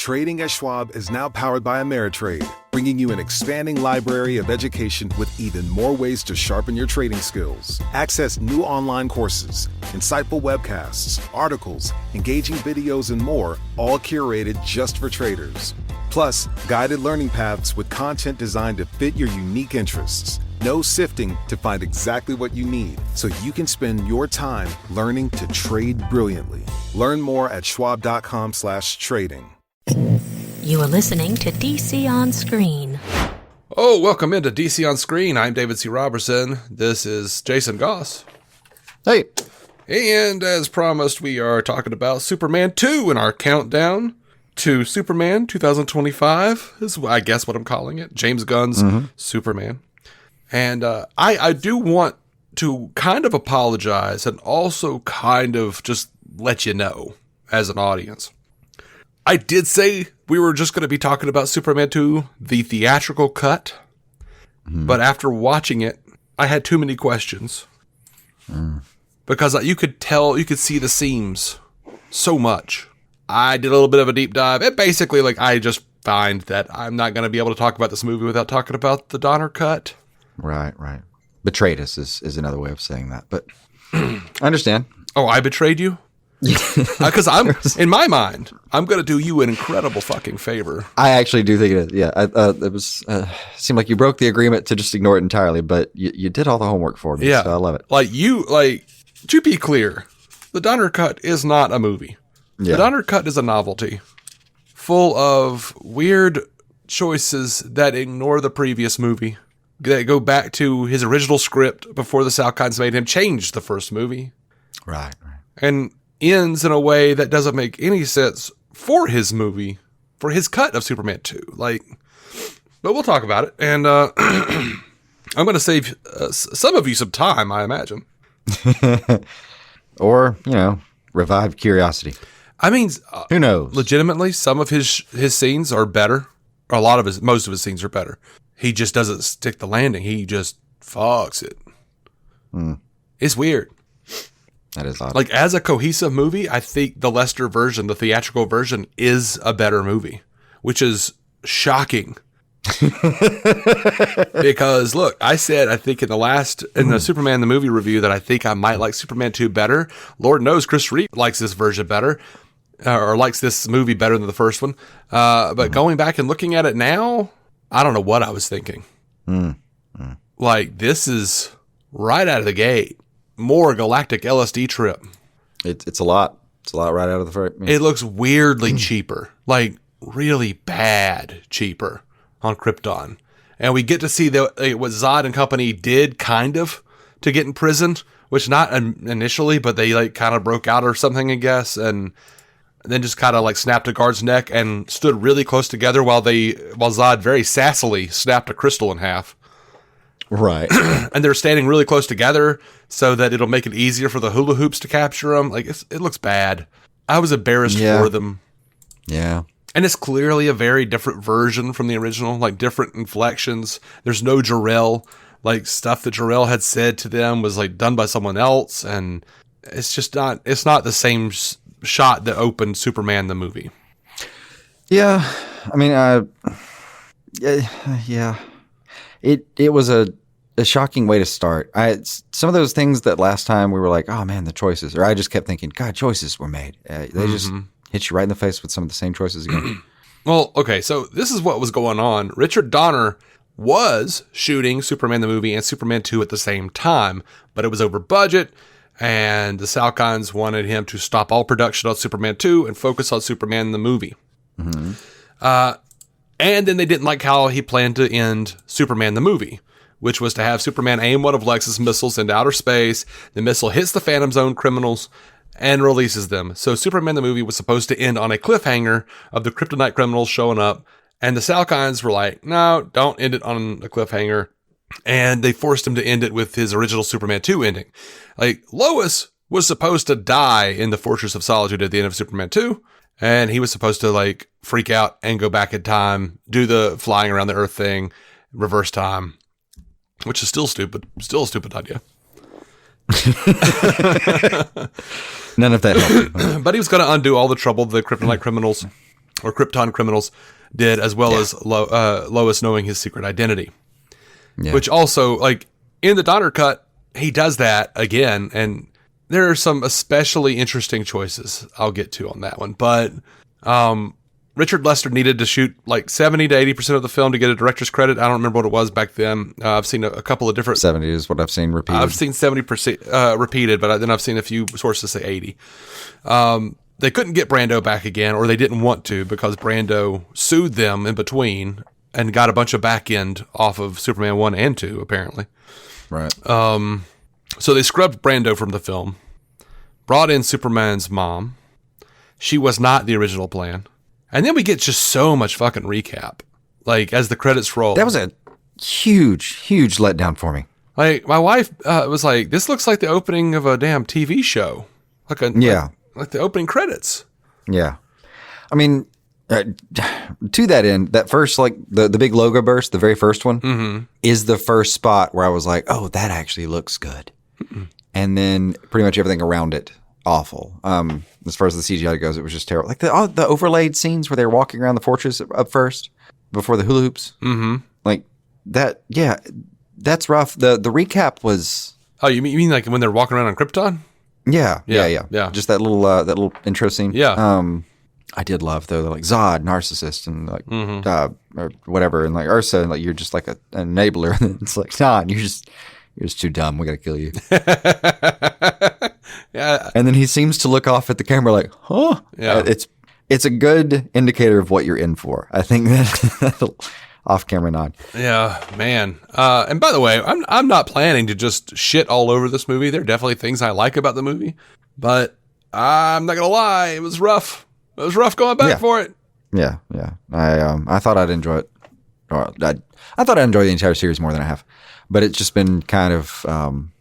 Trading at Schwab is now powered by Ameritrade, bringing you an expanding library of education with even more ways to sharpen your trading skills. Access new online courses, insightful webcasts, articles, engaging videos, and more, all curated just for traders. Plus, guided learning paths with content designed to fit your unique interests. No sifting to find exactly what you need, so you can spend your time learning to trade brilliantly. Learn more at schwab.com/trading. You are listening to DC On Screen. Oh, welcome into DC On Screen. I'm David C. Robertson. This is Jason Goss. Hey. And as promised, we are talking about Superman 2 in our countdown to Superman 2025 is, I guess, what I'm calling it. James Gunn's Superman. And I do want to kind of apologize and also kind of just let you know as an audience. I did say we were just going to be talking about Superman 2, the theatrical cut. But after watching it, I had too many questions. Because you could see the seams so much. I did a little bit of a deep dive. And basically, I just find that I'm not going to be able to talk about this movie without talking about the Donner cut. Right. Betrayed us is another way of saying that, but I understand. Oh, I betrayed you? Because in my mind, I'm going to do you an incredible fucking favor. I actually do think it is. Yeah, it was seemed like you broke the agreement to just ignore it entirely, but you did all the homework for me. Yeah, so I love it. To be clear, the Donner cut is not a movie. Yeah. The Donner cut is a novelty, full of weird choices that ignore the previous movie, that go back to his original script before the Salkinds made him change the first movie. Right. And ends in a way that doesn't make any sense for his movie, for his cut of Superman 2. But we'll talk about it. And I'm going to save some of you some time, I imagine. Or, revive curiosity. I mean, who knows? Legitimately, some of his scenes are better. Or most of his scenes are better. He just doesn't stick the landing. He just fucks it. It's weird. That is odd. As a cohesive movie, I think the Lester version, the theatrical version, is a better movie, which is shocking. Because, look, I said, I think in the Superman the movie review that I think I might like Superman 2 better. Lord knows Chris Reeve likes this version better, or likes this movie better than the first one. But going back and looking at it now, I don't know what I was thinking. This is right out of the gate. More galactic LSD trip. It's a lot. It's a lot right out of the first. It looks weirdly cheaper. Really bad cheaper on Krypton. And we get to see what Zod and company did kind of to get in prison, which not initially, but they kind of broke out or something, I guess. And then just kind of snapped a guard's neck and stood really close together while Zod very sassily snapped a crystal in half. Right. And they're standing really close together so that it'll make it easier for the hula hoops to capture them. It looks bad. I was embarrassed for them. Yeah. And it's clearly a very different version from the original, different inflections. There's no Jor-El. Stuff that Jor-El had said to them was done by someone else. And it's just not the same shot that opened Superman the movie. Yeah. I mean, yeah. It was a shocking way to start. Some of those things that last time we were like, oh man, the choices, or I just kept thinking, God, choices were made. They just hit you right in the face with some of the same choices again. Well, okay, so this is what was going on. Richard Donner was shooting Superman the movie and Superman 2 at the same time, but it was over budget, and the Salkinds wanted him to stop all production on Superman 2 and focus on Superman the movie. And then they didn't like how he planned to end Superman the movie, which was to have Superman aim one of Lex's missiles into outer space. The missile hits the Phantom Zone criminals and releases them. So Superman the movie was supposed to end on a cliffhanger of the Kryptonite criminals showing up. And the Salkinds were like, no, don't end it on a cliffhanger. And they forced him to end it with his original Superman 2 ending. Lois was supposed to die in the Fortress of Solitude at the end of Superman 2. And he was supposed to freak out and go back in time, do the flying around the Earth thing, reverse time, which is still stupid. Still a stupid idea. None of that helped. But he was going to undo all the trouble the Kryptonite criminals or Krypton criminals did, as well as Lois knowing his secret identity. Yeah. Which also, like, in the Donner cut, he does that again, and there are some especially interesting choices I'll get to on that one. But Richard Lester needed to shoot like 70 to 80% of the film to get a director's credit. I don't remember what it was back then. I've seen a couple of different... 70 is what I've seen repeated. I've seen 70% repeated, but then I've seen a few sources say 80. They couldn't get Brando back again, or they didn't want to, because Brando sued them in between and got a bunch of back end off of Superman 1 and 2, apparently. Right. So they scrubbed Brando from the film, brought in Superman's mom. She was not the original plan. And then we get just so much fucking recap, like, as the credits roll. That was a huge, huge letdown for me. Like, my wife was like, this looks like the opening of a damn TV show. Like the opening credits. Yeah. I mean, to that end, that first, like, the big logo burst, the very first one, is the first spot where I was like, oh, that actually looks good. And then pretty much everything around it, awful. As far as the CGI goes, it was just terrible. Like the overlaid scenes where they're walking around the fortress up first before the hula hoops. Like that, yeah, that's rough. The recap was... Oh, you mean like when they're walking around on Krypton? Yeah. Just that little intro scene. Yeah. I did love though, like Zod, narcissist, and like or whatever, and like Ursa, and like you're just like an enabler. And it's like, nah, you're just too dumb. We gotta kill you. Yeah. And then he seems to look off at the camera like, huh? Yeah. It's a good indicator of what you're in for. I think that off-camera nod. Yeah, man. And by the way, I'm not planning to just shit all over this movie. There are definitely things I like about the movie, but I'm not gonna lie, it was rough. It was rough going back for it. Yeah. I thought I'd enjoy it. Or I thought I'd enjoy the entire series more than I have, but it's just been kind of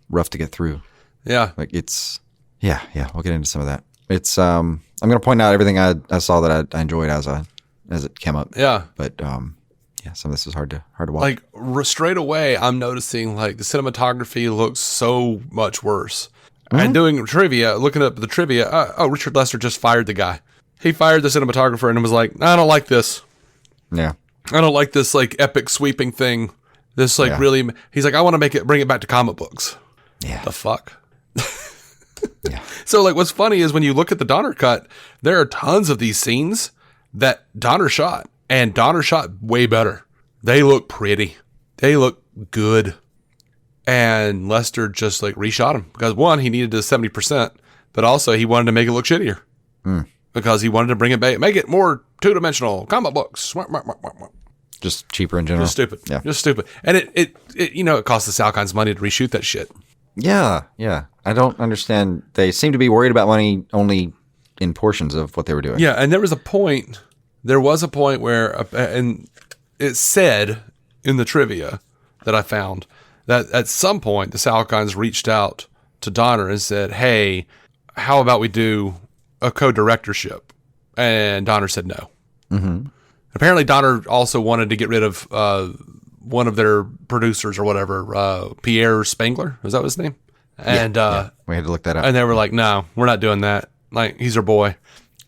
rough to get through. Yeah, like it's we'll get into some of that. It's I'm gonna point out everything I saw that I enjoyed as it came up. Yeah, but some of this is hard to watch. Like straight away, I'm noticing like the cinematography looks so much worse. And doing trivia, looking up the trivia, Richard Lester just fired the guy. He fired the cinematographer and was like, I don't like this. Yeah, I don't like this like epic sweeping thing. This like really, he's like, I want to bring it back to comic books. Yeah, the fuck. Yeah. So like what's funny is when you look at the Donner cut, there are tons of these scenes that Donner shot, and Donner shot way better. They look pretty. They look good. And Lester just like reshot them because one, he needed the 70%, but also he wanted to make it look shittier because he wanted to bring it back, make it more two-dimensional comic books. Just cheaper in general. Just stupid. Yeah. Just stupid. And it it cost the Salkinds money to reshoot that shit. Yeah. I don't understand. They seem to be worried about money only in portions of what they were doing. Yeah, and there was a point where, and it said in the trivia that I found that at some point the Salkinds reached out to Donner and said, hey, how about we do a co-directorship? And Donner said no. Apparently Donner also wanted to get rid of one of their producers or whatever, Pierre Spengler. Was that his name? And we had to look that up. And they were like, no, we're not doing that. Like, he's our boy.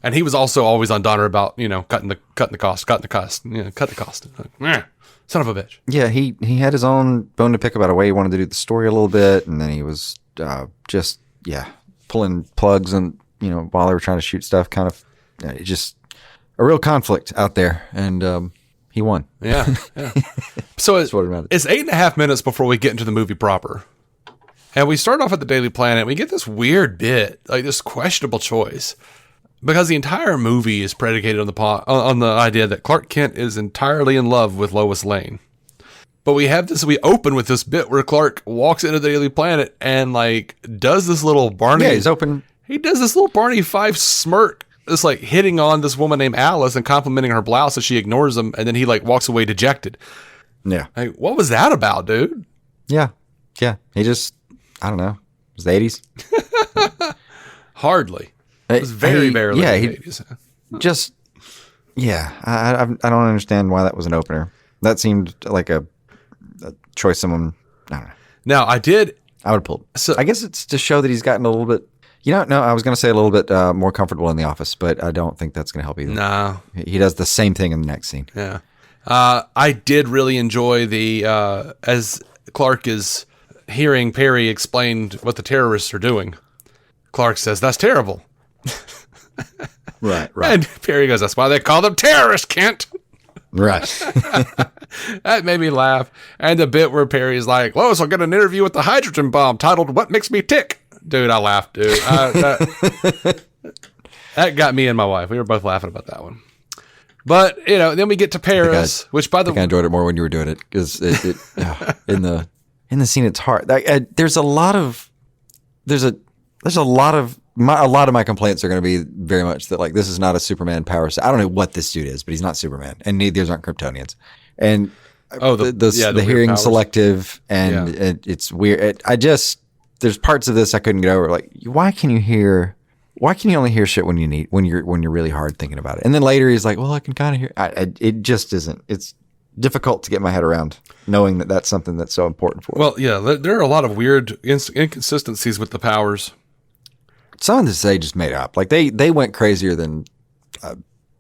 And he was also always on Donner about, cutting the cost. Cut the cost. Like, son of a bitch. Yeah, he had his own bone to pick about a way he wanted to do the story a little bit, and then he was just pulling plugs and while they were trying to shoot stuff, kind of just a real conflict out there, and he won. Yeah. So it's 8.5 minutes before we get into the movie proper. And we start off at the Daily Planet. We get this weird bit, like this questionable choice, because the entire movie is predicated on the idea that Clark Kent is entirely in love with Lois Lane. But we open with this bit where Clark walks into the Daily Planet and like does this little Barney. Yeah, he's open. He does this little Barney Fife smirk. It's like hitting on this woman named Alice and complimenting her blouse as she ignores him, and then he like walks away dejected. Yeah. Like, what was that about, dude? Yeah. He just, I don't know. It was the 80s. Hardly. It was very barely the 80s. I don't understand why that was an opener. That seemed like a choice someone, I don't know. Now, I would have pulled. So I guess it's to show that he's gotten a little bit, No, I was going to say a little bit more comfortable in the office, but I don't think that's going to help either. No. He does the same thing in the next scene. Yeah. I did really enjoy as Clark is hearing Perry explain what the terrorists are doing. Clark says, "That's terrible." Right. And Perry goes, "That's why they call them terrorists, Kent." Right. That made me laugh. And the bit where Perry's like, "Lois will get an interview with the hydrogen bomb titled 'What Makes Me Tick.'" Dude, I laughed, dude. That got me and my wife. We were both laughing about that one. But, then we get to Paris, which by the way, I enjoyed it more when you were doing it because in the scene, it's hard. There's a lot of my complaints are going to be very much that like, this is not a Superman power set. I don't know what this dude is, but he's not Superman, and these aren't Kryptonians. And the hearing powers. Selective, and it's weird. There's parts of this I couldn't get over. Like, why can you only hear shit when you're really hard thinking about it? And then later he's like, well, I can kind of hear. It just isn't. It's difficult to get my head around knowing that that's something that's so important for. Well, yeah, there are a lot of weird inconsistencies with the powers. Some of this they just made up. Like they went crazier than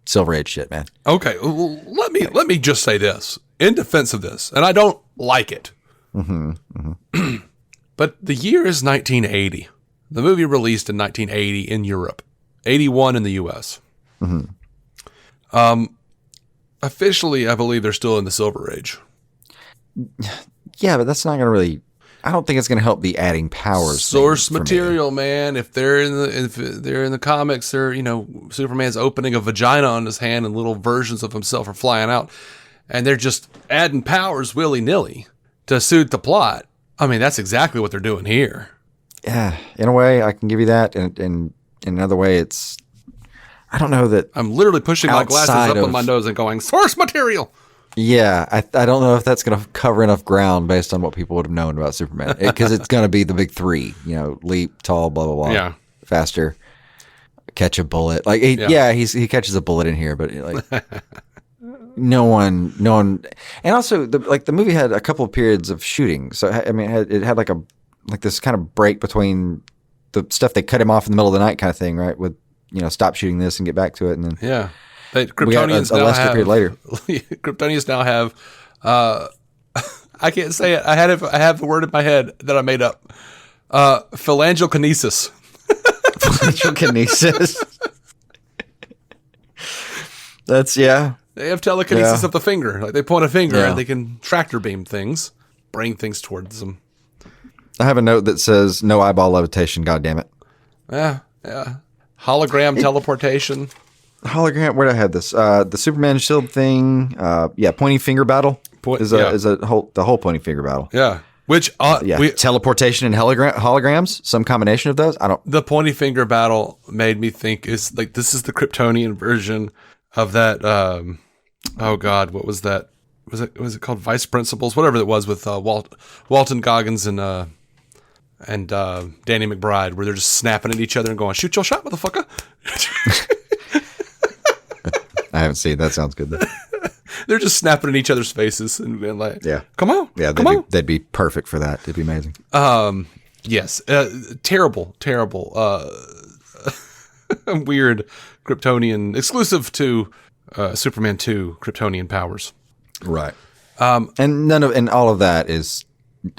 Silver Age shit, man. Okay, well, let me just say this in defense of this, and I don't like it. But the year is 1980. The movie released in 1980 in Europe, 81 in the U.S. Officially, I believe they're still in the Silver Age. Yeah, but that's not going to really. I don't think it's going to help the adding powers. Source material, man. If they're in the comics, they're Superman's opening a vagina on his hand, and little versions of himself are flying out, and they're just adding powers willy nilly to suit the plot. I mean, that's exactly what they're doing here. Yeah, in a way, I can give you that, and in another way, it's. I don't know that I'm literally pushing my glasses up on my nose and going source material. Yeah, I don't know if that's going to cover enough ground based on what people would have known about Superman, because it's going to be the big three, leap, tall, blah blah blah, faster, catch a bullet. Like he catches a bullet in here, but like no one, and also the movie had a couple of periods of shooting, so I mean it had like this kind of break between the stuff they cut him off in the middle of the night kind of thing, right? With stop shooting this and get back to it, and then Kryptonians a lesser period later. Kryptonians now have I can't say it. I have the word in my head that I made up. Phalangokinesis. Phalangokinesis. That's They have telekinesis of the finger. Like they point a finger and they can tractor beam things, bring things towards them. I have a note that says no eyeball levitation. God damn it. Yeah. Hologram teleportation. Hologram. Where did I have this? The Superman shield thing. Pointing finger battle the whole pointing finger battle. Yeah. Which teleportation and holograms. Some combination of those. The pointing finger battle made me think is like this is the Kryptonian version of that. Oh God, what was that? Was it called Vice Principals? Whatever it was with Walton Goggins and Danny McBride, where they're just snapping at each other and going, "Shoot your shot, motherfucker." I haven't seen. That sounds good though. They're just snapping at each other's faces and being like, come on. Yeah, they'd be perfect for that. It'd be amazing. Yes. Terrible. Weird Kryptonian, exclusive to Superman 2 Kryptonian powers. Right. And all of that is,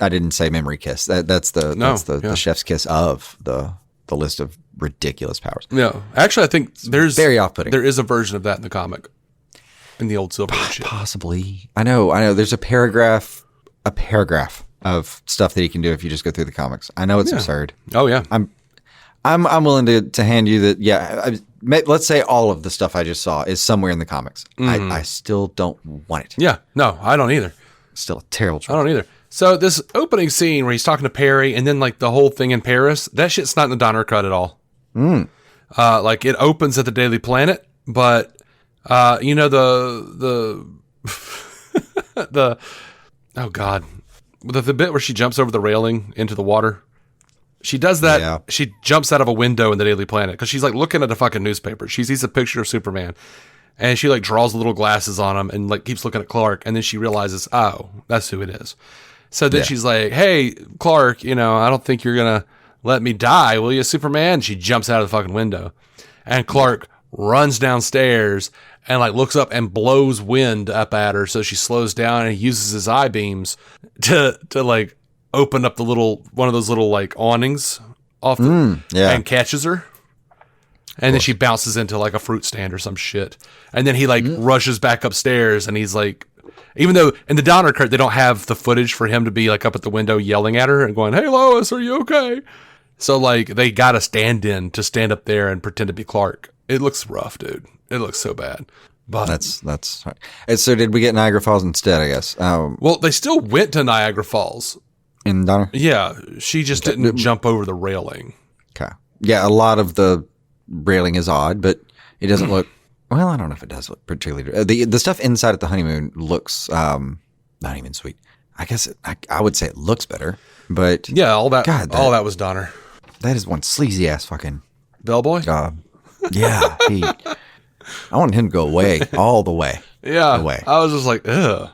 I didn't say memory kiss. That's the chef's kiss of the list of ridiculous powers. No, actually, I think there's very off-putting. There is a version of that in the comic, in the old Silver Age. Possibly. I know. There's a paragraph of stuff that he can do if you just go through the comics. I know it's absurd. Oh yeah. I'm willing to hand you that. Yeah. Let's say all of the stuff I just saw is somewhere in the comics. Mm-hmm. I still don't want it. Yeah. No, I don't either. Still a terrible choice. I don't either. So this opening scene where he's talking to Perry and then like the whole thing in Paris, that shit's not in the Donner cut at all. Like it opens at the Daily Planet, but the oh God, the bit where she jumps over the railing into the water. She does that. Yeah. She jumps out of a window in the Daily Planet because she's like looking at a fucking newspaper. She sees a picture of Superman. And she like draws little glasses on him and like keeps looking at Clark. And then she realizes, oh, that's who it is. So then she's like, hey, Clark, I don't think you're going to let me die, will you, Superman? She jumps out of the fucking window. And Clark runs downstairs and like looks up and blows wind up at her. So she slows down and he uses his eye beams to like open up one of those little like awnings off and catches her. And then she bounces into like a fruit stand or some shit. And then he like rushes back upstairs and he's like, even though in the Donner Cut, they don't have the footage for him to be like up at the window yelling at her and going, "Hey Lois, are you okay?" So like they got a stand-in to stand up there and pretend to be Clark. It looks rough, dude. It looks so bad. But that's right. And so did we get Niagara Falls instead, I guess? Well, they still went to Niagara Falls. In Donner? Yeah. She just didn't jump over the railing. Okay. Yeah, a lot of the railing is odd, but it doesn't look, well, I don't know if it does look particularly, the stuff inside at the honeymoon looks not even sweet. I guess I would say it looks better, but yeah, all that was Donner. That is one sleazy ass fucking bellboy. Yeah, I want him to go away all the way. Yeah, away. I was just like, ugh.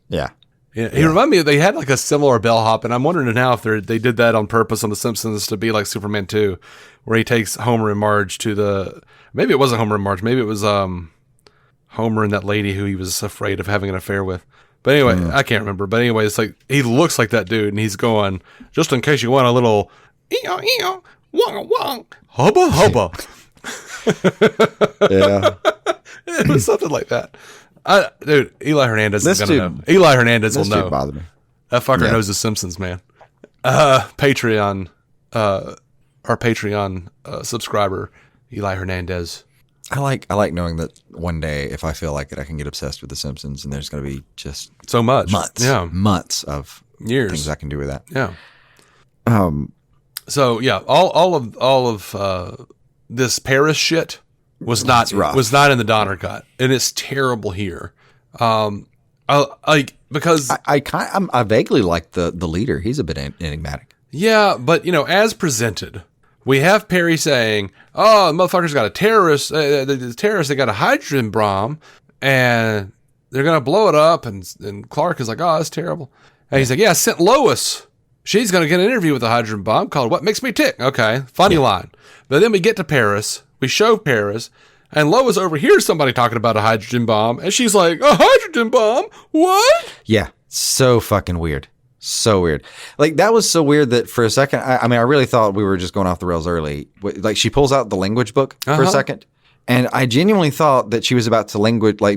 Yeah. He reminded me they had like a similar bellhop, and I'm wondering now if they did that on purpose on The Simpsons to be like Superman 2, where he takes Homer and Marge to maybe it wasn't Homer and Marge, maybe it was Homer and that lady who he was afraid of having an affair with. But anyway, I can't remember. But anyway, it's like he looks like that dude, and he's going, just in case you want a little wong wong hubba hubba. Yeah, it was something like that. Dude, Eli Hernandez is gonna know. Eli Hernandez will know. Bother me. That fucker knows The Simpsons, man. Patreon, our Patreon subscriber, Eli Hernandez. I like knowing that one day, if I feel like it, I can get obsessed with The Simpsons, and there's going to be just so much months of years things I can do with that. Yeah. So yeah, all of this Paris shit was not in the Donner Cut, and it's terrible here. Because I vaguely like the leader. He's a bit enigmatic. Yeah, but as presented, we have Perry saying, "Oh, the motherfucker's got a terrorist. The terrorists, they got a hydrogen bomb, and they're gonna blow it up." And Clark is like, "Oh, that's terrible." And he's like, "Yeah, I sent Lois. She's gonna get an interview with a hydrogen bomb called What Makes Me Tick." Okay, funny line. But then we get to Paris. We show Paris, and Lois overhears somebody talking about a hydrogen bomb, and she's like, "A hydrogen bomb? What?" Yeah, so fucking weird. So weird. Like, that was so weird that for a second, I mean, I really thought we were just going off the rails early. Like, she pulls out the language book for a second, and I genuinely thought that she was about to I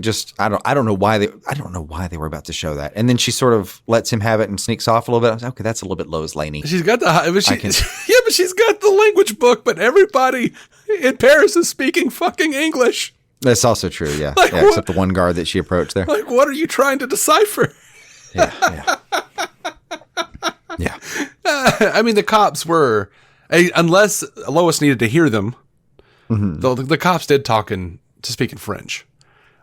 don't know why they were about to show that. And then she sort of lets him have it and sneaks off a little bit. I was like, okay, that's a little bit Lois Laney. She's got but she's got the language book, but everybody in Paris is speaking fucking English. That's also true, yeah. Like, yeah, except the one guard that she approached there. Like, what are you trying to decipher? Yeah. Yeah. I mean, the cops were, unless Lois needed to hear them, the cops did speak in French,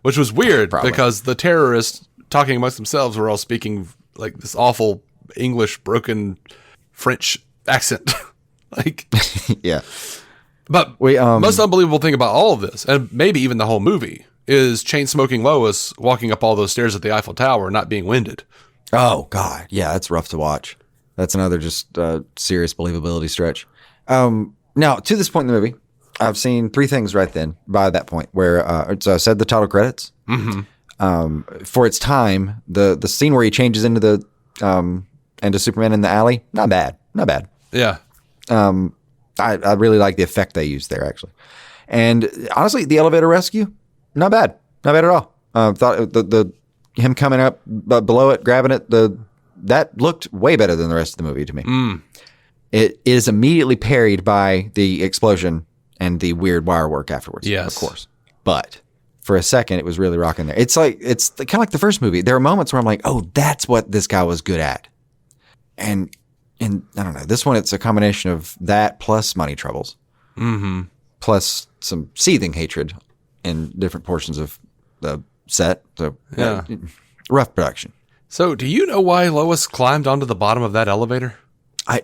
which was weird because the terrorists talking amongst themselves were all speaking like this awful English broken French accent. Like, yeah. But most unbelievable thing about all of this, and maybe even the whole movie, is chain smoking Lois walking up all those stairs at the Eiffel Tower, not being winded. Oh God, yeah, that's rough to watch. That's another just serious believability stretch. Now, to this point in the movie, I've seen three things right then by that point where so I said the title credits. For its time, the scene where he changes into into Superman in the alley, not bad. Yeah. I really like the effect they used there, actually. And honestly, the elevator rescue, not bad at all. Thought the him coming up below it, grabbing it, that looked way better than the rest of the movie to me. It is immediately parried by the explosion and the weird wire work afterwards. Yes, of course. But for a second, it was really rocking there. It's kind of like the first movie. There are moments where I'm like, oh, that's what this guy was good at. And I don't know, this one, it's a combination of that plus money troubles, plus some seething hatred in different portions of the set. So rough production. So do you know why Lois climbed onto the bottom of that elevator?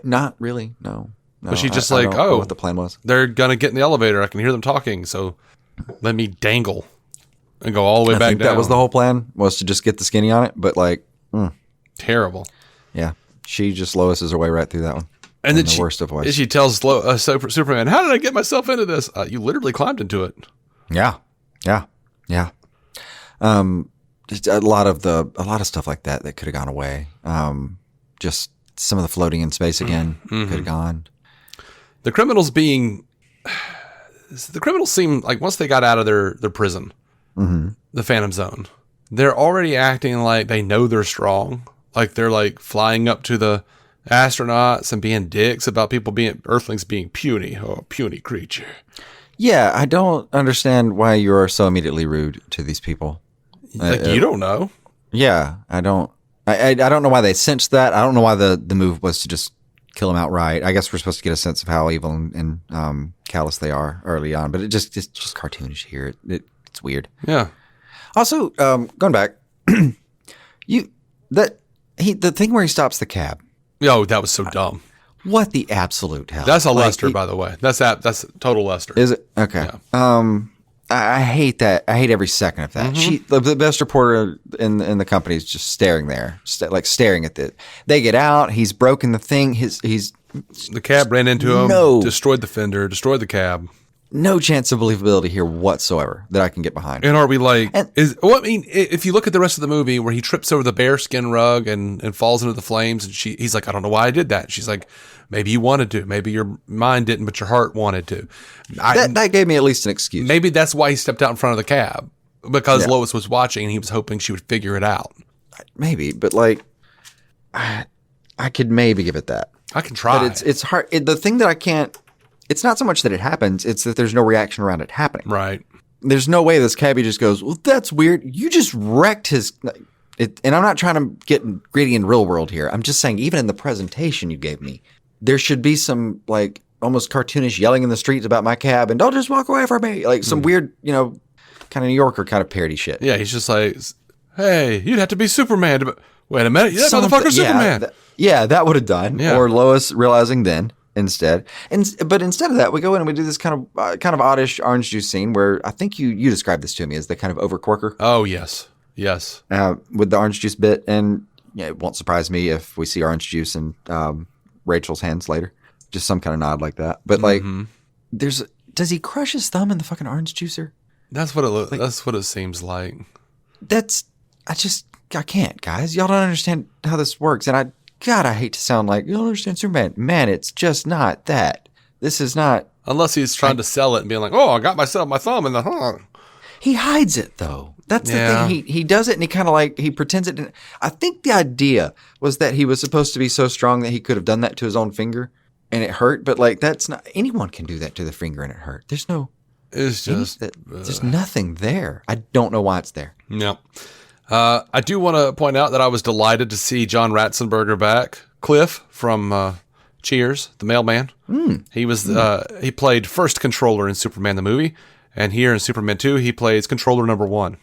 Not really. No. Was she just I don't know what the plan was? They're going to get in the elevator. I can hear them talking. So let me dangle and go all the way back down. That was the whole plan, was to just get the skinny on it. But terrible. Terrible. Yeah. She just Lois her way right through that one. And then the worst of ways. she tells Superman, "How did I get myself into this? You literally climbed into it." Yeah. Just a lot of stuff like that could have gone away. Just some of the floating in space again could have gone. The criminals seem like once they got out of their prison, the Phantom Zone, they're already acting like they know they're strong. Like they're like flying up to the astronauts and being dicks about Earthlings being puny. Oh, puny creature. Yeah, I don't understand why you are so immediately rude to these people. Like you don't know. Yeah, I don't. I don't know why they sensed that. I don't know why the move was to just kill them outright. I guess we're supposed to get a sense of how evil and callous they are early on, but it's just cartoonish here. It's weird. Yeah. Also, going back, the thing where he stops the cab. Yo, that was so dumb. What the absolute hell? That's a Lester, by the way. That's total Lester. Is it? Okay. Yeah. I hate that. I hate every second of that. The best reporter in the company is just staring there, staring at it. They get out. He's broken the thing. The cab ran into him. Destroyed the fender. Destroyed the cab. No chance of believability here whatsoever that I can get behind. And are we like? If you look at the rest of the movie where he trips over the bearskin rug and falls into the flames, and he's like, I don't know why I did that. She's like, maybe you wanted to. Maybe your mind didn't, but your heart wanted to. That gave me at least an excuse. Maybe that's why he stepped out in front of the cab, because Lois was watching and he was hoping she would figure it out. Maybe, but like, I could maybe give it that. I can try. But it's hard. The thing that I can't. It's not so much that it happens, it's that there's no reaction around it happening. Right. There's no way this cabbie just goes, well, that's weird. You just wrecked his... And I'm not trying to get greedy in real world here. I'm just saying, even in the presentation you gave me, there should be some, like, almost cartoonish yelling in the streets about my cab and don't just walk away from me. Like, some weird, kind of New Yorker kind of parody shit. Yeah, he's just like, hey, you'd have to be Superman to... Wait a minute, that motherfucker's Superman. That would have done. Yeah. Or Lois realizing then. Instead, but instead of that, we go in and we do this kind of oddish orange juice scene where I think you described this to me as the kind of overcorker. Oh yes, with the orange juice bit, and it won't surprise me if we see orange juice in Rachel's hands later, just some kind of nod like that. But like, does he crush his thumb in the fucking orange juicer? That's what it looks. Like, that's what it seems like. I can't, guys. Y'all don't understand how this works, and I hate to sound like, you don't understand Superman. Man, it's just not that. This is not. Unless he's trying to sell it and being like, oh, I got my thumb in the He hides it, though. That's the thing. He does it and he kind of he pretends it didn't. I think the idea was that he was supposed to be so strong that he could have done that to his own finger and it hurt. But that's not. Anyone can do that to the finger and it hurt. There's no. It's just. There's nothing there. I don't know why it's there. Yeah. I do want to point out that I was delighted to see John Ratzenberger back. Cliff from Cheers, the mailman. He was he played first controller in Superman the movie, and here in Superman 2, he plays controller number 1.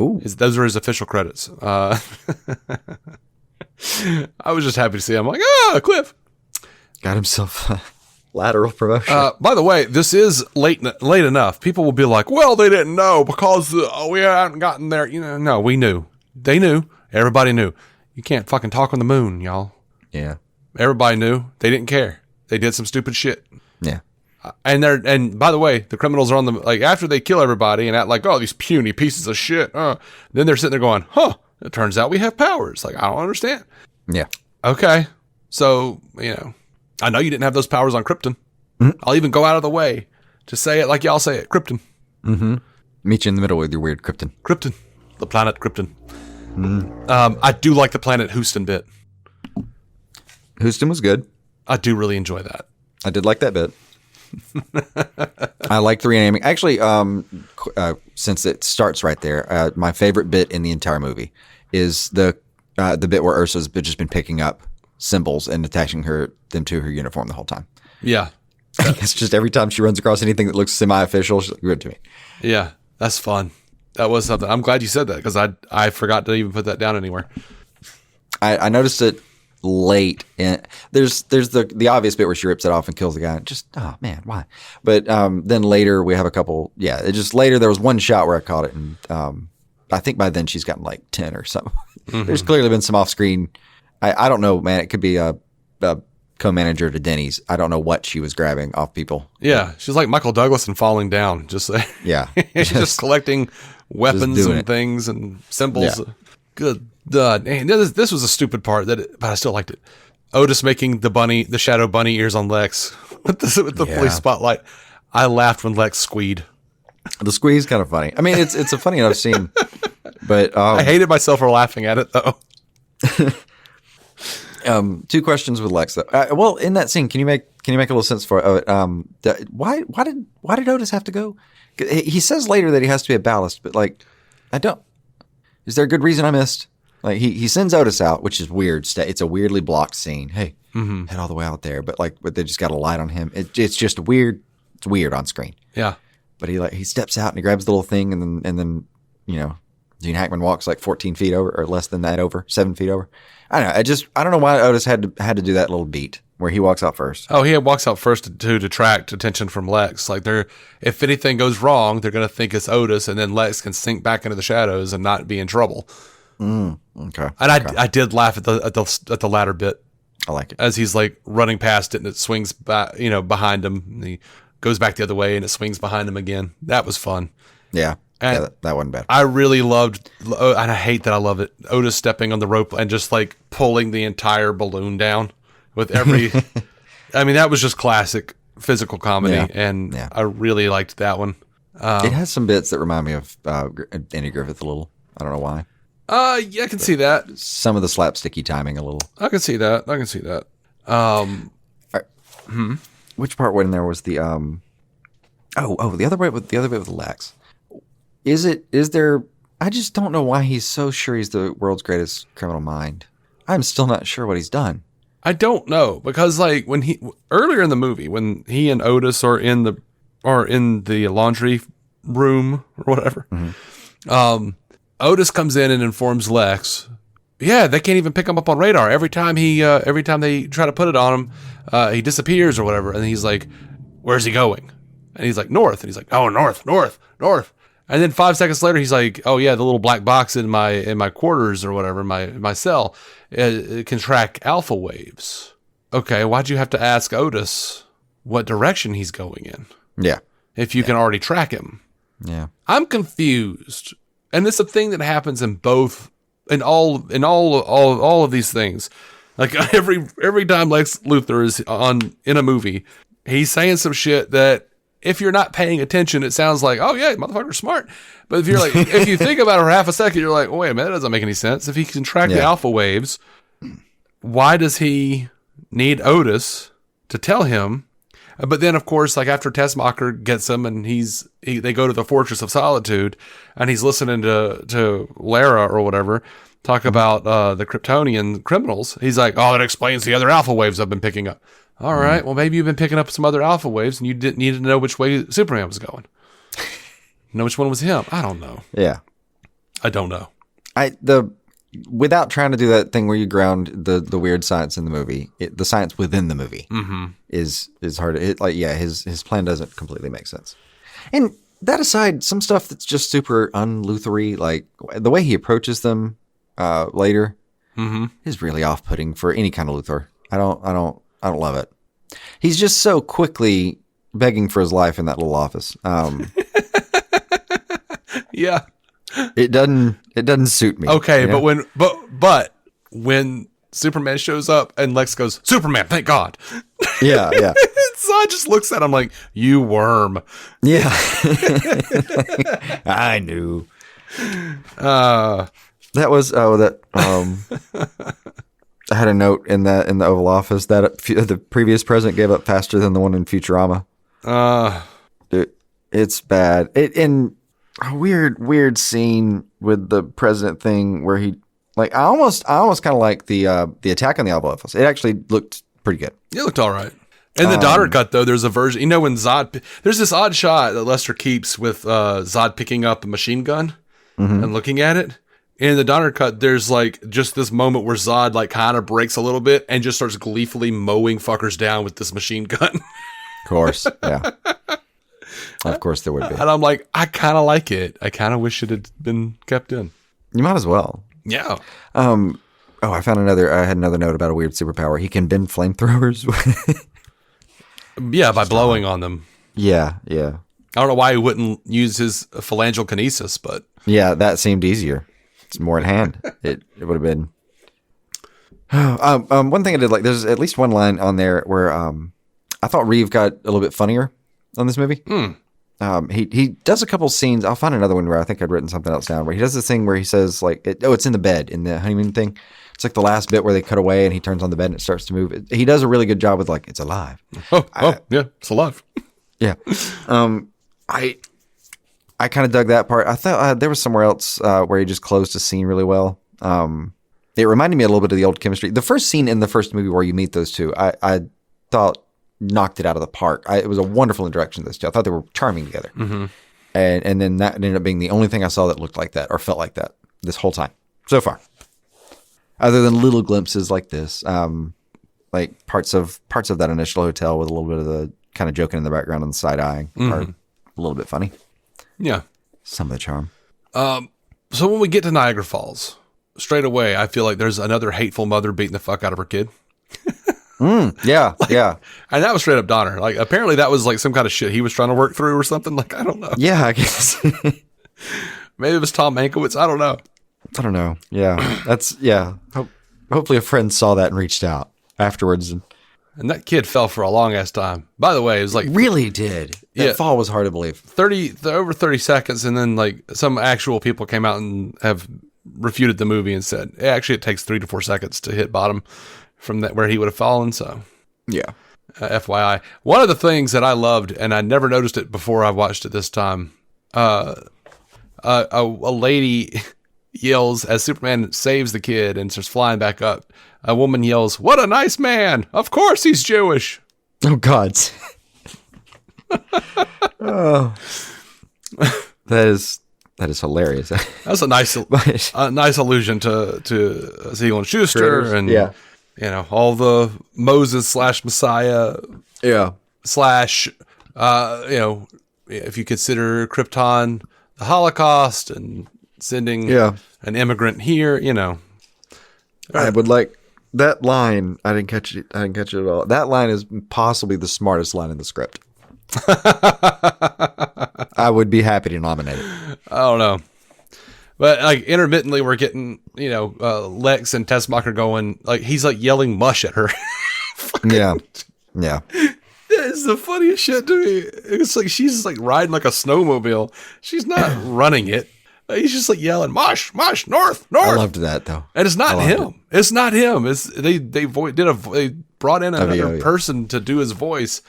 Ooh. Those are his official credits. I was just happy to see him. I'm like, Cliff. Got himself lateral promotion. By the way, this is late enough. People will be like, well, they didn't know because we hadn't gotten there. No, we knew. They knew. Everybody knew. You can't fucking talk on the moon, y'all. Yeah. Everybody knew. They didn't care. They did some stupid shit. Yeah. And by the way, the criminals are on after they kill everybody and act like, oh, these puny pieces of shit. Then they're sitting there going, it turns out we have powers. Like, I don't understand. Yeah. Okay. So, I know you didn't have those powers on Krypton. Mm-hmm. I'll even go out of the way to say it like y'all say it. Krypton. Mm-hmm. Meet you in the middle with your weird Krypton. Krypton. The planet Krypton. Mm-hmm. I do like the planet Houston bit. Houston was good. I do really enjoy that. I did like that bit. I like the renaming. Actually, since it starts right there, my favorite bit in the entire movie is the bit where Ursa's just been picking up symbols and attaching them to her uniform the whole time. Yeah. It's just every time she runs across anything that looks semi-official, she's like, give it to me. Yeah, that's fun. That was something. I'm glad you said that because I forgot to even put that down anywhere. I noticed it late. There's the obvious bit where she rips it off and kills the guy. Just, oh man, why? But then later we have a couple. Yeah, later there was one shot where I caught it, and I think by then she's gotten like 10 or something. Mm-hmm. There's clearly been some off-screen. I don't know, man. It could be a co-manager to Denny's. I don't know what she was grabbing off people. Yeah, she's like Michael Douglas and falling down. Just Yeah, just collecting weapons and things and symbols. Yeah. Good. Man, this was a stupid part but I still liked it. Otis making the shadow bunny ears on Lex with the police spotlight. I laughed when Lex squeed. The squeeze kind of funny. I mean, it's a funny enough scene, but I hated myself for laughing at it though. 2 questions with Lex though. Well, in that scene, can you make a little sense for it? Why did Otis have to go? He says later that he has to be a ballast, but like, I don't. Is there a good reason I missed? Like he sends Otis out, which is weird. It's a weirdly blocked scene. Hey, head all the way out there, but they just got a light on him. It's just weird. It's weird on screen. Yeah. But he steps out and he grabs the little thing and then Gene Hackman walks like 14 feet over or less than that over 7 feet over. I don't know. I don't know why Otis had to do that little beat where he walks out first. Oh, he walks out first to detract attention from Lex. Like if anything goes wrong, they're going to think it's Otis, and then Lex can sink back into the shadows and not be in trouble. Okay. And I did laugh at the latter bit. I like it as he's like running past it and it swings back, behind him. And he goes back the other way and it swings behind him again. That was fun. Yeah. And that wasn't bad. I really loved, and I hate that I love it, Otis stepping on the rope and just like pulling the entire balloon down with every. I mean, that was just classic physical comedy, and I really liked that one. It has some bits that remind me of Andy Griffith a little. I don't know why. Yeah, I can see that. Some of the slapsticky timing a little. I can see that. Which part went in there was the the other bit with Lex. Is there? I just don't know why he's so sure he's the world's greatest criminal mind. I'm still not sure what he's done. I don't know, because like when earlier in the movie, when he and Otis are in the laundry room or whatever, Otis comes in and informs Lex, yeah, they can't even pick him up on radar. Every time they try to put it on him, he disappears or whatever. And he's like, where's he going? And he's like, north. And he's like, oh, north. And then 5 seconds later, he's like, oh yeah, the little black box in my quarters or whatever, my cell, it can track alpha waves. Okay, why'd you have to ask Otis what direction he's going in? Yeah. If you can already track him. Yeah. I'm confused. And it's a thing that happens in all of these things. Like every time Lex Luthor is in a movie, he's saying some shit that if you're not paying attention, it sounds like, oh yeah, motherfucker's smart. But if you're like, if you think about it for half a second, you're like, wait a minute, that doesn't make any sense. If he can track the alpha waves, why does he need Otis to tell him? But then, of course, like after Tessmacher gets him and they go to the Fortress of Solitude and he's listening to Lara or whatever talk about the Kryptonian criminals. He's like, oh, that explains the other alpha waves I've been picking up. All right, well, maybe you've been picking up some other alpha waves and you didn't need to know which way Superman was going. Know which one was him. I don't know. Yeah. I don't know. Without trying to do that thing where you ground the weird science in the movie, the science within the movie is hard. His plan doesn't completely make sense. And that aside, some stuff that's just super un-Luthery, like the way he approaches them later, is really off-putting for any kind of Luthor. I don't love it. He's just so quickly begging for his life in that little office. Yeah. It doesn't suit me. Okay, you know? but when Superman shows up and Lex goes, Superman, thank God. Yeah. Zod just looks at him like, you worm. Yeah. I knew. That was I had a note in the Oval Office that the previous president gave up faster than the one in Futurama. It's bad. In a weird scene with the president thing where he I almost kind of like the attack on the Oval Office. It actually looked pretty good. It looked all right. In the Donner cut, though, there's a version. When Zod, there's this odd shot that Lester keeps with Zod picking up a machine gun and looking at it. In the Donner cut, there's just this moment where Zod kind of breaks a little bit and just starts gleefully mowing fuckers down with this machine gun. Of course, yeah. Of course there would be. And I'm like, I kind of like it. I kind of wish it had been kept in. You might as well. Yeah. Oh, I had another note about a weird superpower. He can bend flamethrowers. Yeah, by blowing on them. Yeah. I don't know why he wouldn't use his phalangeal kinesis, but Yeah, that seemed easier. It's more at hand. It would have been. One thing I did like, there's at least one line on there where I thought Reeve got a little bit funnier on this movie. He does a couple scenes. I'll find another one where I think I'd written something else down, where he does this thing where he says like, it's in the bed in the honeymoon thing. It's like the last bit where they cut away and he turns on the bed and it starts to move. He does a really good job with like, it's alive. Yeah, it's alive. Yeah. I kind of dug that part. I thought there was somewhere else where he just closed the scene really well. It reminded me a little bit of the old chemistry. The first scene in the first movie where you meet those two, I thought knocked it out of the park. It was a wonderful introduction to those two. I thought they were charming together. Mm-hmm. And then that ended up being the only thing I saw that looked like that or felt like that this whole time so far. Other than little glimpses like this, like parts of that initial hotel with a little bit of the kind of joking in the background and the side eyeing are a little bit funny. Yeah. Some of the charm. So when we get to Niagara Falls, straight away, I feel like there's another hateful mother beating the fuck out of her kid. Yeah. And that was straight up Donner. Like, apparently that was like some kind of shit he was trying to work through or something. Like, I don't know. Yeah, I guess. Maybe it was Tom Mankiewicz. I don't know. Yeah. Hopefully a friend saw that and reached out afterwards. And that kid fell for a long ass time. By the way, it was like really did. That fall was hard to believe. Over 30 seconds, and then like some actual people came out and have refuted the movie and said actually it takes 3 to 4 seconds to hit bottom from that where he would have fallen. So yeah, FYI. One of the things that I loved, and I never noticed it before I watched it this time, a lady yells as Superman saves the kid and starts flying back up. A woman yells, "What a nice man! Of course he's Jewish." Oh God! Oh, that is hilarious. That's a nice allusion to Siegel and Schuster and all the Moses / Messiah / if you consider Krypton the Holocaust and sending an immigrant here, I would like that line. I didn't catch it at all. That line is possibly the smartest line in the script. I would be happy to nominate it. I don't know. But like intermittently we're getting, Lex and Tessmacher going, like he's like yelling mush at her. Yeah. It's the funniest shit to me. It's like she's like riding like a snowmobile. She's not running it. He's just like yelling, "Mush, mush, north." I loved that though, and it's not him. It's not him. It's they brought in another person to do his voice.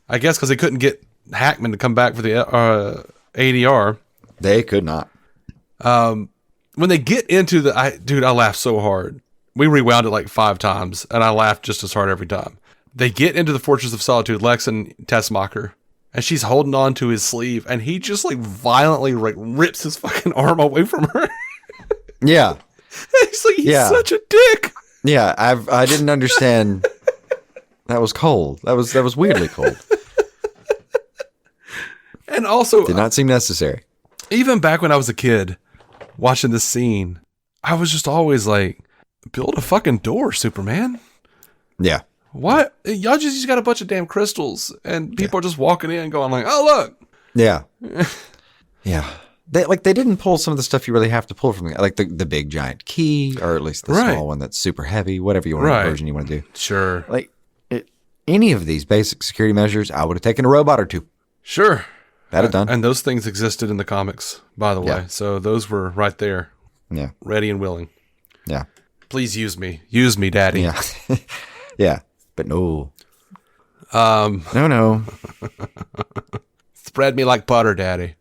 I guess because they couldn't get Hackman to come back for the ADR. They could not. When they get into I laughed so hard. We rewound it like 5 times, and I laughed just as hard every time. They get into the Fortress of Solitude, Lex and Tessmacher. And she's holding on to his sleeve, and he just like violently like rips his fucking arm away from her. Yeah, he's like he's such a dick. Yeah, I didn't understand. That was cold. That was weirdly cold. And also, did not seem necessary. Even back when I was a kid, watching this scene, I was just always like, "Build a fucking door, Superman." Yeah. What? Y'all just got a bunch of damn crystals, and people are just walking in going like, "Oh, look." Yeah. Yeah. They didn't pull some of the stuff you really have to pull from like the big giant key, or at least the small one that's super heavy, whatever version you want to do. Sure. Like any of these basic security measures, I would have taken a robot or two. Sure. That'd have done. And those things existed in the comics, by the way. So those were right there. Yeah. Ready and willing. Yeah. Please use me. Use me, Daddy. Yeah. Yeah. But no. No. Spread me like butter, Daddy.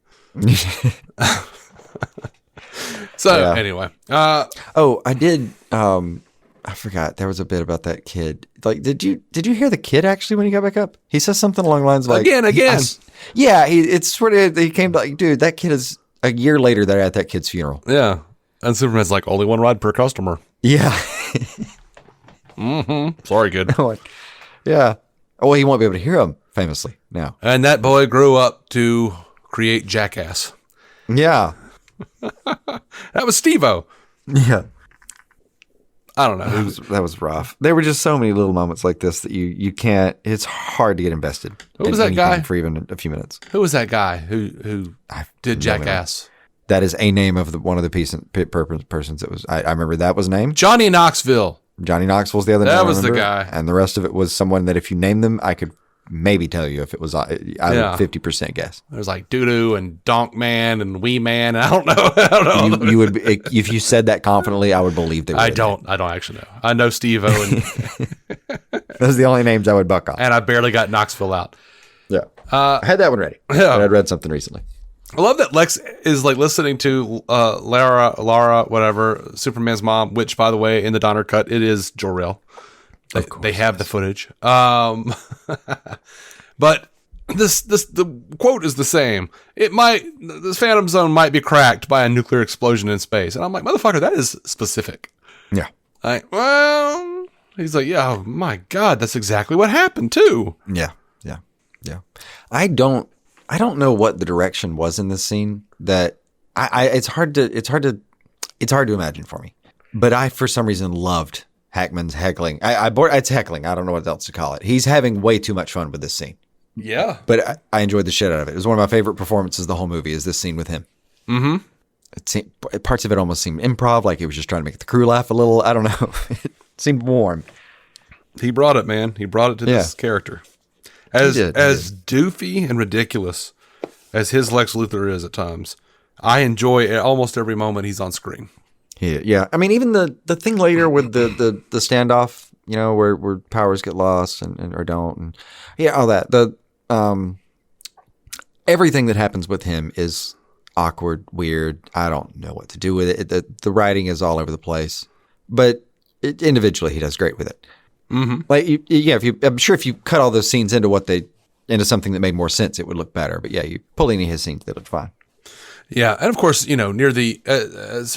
So anyway. I did. I forgot. There was a bit about that kid. Like, did you hear the kid actually when he got back up? He says something along the lines of like again. It's sort of he came like, dude, that kid is a year later. They're at that kid's funeral. Yeah, and Superman's like, only one ride per customer. Yeah. Sorry, kid. Yeah. Oh, he won't be able to hear him famously now. And that boy grew up to create Jackass. Yeah. That was Steve-O. Yeah. I don't know. That was rough. There were just so many little moments like this that you can't. It's hard to get invested. Who was that guy for even a few minutes? Who was that guy who did Jackass? That is a name of one of the persons. It was. I remember that was named Johnny Knoxville. Johnny Knoxville's the other name. That was the guy, and the rest of it was someone that if you name them, I could maybe tell you if it was. I would 50% guess. There's like Doodoo and Donk Man and Wee Man. I don't know. You would if you said that confidently, I would believe they were. I don't actually know. I know Steve-O and those are the only names I would buck on. And I barely got Knoxville out. Yeah. I had that one ready. Yeah. But I'd read something recently. I love that Lex is like listening to Lara, whatever, Superman's mom, which, by the way, in the Donner cut, it is Jor-El. They have the footage. But the quote is the same. The Phantom Zone might be cracked by a nuclear explosion in space. And I'm like, motherfucker, that is specific. Yeah. He's like, yeah, oh my God, that's exactly what happened too. Yeah. I don't know what the direction was in this scene that it's hard to imagine for me. But I, for some reason, loved Hackman's heckling. It's heckling. I don't know what else to call it. He's having way too much fun with this scene. Yeah. But I enjoyed the shit out of it. It was one of my favorite performances of the whole movie is this scene with him. Mm-hmm. Parts of it almost seemed improv, like he was just trying to make the crew laugh a little. I don't know. It seemed warm. He brought it, man. He brought it to this character. As doofy and ridiculous as his Lex Luthor is at times, I enjoy almost every moment he's on screen. Yeah. I mean, even the thing later with the standoff, where powers get lost or don't, and all that. Everything that happens with him is awkward, weird. I don't know what to do with it. The writing is all over the place, but individually he does great with it. Mm-hmm. Like, I'm sure if you cut all those scenes into something that made more sense, it would look better. But yeah, you pull any of his scenes, they look fine. Yeah, and of course, near the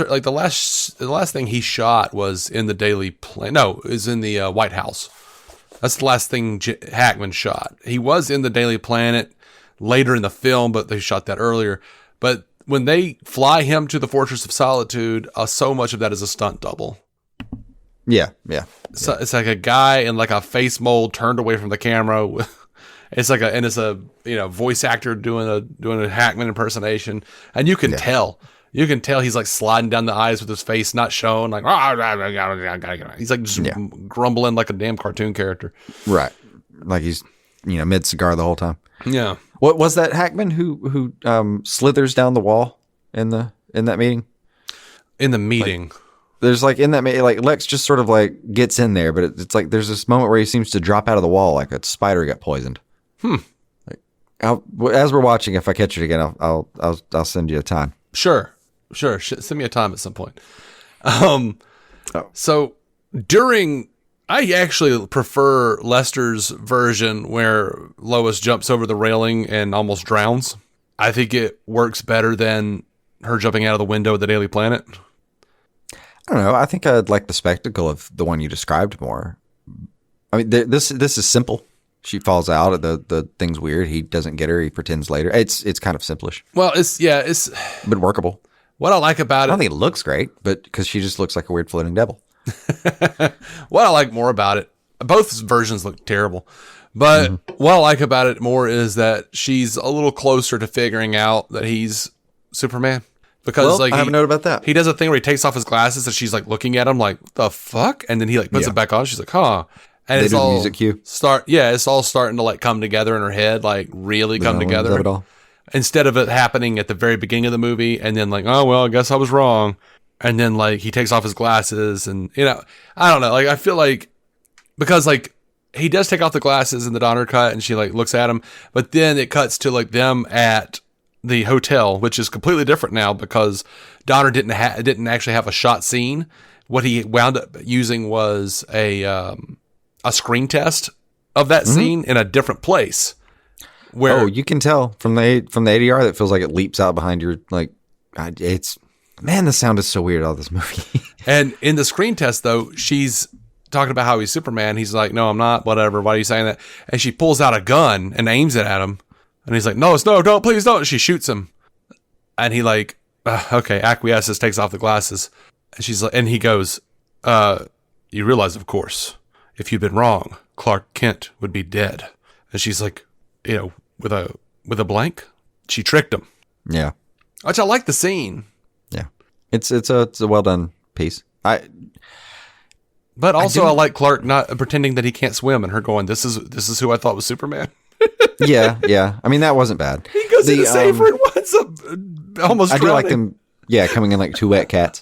like the last thing he shot was in the Daily Planet. No, it was in the White House. That's the last thing Hackman shot. He was in the Daily Planet later in the film, but they shot that earlier. But when they fly him to the Fortress of Solitude, so much of that is a stunt double. Yeah. So it's like a guy in like a face mold turned away from the camera. It's like a voice actor doing a Hackman impersonation, and you can tell he's like sliding down the eyes with his face not shown, like he's like just grumbling like a damn cartoon character, right? Like he's mid cigar the whole time. Yeah. What was that Hackman who slithers down the wall in that meeting? In the meeting. There's like in that, like Lex just sort of like gets in there, but it's like there's this moment where he seems to drop out of the wall like a spider got poisoned. Like, as we're watching, if I catch it again, I'll send you a time. Sure. Send me a time at some point. So I actually prefer Lester's version where Lois jumps over the railing and almost drowns. I think it works better than her jumping out of the window at the Daily Planet. I don't know. I think I'd like the spectacle of the one you described more. I mean, this is simple. She falls out. The thing's weird. He doesn't get her. He pretends later. It's kind of simplish. Well, it's but workable. What I like about I don't think it looks great, but because she just looks like a weird floating devil. What I like more about it, both versions look terrible, but what I like about it more is that she's a little closer to figuring out that he's Superman. Because I have a note about that. He does a thing where he takes off his glasses and she's like looking at him like, the fuck? And then he like puts it back on. She's like, huh. And they it's do all the music cue. It's all starting to like come together in her head, like really come together. Instead of it happening at the very beginning of the movie and then like, oh, well, I guess I was wrong. And then like he takes off his glasses and, I don't know. Like I feel like because like he does take off the glasses in the Donner cut and she like looks at him, but then it cuts to like them at the hotel, which is completely different now because Donner didn't actually have a shot scene. What he wound up using was a screen test of that scene in a different place. Where you can tell from the ADR that feels like it leaps out behind your like. The sound is so weird out of this movie. And in the screen test though, she's talking about how he's Superman. He's like, no, I'm not. Whatever. Why are you saying that? And she pulls out a gun and aims it at him. And he's like, no, don't, please don't. She shoots him. And he like, okay, acquiesces, takes off the glasses. And she's like, and he goes, You realize, of course, if you'd been wrong, Clark Kent would be dead. And she's like, with a blank, she tricked him. Yeah. Which I like the scene. Yeah. It's a well done piece. But also I like Clark not pretending that he can't swim and her going, this is who I thought was Superman. Yeah. I mean, that wasn't bad. He goes in to save her and winds up almost I drowning. do like them. Yeah, coming in like two wet cats.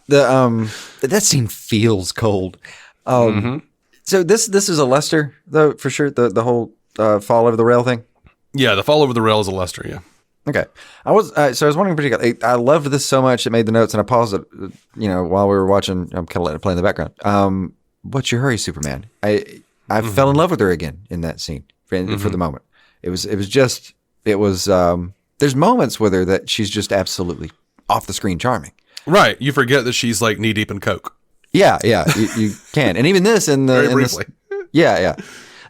That scene feels cold. So this is a Lester though, for sure. The whole fall over the rail thing. Yeah, the fall over the rail is a Lester. Yeah. Okay, I was wondering particularly. I loved this so much it made the notes, and I paused it. While we were watching, I'm kind of letting it play in the background. What's your hurry, Superman? I fell in love with her again in that scene for the moment. It was. There's moments with her that she's just absolutely off the screen charming. Right. You forget that she's like knee deep in coke. Yeah. You can, and even this Very briefly. Yeah.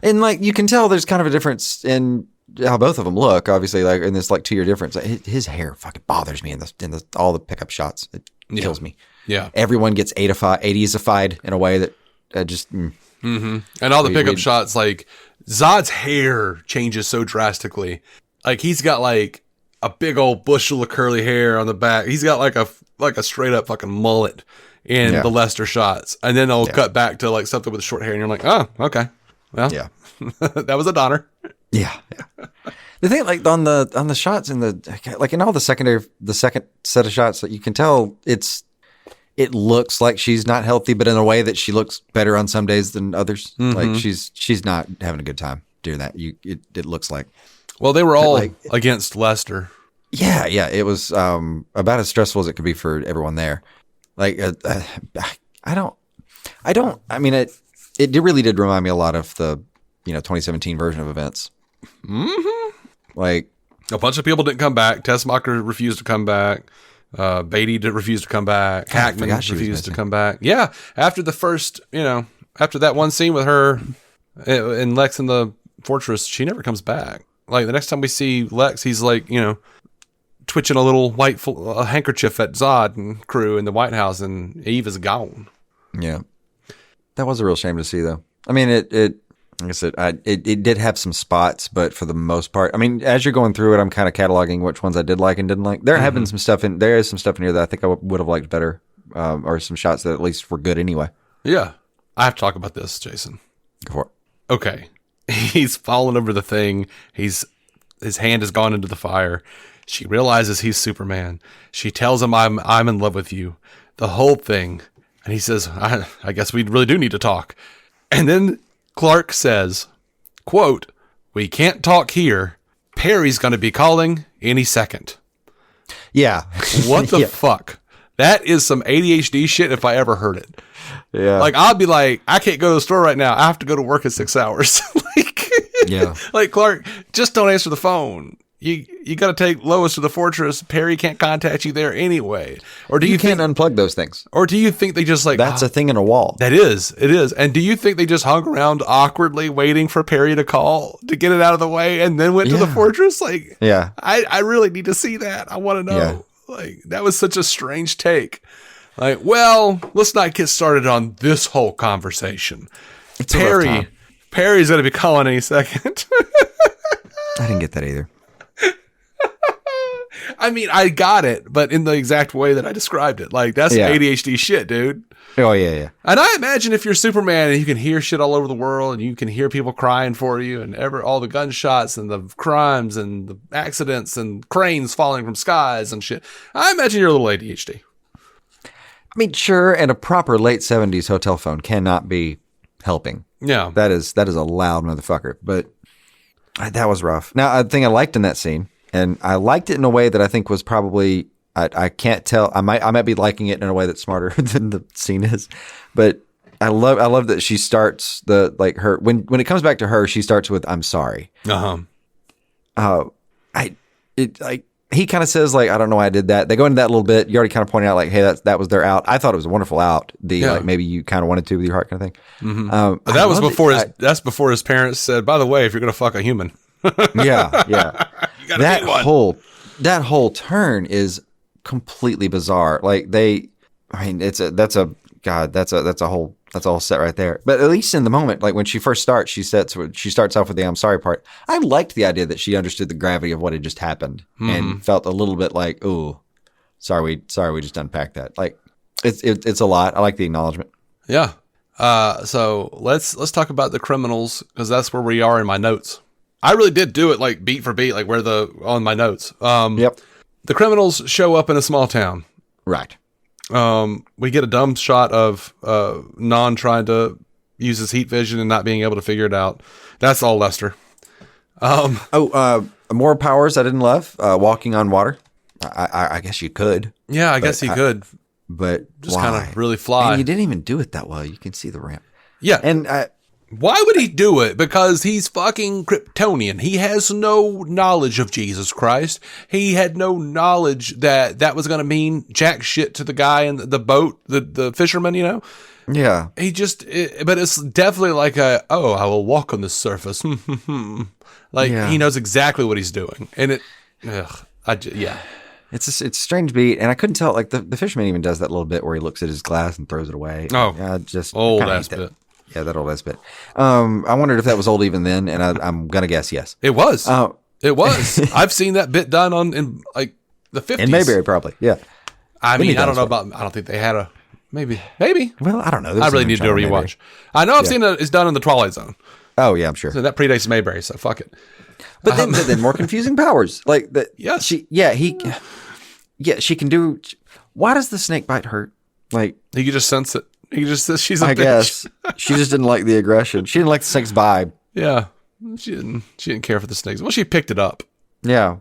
And like you can tell there's kind of a difference in how both of them look, obviously, like in this like 2 year difference. His hair fucking bothers me in the all the pickup shots. It kills me. Yeah. Everyone gets 80s-ified in a way that just And all the pickup shots, like Zod's hair changes so drastically. Like he's got like a big old bushel of curly hair on the back. He's got like a straight up fucking mullet in the Lester shots. And then they'll cut back to like something with short hair and you're like, oh, okay. Well, that was a Donner. Yeah. The thing, like on the shots in in all the second set of shots, that you can tell it looks like she's not healthy, but in a way that she looks better on some days than others. Like she's not having a good time doing that. It looks like. Well, they were all against Lester. Yeah. It was about as stressful as it could be for everyone there. Like I mean, it really did remind me a lot of the 2017 version of events. Like a bunch of people didn't come back. Tessmacher refused to come back. Beatty refused to come back. Hackman refused to come back. Yeah, after the first, after that one scene with her and Lex in the fortress, she never comes back. Like the next time we see Lex, he's like, twitching a little white handkerchief at Zod and crew in the White House, and Eve is gone. Yeah, that was a real shame to see, though. I mean, it like I said, it did have some spots, but for the most part, I mean, as you're going through it, I'm kind of cataloging which ones I did like and didn't like. There have been some stuff there is some stuff in here that I think I would have liked better, or some shots that at least were good anyway. Yeah, I have to talk about this, Jason. Go for it. Okay, he's fallen over the thing. His hand has gone into the fire. She realizes he's Superman. She tells him, "I'm in love with you." The whole thing, and he says, "I guess we really do need to talk." And then Clark says, quote, "We can't talk here. Perry's going to be calling any second." Yeah. What the fuck? That is some ADHD shit if I ever heard it. Yeah. Like, I'd be like, I can't go to the store right now. I have to go to work in 6 hours. Like, Clark, just don't answer the phone. You got to take Lois to the fortress. Perry can't contact you there anyway. Or do you can't unplug those things? Or do you think they just like that's a thing in a wall? It is. And do you think they just hung around awkwardly waiting for Perry to call to get it out of the way and then went to the fortress? Like, yeah, I really need to see that. I want to know. Yeah. Like, that was such a strange take. Like, well, let's not get started on this whole conversation. It's Perry's going to be calling any second. I didn't get that either. I mean, I got it, but in the exact way that I described it. Like, that's ADHD shit, dude. Oh, yeah. And I imagine if you're Superman and you can hear shit all over the world and you can hear people crying for you and all the gunshots and the crimes and the accidents and cranes falling from skies and shit, I imagine you're a little ADHD. I mean, sure, and a proper late 70s hotel phone cannot be helping. Yeah. That is a loud motherfucker, but that was rough. Now, a thing I liked in that scene, and I liked it in a way that I think was probably, I can't tell, I might be liking it in a way that's smarter than the scene is, but I love that she starts when it comes back to her, she starts with, "I'm sorry." He kind of says, like, "I don't know why I did that." They go into that a little bit. You already kind of pointed out, like, hey, that was their out. I thought it was a wonderful out. Like, maybe you kind of wanted to with your heart kind of thing. Mm-hmm. But that was before that's before his parents said, "By the way, if you're going to fuck a human." Yeah. You gotta meet one. That whole turn is completely bizarre. Like that's a whole That's all set right there. But at least in the moment, like when she first starts, she starts off with the "I'm sorry" part. I liked the idea that she understood the gravity of what had just happened and felt a little bit like, "Ooh, sorry, we just unpacked that." Like it's a lot. I like the acknowledgement. Yeah. So let's talk about the criminals, because that's where we are in my notes. I really did do it like beat for beat, like on my notes. Yep. The criminals show up in a small town. Right. We get a dumb shot of Non trying to use his heat vision and not being able to figure it out. That's all Lester. More powers I didn't love. Walking on water. I guess you could. Yeah, I guess he could. But just kind of really fly. And you didn't even do it that well. You can see the ramp. Yeah. And why would he do it? Because he's fucking Kryptonian. He has no knowledge of Jesus Christ. He had no knowledge that was going to mean jack shit to the guy in the boat, the fisherman, you know? Yeah. He just, but it's definitely like I will walk on the surface. He knows exactly what he's doing. And yeah. It's a strange beat, and I couldn't tell. Like the fisherman even does that little bit where he looks at his glass and throws it away. Oh, just old ass bit. Yeah, that old ass bit. I wondered if that was old even then, and I'm gonna guess yes. It was. It was. I've seen that bit done in like the 50s. In Mayberry, probably. Yeah. I mean, I don't know about. I don't think they had a maybe. Well, I don't know. I really need to do a rewatch. I know I've seen it. It's done in the Twilight Zone. Oh yeah, I'm sure. So that predates Mayberry. So fuck it. But then more confusing powers. Like that. Yes. She can do. Why does the snake bite hurt? Like he could just sense it. He could just says she's a I bitch. guess she just didn't like the aggression. She didn't like the snake's vibe. Yeah, she didn't care for the snakes. Well, she picked it up. Yeah.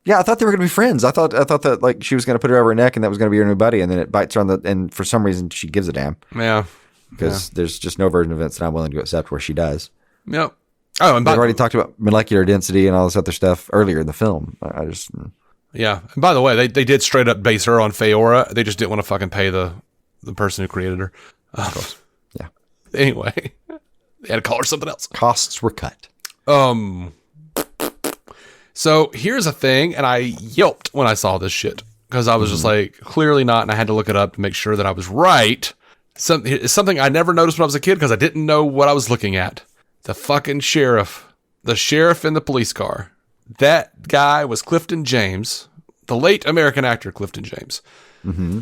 I thought they were gonna be friends. I thought that like she was gonna put it over her neck and that was gonna be her new buddy, and then it bites her and for some reason she gives a damn. Yeah. Because there's just no version of events that I'm willing to accept where she does. Yep. Oh, and they've already talked about molecular density and all this other stuff earlier in the film. I just. Yeah. And by the way, they did straight up base her on Feora. They just didn't want to fucking pay the person who created her. Of course. Yeah. Anyway, they had to call her something else. Costs were cut. So here's a thing, and I yelped when I saw this shit because I was just like, clearly not, and I had to look it up to make sure that I was right. It's something I never noticed when I was a kid because I didn't know what I was looking at. The fucking sheriff. The sheriff in the police car. That guy was Clifton James, the late American actor Clifton James. Mm-hmm.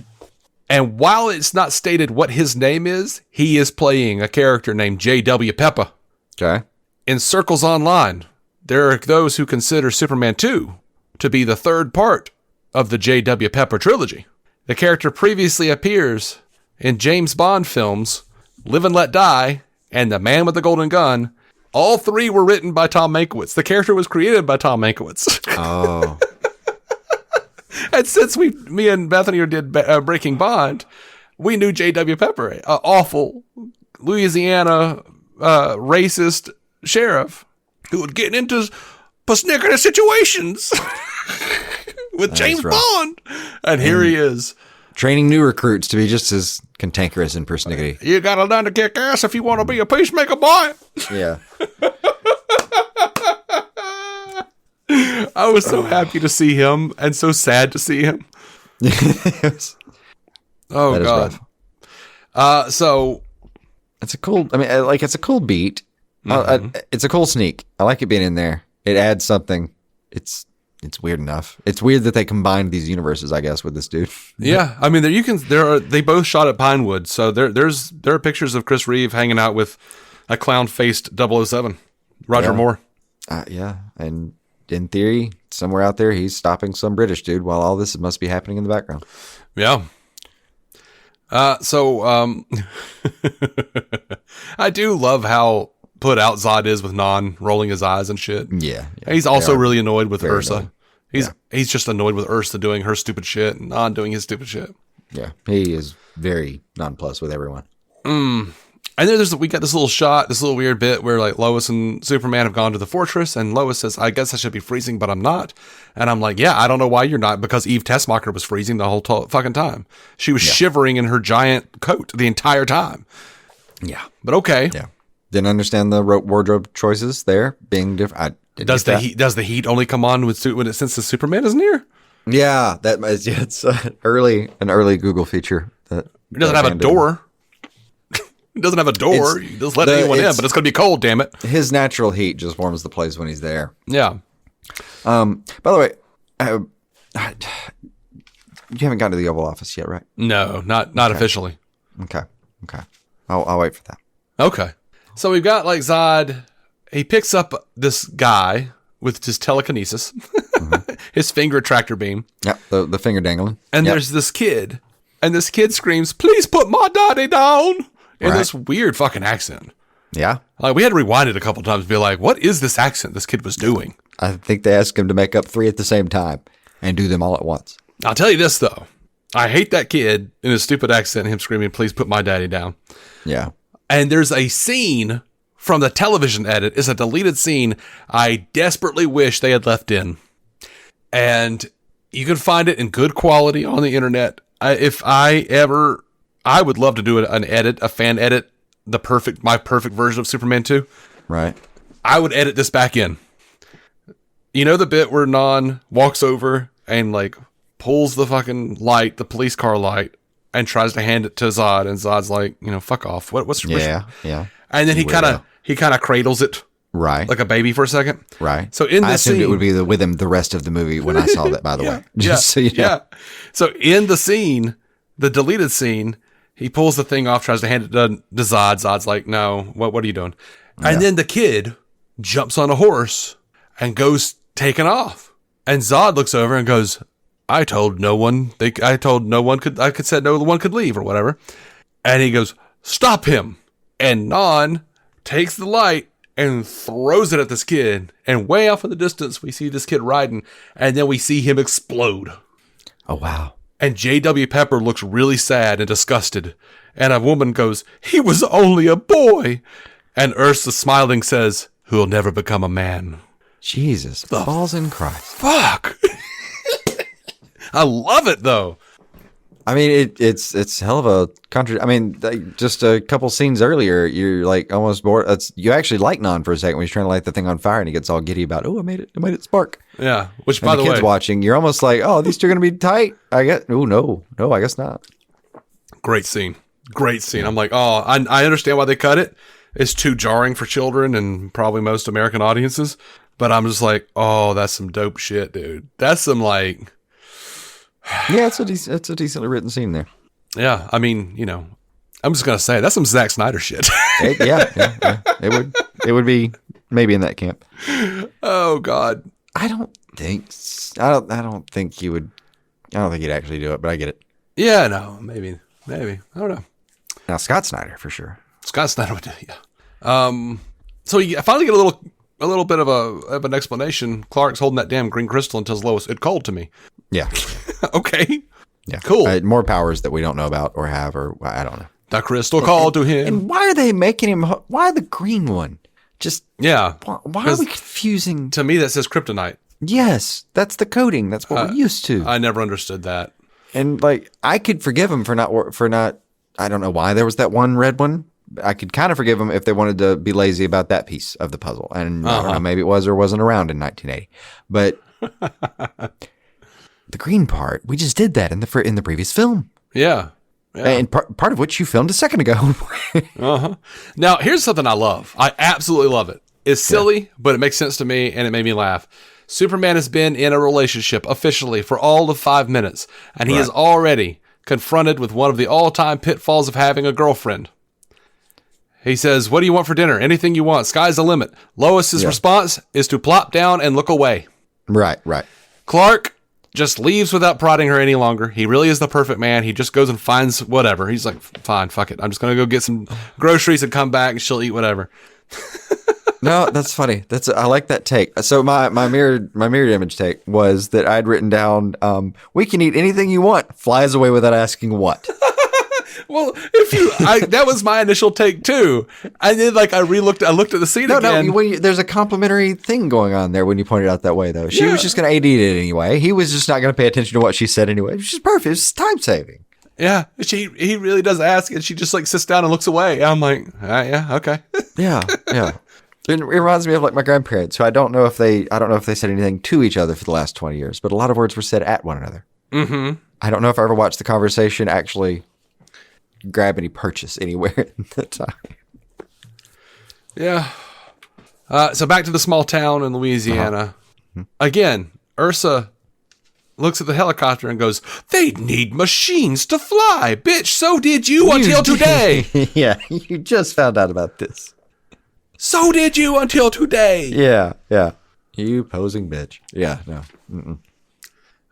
And while it's not stated what his name is, he is playing a character named J.W. Pepper. Okay. In circles online, there are those who consider Superman 2 to be the third part of the J.W. Pepper trilogy. The character previously appears in James Bond films Live and Let Die and The Man with the Golden Gun. All three were written by Tom Mankiewicz. The character was created by Tom Mankiewicz. Oh. And since me and Bethany did Breaking Bond, we knew J.W. Pepper, awful Louisiana racist sheriff who would get into persnickety situations with James Bond. And here he is. Training new recruits to be just as cantankerous and persnickety. You gotta learn to kick ass if you want to be a peacemaker, boy. Yeah. I was so happy to see him and so sad to see him. Oh, God. So it's a cool, it's a cool beat. It's a cool sneak. I like it being in there. It adds something. It's weird enough. It's weird that they combined these universes, I guess, with this dude. Yeah. I mean, they both shot at Pinewood. So there are pictures of Chris Reeve hanging out with a clown-faced 007, Roger Moore. Yeah. And in theory, somewhere out there, he's stopping some British dude while all this must be happening in the background. Yeah. So I do love how put out Zod is with Non rolling his eyes and shit. Yeah. He's also really annoyed with Ursa. Annoying. He's just annoyed with Ursa doing her stupid shit and Non doing his stupid shit. Yeah. He is very nonplussed with everyone. And then we got this little shot, this little weird bit where like Lois and Superman have gone to the fortress, and Lois says, "I guess I should be freezing, but I'm not." And I'm like, "Yeah, I don't know why you're not, because Eve Tessmacher was freezing the whole fucking time. She was shivering in her giant coat the entire time." Yeah, but okay. Yeah, didn't understand the wardrobe choices there being different. Does the heat only come on since the Superman is near? Yeah, it's an early Google feature. It doesn't have a door. It doesn't have a door. He doesn't let anyone in, but it's going to be cold, damn it. His natural heat just warms the place when he's there. Yeah. By the way, you haven't gotten to the Oval Office yet, right? No, not officially. Okay. I'll wait for that. Okay. So we've got like Zod. He picks up this guy with his telekinesis, his finger tractor beam. Yeah, the finger dangling. And there's this kid. And this kid screams, "Please put my daddy down!" in this weird fucking accent. Yeah. Like, we had to rewind it a couple times to be like, what is this accent this kid was doing? I think they asked him to make up 3 at the same time and do them all at once. I'll tell you this, though. I hate that kid in his stupid accent, him screaming, "Please put my daddy down." Yeah. And there's a scene from the television edit. It's a deleted scene I desperately wish they had left in. And you can find it in good quality on the internet. I would love to do a fan edit, my perfect version of Superman 2. Right. I would edit this back in. You know the bit where Non walks over and like pulls the fucking light, the police car light, and tries to hand it to Zod, and Zod's like, fuck off. What's yeah. And then he kind of cradles it, right, like a baby for a second, right. So in I this assumed scene, it would be with him the rest of the movie when I saw that. By the way, so you know. Yeah. So in the scene, the deleted scene, he pulls the thing off, tries to hand it to Zod. Zod's like, "No, what are you doing?" And then the kid jumps on a horse and goes taking off. And Zod looks over and goes, I told no one said no one could leave or whatever. And he goes, "Stop him." And Non takes the light and throws it at this kid. And way off in the distance, we see this kid riding, and then we see him explode. Oh, wow. And J.W. Pepper looks really sad and disgusted. And a woman goes, "He was only a boy." And Ursa, smiling, says, "Who'll never become a man." Jesus. Balls in Christ. Fuck. I love it, though. I mean, it's hell of a country. I mean, just a couple scenes earlier, you're like almost bored. You actually like Non for a second when he's trying to light the thing on fire and he gets all giddy about, "Oh, I made it spark." Yeah. Which, and by the way, kids watching, you're almost like, "Oh, these two are going to be tight." I guess. Oh, no, I guess not. Great scene. I'm like, oh, I understand why they cut it. It's too jarring for children and probably most American audiences. But I'm just like, oh, that's some dope shit, dude. That's some like... Yeah, it's a decently written scene there. Yeah, I mean, I'm just going to say, that's some Zack Snyder shit. Yeah. It would be maybe in that camp. Oh, God. I don't think he would. I don't think he'd actually do it, but I get it. Yeah, no, maybe. I don't know. Now, Scott Snyder, for sure. Scott Snyder would do it, yeah. So I finally get a little bit of an explanation. Clark's holding that damn green crystal and tells Lois, "It called to me." Yeah. Okay. Yeah. Cool. More powers that we don't know about or have, or I don't know. The crystal called to him. And why are they making him? Why the green one? Just yeah. Why are we confusing? To me, that says kryptonite. Yes, that's the coding. That's what we're used to. I never understood that. And like, I could forgive him for not. I don't know why there was that one red one. I could kind of forgive him if they wanted to be lazy about that piece of the puzzle. And I don't know, maybe it was or wasn't around in 1980. But the green part, we just did that in the previous film. Yeah. And part of which you filmed a second ago. Now, here's something I love. I absolutely love it. It's silly, but it makes sense to me, and it made me laugh. Superman has been in a relationship officially for all of 5 minutes, and he is already confronted with one of the all-time pitfalls of having a girlfriend. He says, "What do you want for dinner? Anything you want. Sky's the limit." Lois's response is to plop down and look away. Right. Clark just leaves without prodding her any longer. He really is the perfect man. He just goes and finds whatever. He's like, "Fine, fuck it. I'm just going to go get some groceries and come back and she'll eat whatever." No, that's funny. I like that take. So my mirrored image take was that I'd written down, "We can eat anything you want." Flies away without asking what. Well, that was my initial take too. And then I looked at the scene again. No, there's a complimentary thing going on there when you point it out that way, though. She was just going to eat it anyway. He was just not going to pay attention to what she said anyway. It was just perfect. It's time saving. Yeah, he really does ask, and she just sits down and looks away. I'm like, yeah, okay. Yeah. It reminds me of my grandparents, who I don't know if they said anything to each other for the last 20 years, but a lot of words were said at one another. Mm-hmm. I don't know if I ever watched the conversation actually grab any purchase anywhere at the time. Yeah. So back to the small town in Louisiana. Again, Ursa looks at the helicopter and goes, "They need machines to fly, bitch. So did you until today." Yeah, you just found out about this. So did you until today. Yeah. You posing bitch. Yeah, no. Mm-mm.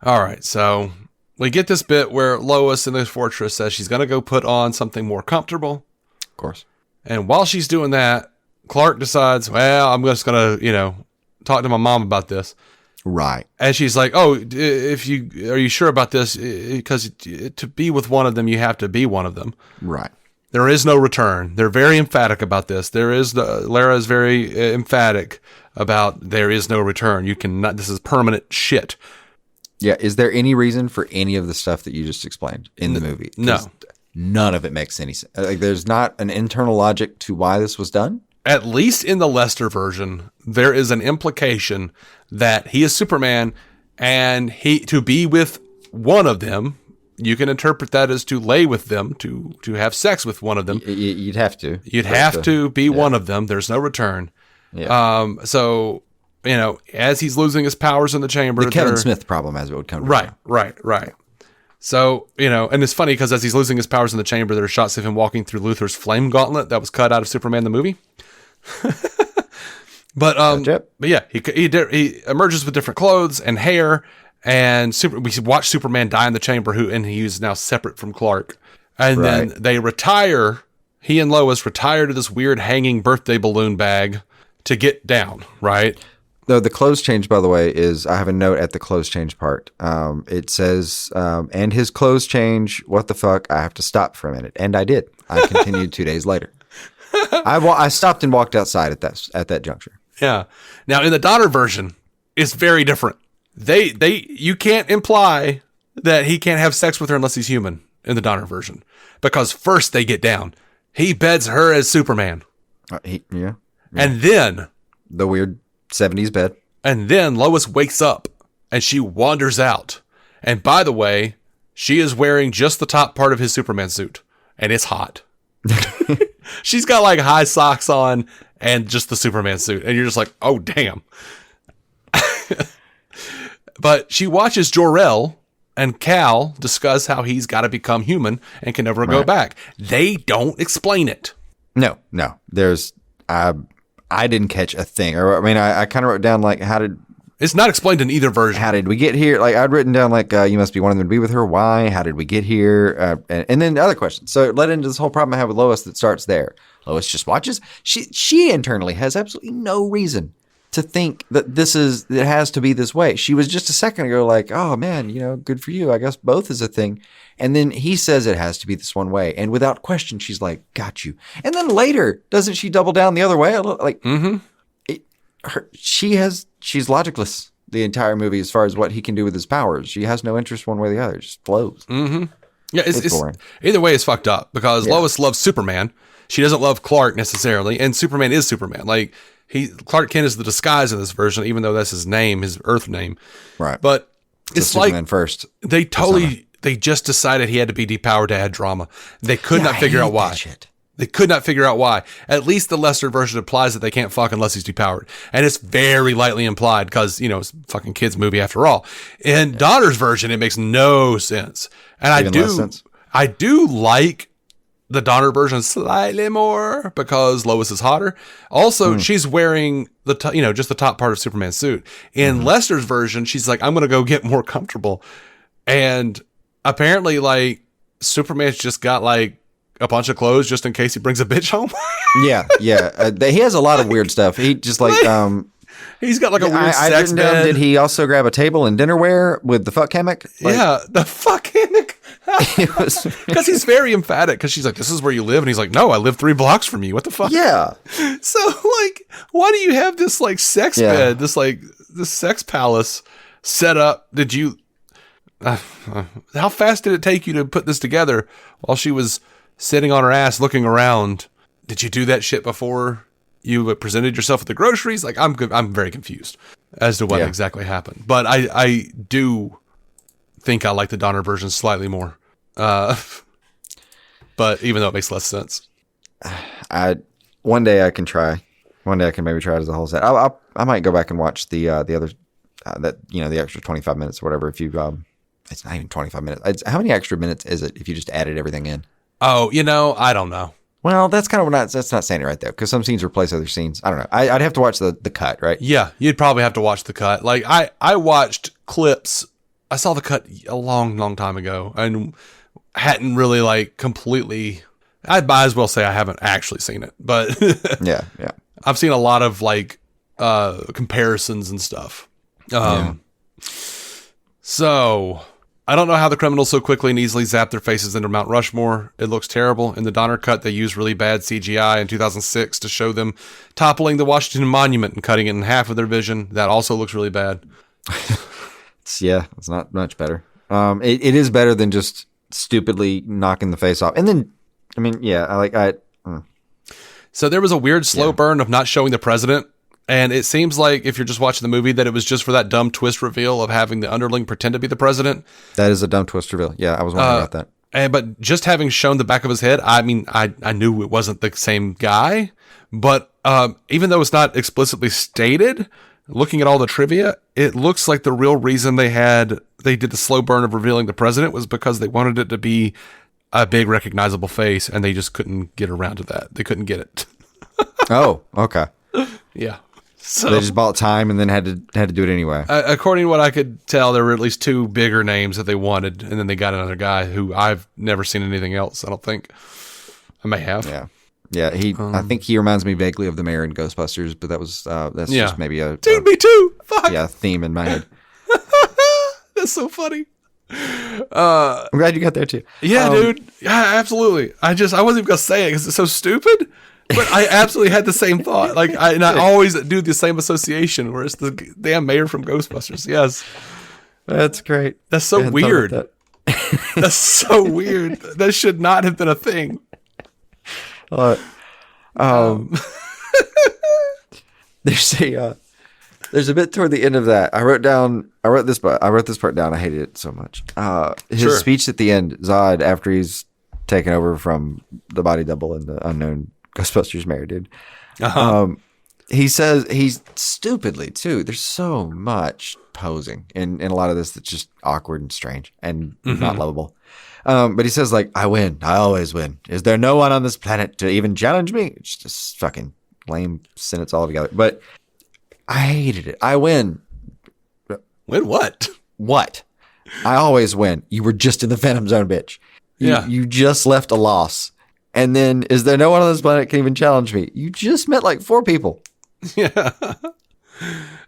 All right, so we get this bit where Lois in the fortress says she's going to go put on something more comfortable. Of course. And while she's doing that, Clark decides, well, I'm just going to, talk to my mom about this. Right. And she's like, "Oh, are you sure about this? Because to be with one of them, you have to be one of them." Right. There is no return. They're very emphatic about this. Lara is very emphatic about there is no return. You cannot. This is permanent shit. Yeah. Is there any reason for any of the stuff that you just explained in the movie? No. None of it makes any sense. Like, there's not an internal logic to why this was done. At least in the Lester version, there is an implication that he is Superman, and to be with one of them, you can interpret that as to lay with them, to have sex with one of them. You'd have to. You'd have to be one of them. There's no return. Yeah. So, as he's losing his powers in the chamber. The Kevin Smith problem, as it would come to. Right. So, and it's funny because as he's losing his powers in the chamber, there are shots of him walking through Luthor's flame gauntlet that was cut out of Superman the movie. But yeah, he emerges with different clothes and hair, and we watch Superman die in the chamber, and he is now separate from Clark. And then they retire. He and Lois retire to this weird hanging birthday balloon bag to get down. Right. Though the clothes change, by the way, is I have a note at the clothes change part. It says, and his clothes change. What the fuck? I have to stop for a minute, and I did. I continued 2 days later. I stopped and walked outside at that juncture. Yeah. Now in the Donner version, it's very different. You can't imply that he can't have sex with her unless he's human in the Donner version, because first they get down. He beds her as Superman. Yeah. And then the weird 70s bed. And then Lois wakes up and she wanders out. And by the way, she is wearing just the top part of his Superman suit, and it's hot. She's got like high socks on and just the Superman suit. And you're just like, oh, damn. But she watches Jor-El and Cal discuss how he's got to become human and can never go back. They don't explain it. No. There's, I didn't catch a thing. Or, I mean, I kind of wrote down like, it's not explained in either version. How did we get here? Like, I'd written down like, you must be wanting them to be with her. Why? How did we get here? And then other questions. So it led into this whole problem I have with Lois that starts there. Lois just watches. She internally has absolutely no reason to think that it has to be this way. She was just a second ago like, oh man, good for you. I guess both is a thing. And then he says it has to be this one way. And without question, she's like, got you. And then later, doesn't she double down the other way? Like, she's logicless the entire movie as far as what he can do with his powers. She has no interest one way or the other. It just flows. Mm-hmm. Yeah, it's boring. Either way, it's fucked up because Lois loves Superman. She doesn't love Clark necessarily, and Superman is Superman. Like Clark Kent is the disguise in this version, even though that's his name, his Earth name. Right. But it's like Superman first. They just decided he had to be depowered to add drama. They could not figure out why. They could not figure out why. At least the Lester version implies that they can't fuck unless he's depowered. And it's very lightly implied because, it's a fucking kid's movie after all. In Donner's version, it makes no sense. And I do like the Donner version slightly more because Lois is hotter. Also, she's wearing just the top part of Superman's suit. In Lester's version, she's like, I'm going to go get more comfortable. And apparently, like, Superman's just got like a bunch of clothes just in case he brings a bitch home. Yeah. He has a lot of weird stuff. He just like he's got like a weird sex bed. Did he also grab a table and dinnerware with the fuck hammock? Yeah, the fuck hammock. Because he's very emphatic. Because she's like, "This is where you live," and he's like, "No, I live 3 blocks from you. What the fuck?" Yeah. So like, why do you have this like sex bed, this sex palace set up? Did you? How fast did it take you to put this together while she was sitting on her ass looking around? Did you do that shit before you presented yourself with the groceries? Like, I'm very confused as to what exactly happened. But I do think I like the Donner version slightly more. but even though it makes less sense. One day I can try. One day I can maybe try it as a whole set. I might go back and watch the other the extra 25 minutes or whatever. If you it's not even 25 minutes. How many extra minutes is it if you just added everything in? Oh, I don't know. Well, that's kind of that's not saying it right there because some scenes replace other scenes. I don't know. I'd have to watch the cut, right? Yeah, you'd probably have to watch the cut. Like I watched clips. I saw the cut a long, long time ago and hadn't really like completely. I might as well say I haven't actually seen it, but yeah. I've seen a lot of like comparisons and stuff. So I don't know how the criminals so quickly and easily zap their faces into Mount Rushmore. It looks terrible. In the Donner cut, they used really bad CGI in 2006 to show them toppling the Washington Monument and cutting it in half of their vision. That also looks really bad. It's not much better. It is better than just stupidly knocking the face off. And then, So there was a weird slow burn of not showing the president. And it seems like if you're just watching the movie that it was just for that dumb twist reveal of having the underling pretend to be the president. That is a dumb twist reveal. Yeah, I was wondering about that. But just having shown the back of his head, I mean, I knew it wasn't the same guy. But even though it's not explicitly stated, looking at all the trivia, it looks like the real reason they did the slow burn of revealing the president was because they wanted it to be a big recognizable face, and they just couldn't get around to that. They couldn't get it. Oh, okay. Yeah. So they just bought time and then had to do it anyway. According to what I could tell, there were at least two bigger names that they wanted, and then they got another guy who I've never seen anything else. I don't think I may have. Yeah. I think he reminds me vaguely of the mayor in Ghostbusters, but that's just maybe a dude. Me too. Fuck. Yeah, theme in my head. That's so funny. I'm glad you got there too. Yeah, dude. Yeah, absolutely. I wasn't even gonna say it because it's so stupid. But I absolutely had the same thought. Like, I always do the same association where it's the damn mayor from Ghostbusters. Yes. That's great. That's so weird. That's so weird. That should not have been a thing. There's a bit toward the end of that. I wrote this part down. I hated it so much. His speech at the end, Zod, after he's taken over from the body double and the unknown Ghostbusters mayor dude. He says, he's stupidly too. There's so much posing in a lot of this that's just awkward and strange and not lovable. But he says like, I win. I always win. Is there no one on this planet to even challenge me? It's just fucking lame sentence altogether. But I hated it. I win. Win what? What? I always win. You were just in the Phantom Zone, bitch. You just left a loss. And then, is there no one on this planet can even challenge me? You just met like 4 people. Yeah.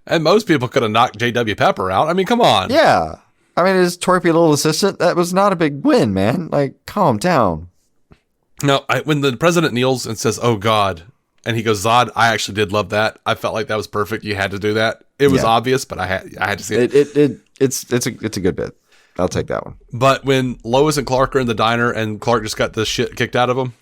And most people could have knocked J.W. Pepper out. I mean, come on. Yeah. I mean, his twerpy little assistant, that was not a big win, man. Like, calm down. No, when the president kneels and says, "Oh God," and he goes, "Zod," I actually did love that. I felt like that was perfect. You had to do that. It was obvious, but I had to see it. It's a good bit. I'll take that one. But when Lois and Clark are in the diner and Clark just got the shit kicked out of him,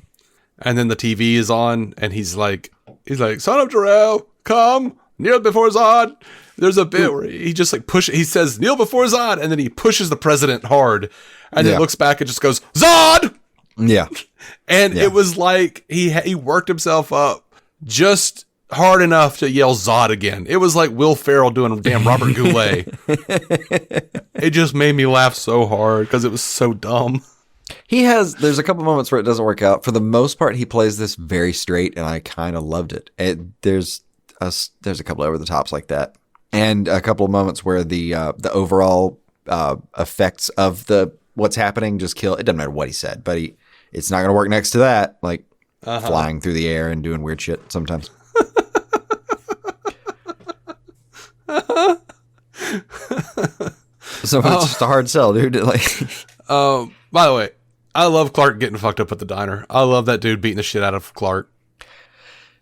and then the TV is on and he's like, "Son of Jor-El, come kneel before Zod." There's a bit where he just like he says, "Kneel before Zod," and then he pushes the president hard, and then looks back and just goes, "Zod!" Yeah. And it was like he worked himself up just hard enough to yell Zod again. It was like Will Ferrell doing damn Robert Goulet. It just made me laugh so hard because it was so dumb. There's a couple moments where it doesn't work out. For the most part, he plays this very straight, and I kind of loved it. There's a couple over the tops like that, and a couple of moments where the overall effects of what's happening just kill. It doesn't matter what he said, but it's not going to work next to that. Like flying through the air and doing weird shit sometimes. So it's just a hard sell, dude. Like, by the way, I love Clark getting fucked up at the diner. I love that dude beating the shit out of Clark.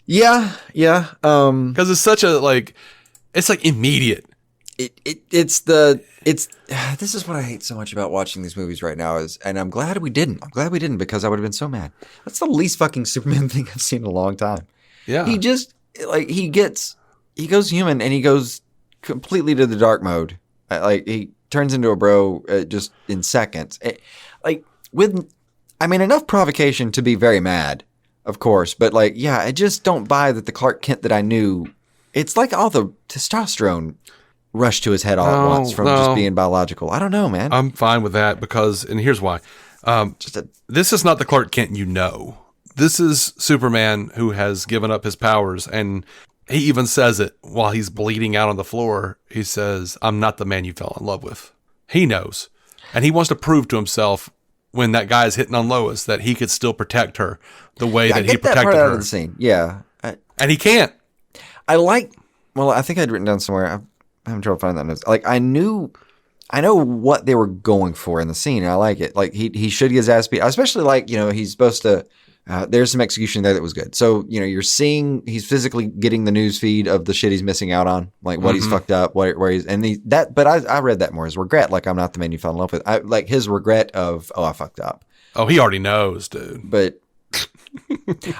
Yeah. Because it's such it's like immediate. This is what I hate so much about watching these movies right now and I'm glad we didn't. I'm glad we didn't because I would have been so mad. That's the least fucking Superman thing I've seen in a long time. Yeah. He just he goes human and he goes completely to the dark mode. He turns into a bro just in seconds. I mean, enough provocation to be very mad, of course. But like, yeah, I just don't buy that the Clark Kent that I knew. It's like all the testosterone rushed to his head all at once from just being biological. I don't know, man. I'm fine with that because, and here's why. This is not the Clark Kent you know. This is Superman who has given up his powers, and he even says it while he's bleeding out on the floor. He says, "I'm not the man you fell in love with." He knows, and he wants to prove to himself when that guy is hitting on Lois that he could still protect her the way that he protected out her. of the scene. Yeah, and he can't. Well, I think I'd written down somewhere. I'm having trouble finding that notes. Like, I know what they were going for in the scene. And I like it. Like, he should get his ass beat. Especially like, he's supposed to. There's some execution there that was good. So, you're seeing he's physically getting the news feed of the shit he's missing out on, like what he's fucked up, where he's But I read that more as regret. Like, I'm not the man you fell in love with. I like his regret of, I fucked up. Oh, he already knows, dude. But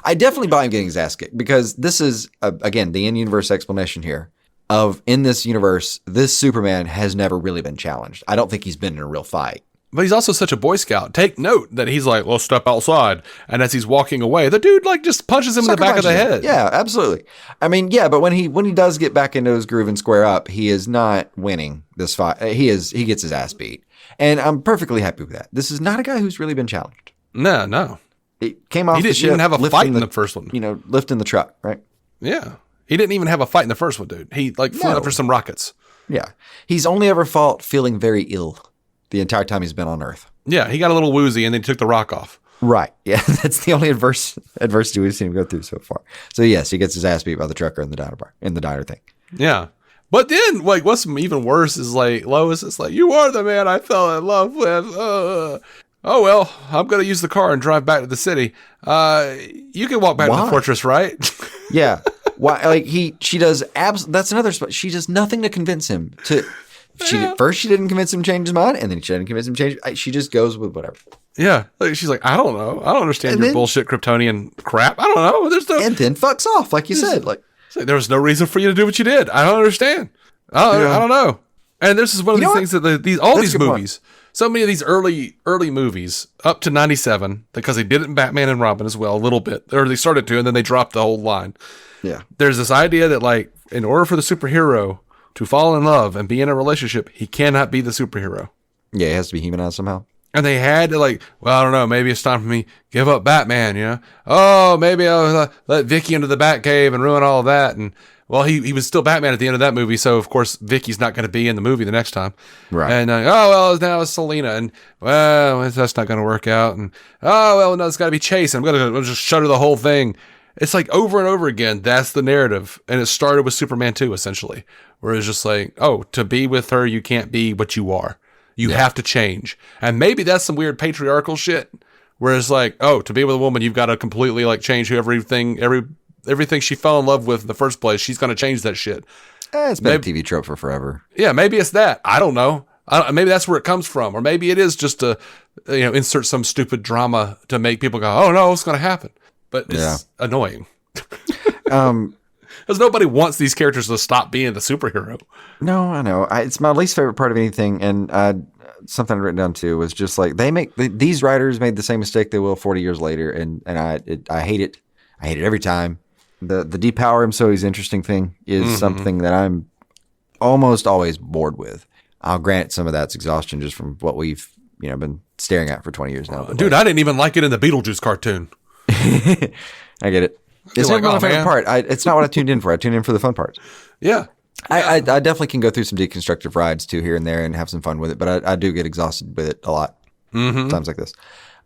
I definitely buy him getting his ass kicked because this is again the in-universe explanation here of in this universe, this Superman has never really been challenged. I don't think he's been in a real fight. But he's also such a Boy Scout. Take note that he's like, "Well, step outside," and as he's walking away, the dude like just punches him in the back of the head. Yeah, absolutely. I mean, yeah, but when he does get back into his groove and square up, he is not winning this fight. He gets his ass beat, and I'm perfectly happy with that. This is not a guy who's really been challenged. No. He came off. He didn't even have a fight in the first one. Lifting the truck, right? Yeah, he didn't even have a fight in the first one, dude. He flew up for some rockets. Yeah, he's only ever fought feeling very ill the entire time he's been on Earth. Yeah, he got a little woozy and then he took the rock off. Right. Yeah, that's the only adversity we've seen him go through so far. So yes, he gets his ass beat by the trucker in the diner thing. Yeah. But then, like, what's even worse is like Lois is like, "You are the man I fell in love with. Oh well, I'm gonna use the car and drive back to the city. You can walk back to the fortress, right?" Yeah. Why? Like she does. That's another spot. She does nothing to convince him to. First, she didn't convince him to change his mind, and then she didn't convince him to change. She just goes with whatever. Yeah, like she's like, "I don't know. I don't understand your bullshit Kryptonian crap. I don't know. There's no." And then fucks off, like you said. Like there was no reason for you to do what you did. I don't understand. I don't know. And this is one of these things that all these movies, so many of these early movies up to 97, because they did it in Batman and Robin as well a little bit, or they started to, and then they dropped the whole line. Yeah, there's this idea that like in order for the superhero to fall in love and be in a relationship, he cannot be the superhero. Yeah, he has to be humanized somehow. And they had to I don't know, maybe it's time for me to give up Batman, Oh, maybe I'll let Vicky into the Batcave and ruin all of that. And, well, he was still Batman at the end of that movie, so, of course, Vicky's not going to be in the movie the next time. Right. And, now it's Selena, and, well, that's not going to work out. And, no, it's got to be Chase. I'm going to just shutter the whole thing. It's like over and over again, that's the narrative. And it started with Superman 2, essentially, where it's just like, oh, to be with her, you can't be what you are. You have to change. And maybe that's some weird patriarchal shit, where it's like, oh, to be with a woman, you've got to completely change everything she fell in love with in the first place. She's going to change that shit. It's been a TV trope for forever. Yeah, maybe it's that. I don't know. Maybe that's where it comes from. Or maybe it is just to insert some stupid drama to make people go, oh, no, what's going to happen? But it's annoying. Because nobody wants these characters to stop being the superhero. No, I know. It's my least favorite part of anything. And something I'd written down too was just like these writers made the same mistake they will 40 years later. And I hate it. I hate it every time. The depower him so he's interesting thing is something that I'm almost always bored with. I'll grant some of that's exhaustion just from what we've been staring at for 20 years now. Dude, I didn't even like it in the Beetlejuice cartoon. I get it. It's not my favorite part. It's not what I tuned in for. I tuned in for the fun parts. Yeah. I definitely can go through some deconstructive rides too here and there and have some fun with it, but I do get exhausted with it a lot. Times like this.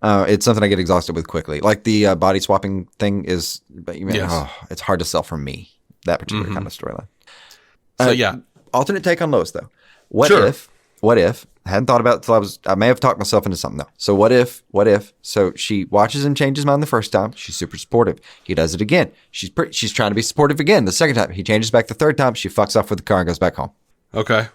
It's something I get exhausted with quickly. Like the body swapping thing is, it's hard to sell for me, that particular kind of storyline. So alternate take on Lois though. What if, I hadn't thought about it till I may have talked myself into something though. So what if, so she watches him change his mind the first time. She's super supportive. He does it again. She's trying to be supportive again. The second time he changes back the third time. She fucks off with the car and goes back home. Okay.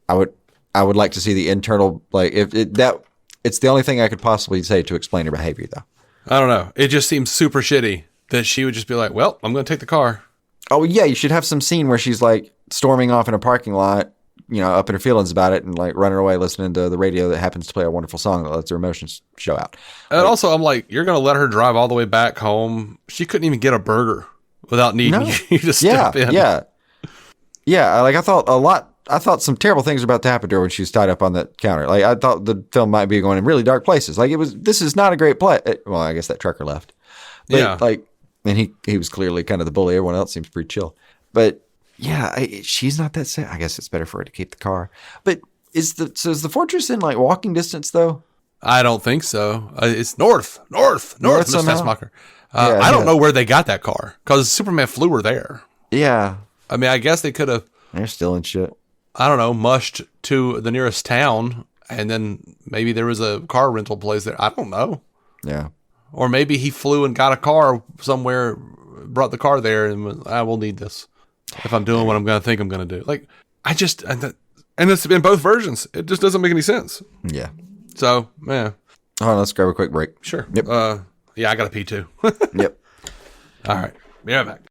I would like to see the internal, it's the only thing I could possibly say to explain her behavior though. I don't know. It just seems super shitty that she would just be like, well, I'm going to take the car. Oh yeah. You should have some scene where she's like storming off in a parking lot, up in her feelings about it and like running away listening to the radio that happens to play a wonderful song that lets her emotions show out. And also, I'm like, you're going to let her drive all the way back home? She couldn't even get a burger without needing you to step in. Yeah. Like I thought some terrible things were about to happen to her when she was tied up on that counter. Like I thought the film might be going in really dark places. Like this is not a great play. Well, I guess that trucker left. But like, and he was clearly kind of the bully. Everyone else seems pretty chill. But yeah, she's not that sad. I guess it's better for her to keep the car. But is the fortress in like walking distance though? I don't think so. It's north, Mr. Tessmacher. I don't know where they got that car because Superman flew her there. Yeah. I mean, I guess they could have. They're still in shit. I don't know, mushed to the nearest town, and then maybe there was a car rental place there. I don't know. Yeah. Or maybe he flew and got a car somewhere, brought the car there, and was, I will need this if I'm doing what I'm going to think I'm going to do. Like, and it's in both versions. It just doesn't make any sense. Yeah. So, yeah. Hold on, let's grab a quick break. Sure. Yep. Yeah, I got to pee too. Yep. All right. Be right back.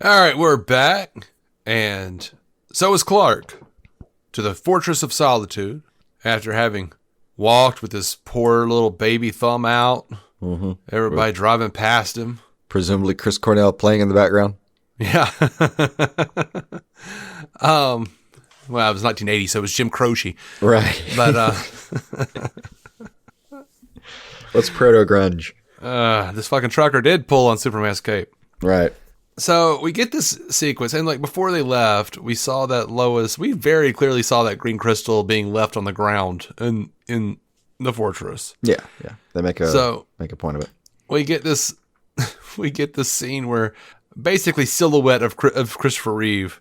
All right, we're back. And so is Clark to the Fortress of Solitude after having walked with his poor little baby thumb out. Mm-hmm. Everybody driving past him. Presumably Chris Cornell playing in the background. Yeah. Well, it was 1980, so it was Jim Croce. Right. But what's proto grunge? This fucking trucker did pull on Superman's cape. Right. So we get this sequence, and like before they left, we saw that Lois. We very clearly saw that green crystal being left on the ground in the fortress. Yeah. They make a point of it. We get this scene where basically silhouette of Christopher Reeve,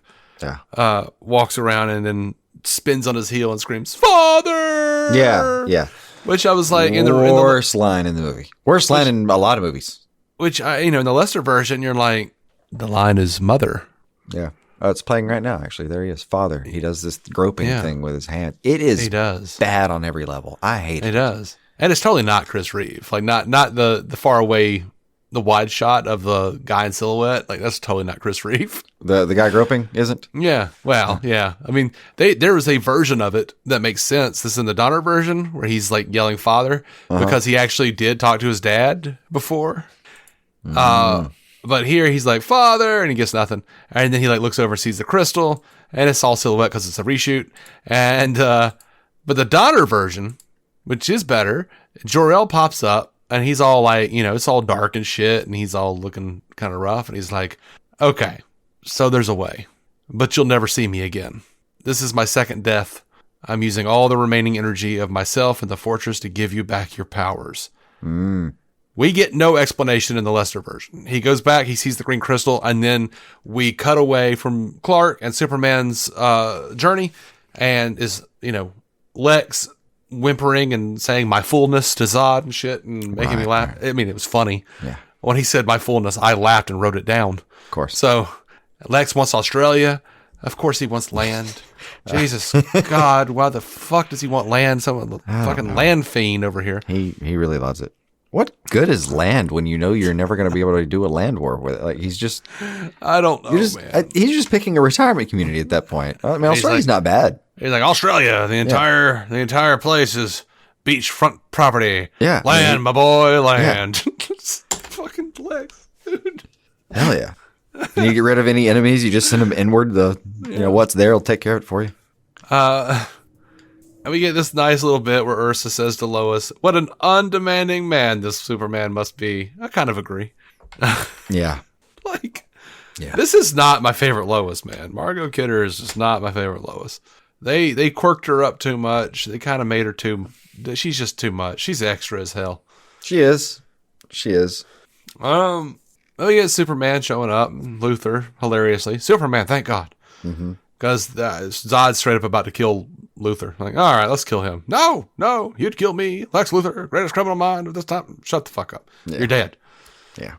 walks around and then spins on his heel and screams, "Father!" Yeah. Which I was like, worst line in the movie. Worst line in a lot of movies. Which in the Lester version, you're like, the line is mother. Yeah. Oh, it's playing right now, actually. There he is, father. He does this groping thing with his hand. It is bad on every level. I hate it. It does. And it's totally not Chris Reeve. Like, not the far away, the wide shot of the guy in silhouette. Like, that's totally not Chris Reeve. The guy groping isn't? Yeah. Well, yeah. I mean, there was a version of it that makes sense. This is in the Donner version where he's, like, yelling father because he actually did talk to his dad before. But here he's like, father, and he gets nothing. And then he like looks over and sees the crystal, and it's all silhouette because it's a reshoot. And, but the Donner version, which is better, Jor-El pops up, and he's all like, it's all dark and shit, and he's all looking kind of rough, and he's like, okay, so there's a way, but you'll never see me again. This is my second death. I'm using all the remaining energy of myself and the fortress to give you back your powers. We get no explanation in the Lester version. He goes back, he sees the green crystal, and then we cut away from Clark and Superman's journey, and is, Lex whimpering and saying my fullness to Zod and shit and making me laugh. I mean, it was funny. Yeah. When he said my fullness, I laughed and wrote it down. Of course. So Lex wants Australia. Of course he wants land. Jesus God, why the fuck does he want land? Some fucking land fiend over here. He really loves it. What good is land when you're never going to be able to do a land war with it? Like he's just, I don't know, man. He's just picking a retirement community at that point. I mean, Australia's not bad. He's like, Australia, the entire place is beachfront property. Yeah, land, my boy, land. Yeah. Fucking Lex, dude. Hell yeah. When you get rid of any enemies, you just send them inward. What's there will take care of it for you. And we get this nice little bit where Ursa says to Lois, what an undemanding man this Superman must be. I kind of agree. Yeah. This is not my favorite Lois, man. Margot Kidder is just not my favorite Lois. They quirked her up too much. They kind of made her she's just too much. She's extra as hell. She is. We get Superman showing up, Luthor, hilariously. Superman, thank God. Because Zod's straight up about to kill Luthor. Like, all right, let's kill him. No, you'd kill me. Lex Luthor, greatest criminal mind of this time. Shut the fuck up. Yeah. You're dead. Yeah.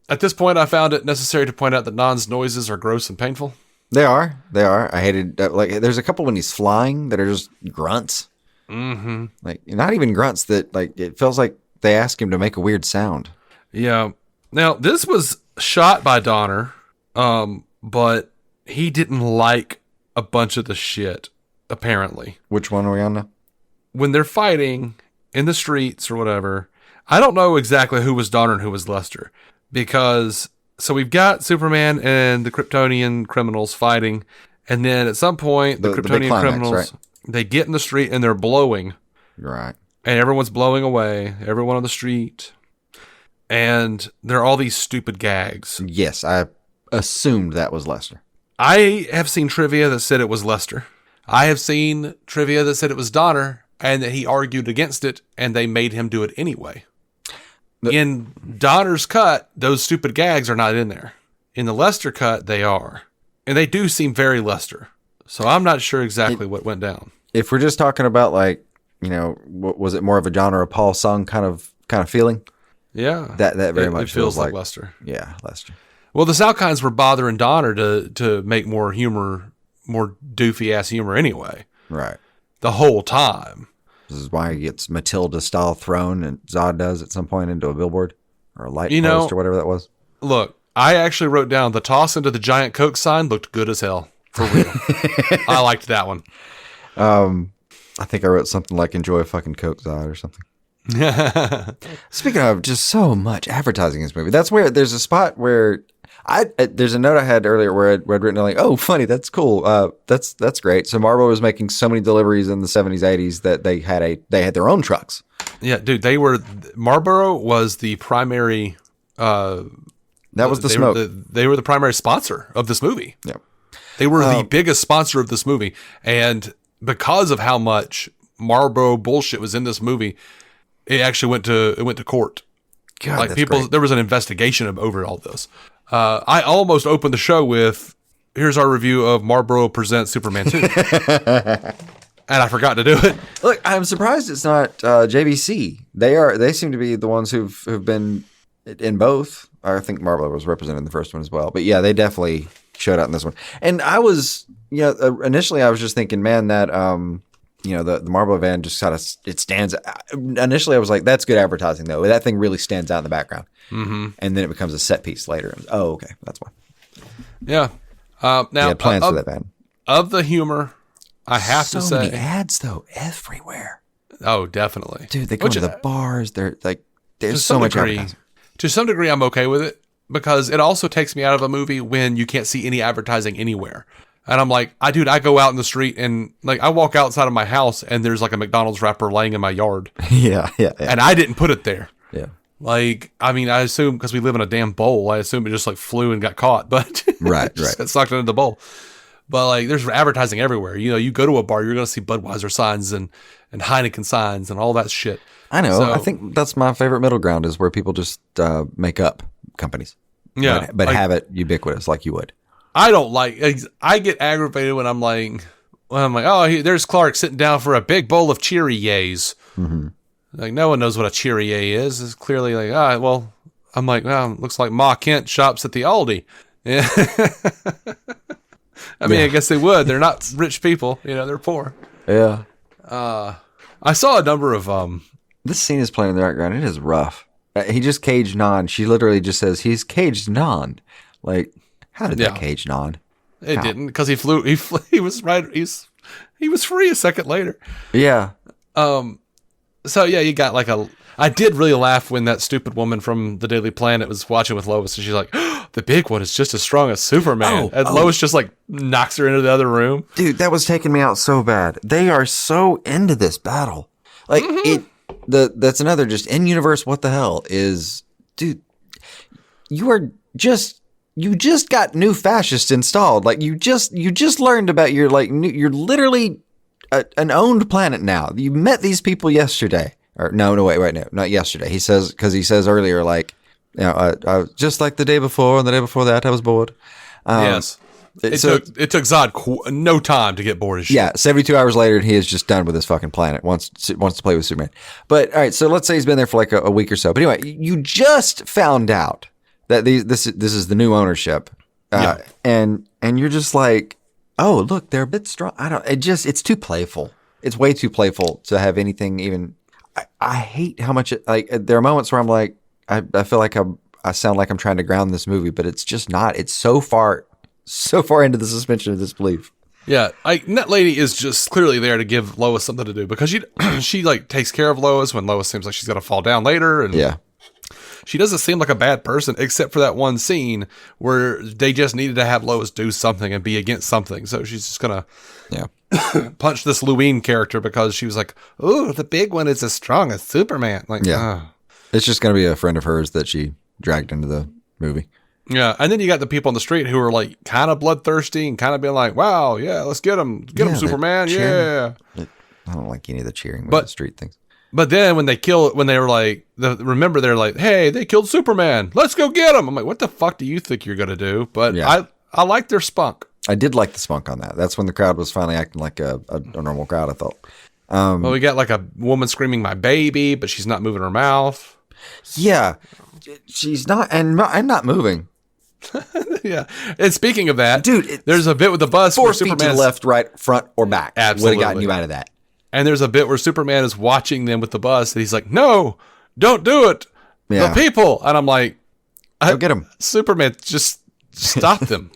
At this point, I found it necessary to point out that Non's noises are gross and painful. They are. I hated, there's a couple when he's flying that are just grunts. Mm-hmm. Like, not even grunts that, it feels like they ask him to make a weird sound. Yeah. Now, this was shot by Donner, but he didn't like a bunch of the shit, apparently. Which one are we on now? When they're fighting in the streets or whatever, I don't know exactly who was Donner and who was Lester. Because, so we've got Superman and the Kryptonian criminals fighting, and then at some point, the Kryptonian climax, criminals, right? They get in the street and they're blowing. Right. And everyone's blowing away, everyone on the street. And there are all these stupid gags. Yes, I assumed that was Lester. I have seen trivia that said it was Lester. I have seen trivia that said it was Donner and that he argued against it and they made him do it anyway. In Donner's cut, those stupid gags are not in there. In the Lester cut, they are. And they do seem very Lester. So I'm not sure exactly what went down. If we're just talking about like, you know, was it more of a John or a Paul sung kind of feeling? Yeah. That very much it feels like Lester. Yeah, Lester. Well, the Salkinds were bothering Donner to make more humor, more doofy ass humor anyway. Right. The whole time. This is why he gets Matilda style thrown, and Zod does at some point into a billboard or a light post or whatever that was. Look, I actually wrote down the toss into the giant Coke sign looked good as hell. For real. I liked that one. I think I wrote something like "Enjoy a fucking Coke, Zod" or something. Speaking of just so much advertising in this movie, that's where there's a spot where there's a note I had earlier where I'd written like, "Oh, funny, that's cool, that's great." So Marlboro was making so many deliveries in the 70s, 80s that they had their own trucks. Yeah, dude, Marlboro was the primary. That was the smoke. They were the primary sponsor of this movie. Yeah, they were the biggest sponsor of this movie, and because of how much Marlboro bullshit was in this movie, it actually went to court. God, like that's people, great. There was an investigation over all this. I almost opened the show with, "Here's our review of Marlboro Presents Superman 2." And I forgot to do it. Look, I'm surprised it's not JVC. They seem to be the ones who've been in both. I think Marlboro was represented in the first one as well. But yeah, they definitely showed out in this one. And I was, initially I was just thinking, man, that the Marlboro van just kind of, it stands. Initially I was like, that's good advertising though. That thing really stands out in the background. Mm-hmm. And then it becomes a set piece later. Oh, okay, that's why. Yeah. Now they had plans for that van. Of the humor, I have to say, so many ads though everywhere. Oh, definitely, dude. They go to the bars. They're like, there's so much advertising. To some degree, I'm okay with it because it also takes me out of a movie when you can't see any advertising anywhere. And I'm like, I go out in the street and like I walk outside of my house and there's like a McDonald's wrapper laying in my yard. Yeah. And I didn't put it there. Yeah. Like, I mean, I assume because we live in a damn bowl, I assume it just like flew and got caught, but right. Got sucked into the bowl. But like, there's advertising everywhere. You go to a bar, you're going to see Budweiser signs and Heineken signs and all that shit. I know. So, I think that's my favorite middle ground is where people just make up companies. Yeah. But have it ubiquitous like you would. I get aggravated when I'm like, oh, there's Clark sitting down for a big bowl of Cheerios. Mm-hmm. Like, no one knows what a Cheerio is. It's clearly like, I'm like, looks like Ma Kent shops at the Aldi. Yeah. I mean, I guess they would. They're not rich people. They're poor. Yeah. I saw a number of This scene is playing in the background. It is rough. He just caged Non. She literally just says he's caged Non. Like, how did that cage Non? It didn't, because he flew. He was right. He was free a second later. Yeah. So yeah, you got like I did really laugh when that stupid woman from the Daily Planet was watching with Lois, and she's like, "The big one is just as strong as Superman." And Lois just like knocks her into the other room. Dude, that was taking me out so bad. They are so into this battle. Like that's another just in universe. What the hell is, dude? You just got new fascists installed. Like you just learned about you're literally an owned planet now. You met these people yesterday. Or no, wait, not yesterday. He says, because he says earlier, like, just like the day before and the day before that, I was bored. Yes. It took Zod no time to get bored as shit. Yeah, 72 hours later, and he is just done with his fucking planet. Wants to play with Superman. But all right, so let's say he's been there for like a week or so. But anyway, you just found out that this is the new ownership, and you're just like, oh, look, they're a bit strong. It's too playful. It's way too playful to have anything even. I hate how much there are moments where I'm like, I feel like I sound like I'm trying to ground this movie, but it's just not. It's so far into the suspension of disbelief. Yeah, like that lady is just clearly there to give Lois something to do because she like takes care of Lois when Lois seems like she's gonna fall down later, and Yeah. she doesn't seem like a bad person except for that one scene where they just needed to have Lois do something and be against something, so she's just gonna punch this Luine character because she was like, "Oh, the big one is as strong as Superman." Like, It's just going to be a friend of hers that she dragged into the movie. yeah. And then you got the people on the street who are like kind of bloodthirsty and kind of being like, "Wow, yeah, let's get him, Superman, yeah." I don't like any of the cheering with the street things. But then when they were like, remember they're like, "Hey, they killed Superman. Let's go get him." I'm like, "What the fuck do you think you're gonna do?" But I like their spunk. I did like the spunk on that. That's when the crowd was finally acting like a normal crowd, I thought. Well, we got like a woman screaming "my baby," but she's not moving her mouth. Yeah, she's not, and I'm not moving. Yeah, and speaking of that, dude, there's a bit with the bus 4 where feet to Superman the left, right, front, or back. Absolutely Would have gotten you out of that. And there's a bit where Superman is watching them with the bus, and he's like, "No, don't do it, the people." And I'm like, "Go get them, Superman! Just stop them."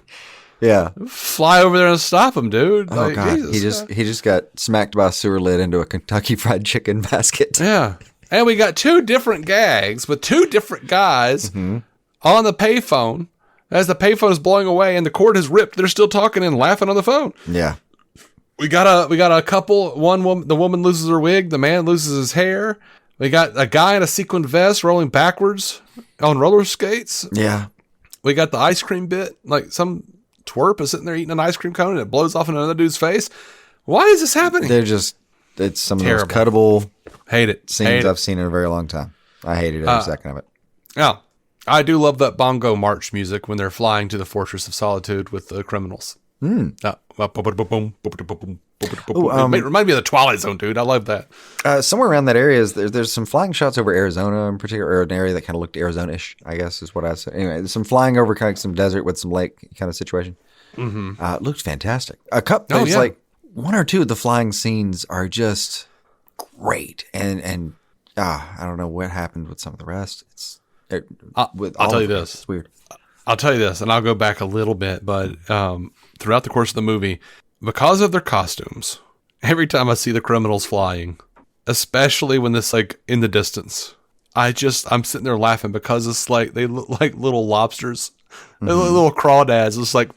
Yeah, fly over there and stop him, dude. Oh like, God, Jesus. he just got smacked by a sewer lid into a Kentucky Fried Chicken basket. Yeah, and we got 2 different gags with 2 different guys on the payphone. As the payphone is blowing away and the cord is ripped, they're still talking and laughing on the phone. Yeah, we got a couple. One woman, the woman loses her wig, the man loses his hair. We got a guy in a sequined vest rolling backwards on roller skates. Yeah, we got the ice cream bit, like some twerp is sitting there eating an ice cream cone and it blows off in another dude's face. Why is this happening? It's some Terrible. Of those cuttable scenes I've seen in a very long time. I hated every second of it. Yeah. I do love that bongo march music when they're flying to the Fortress of Solitude with the criminals. Remind me of the Twilight Zone, dude. I love that. Somewhere around that area, there's some flying shots over Arizona in particular, or an area that kind of looked Arizona-ish, I guess is what I said. Anyway, there's some flying over kind of some desert with some lake kind of situation. It looked fantastic. Like 1 or 2 of the flying scenes are just great, and I don't know what happened with some of the rest. I'll tell you this. It's weird. I'll tell you this, and I'll go back a little bit, but throughout the course of the movie, because of their costumes, every time I see the criminals flying, especially when it's like in the distance, I'm sitting there laughing because it's like they look like little lobsters, they look little crawdads. It's like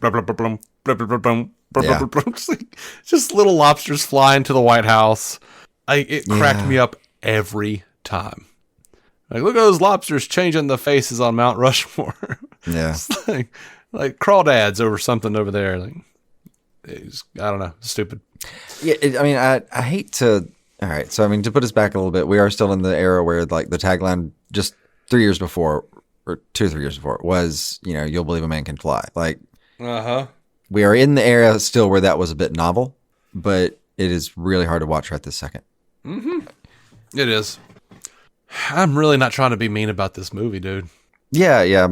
just little lobsters flying to the White House. It cracked me up every time. Like, look at those lobsters changing the faces on Mount Rushmore. Yeah. It's like crawdads over something over there. Like, I don't know. Stupid. Yeah. I hate to. All right. So, to put us back a little bit, we are still in the era where, like, the tagline just 3 years before, or 2 or 3 years before, was, "You'll believe a man can fly." Like, we are in the era still where that was a bit novel, but it is really hard to watch right this second. It is. I'm really not trying to be mean about this movie, dude. Yeah.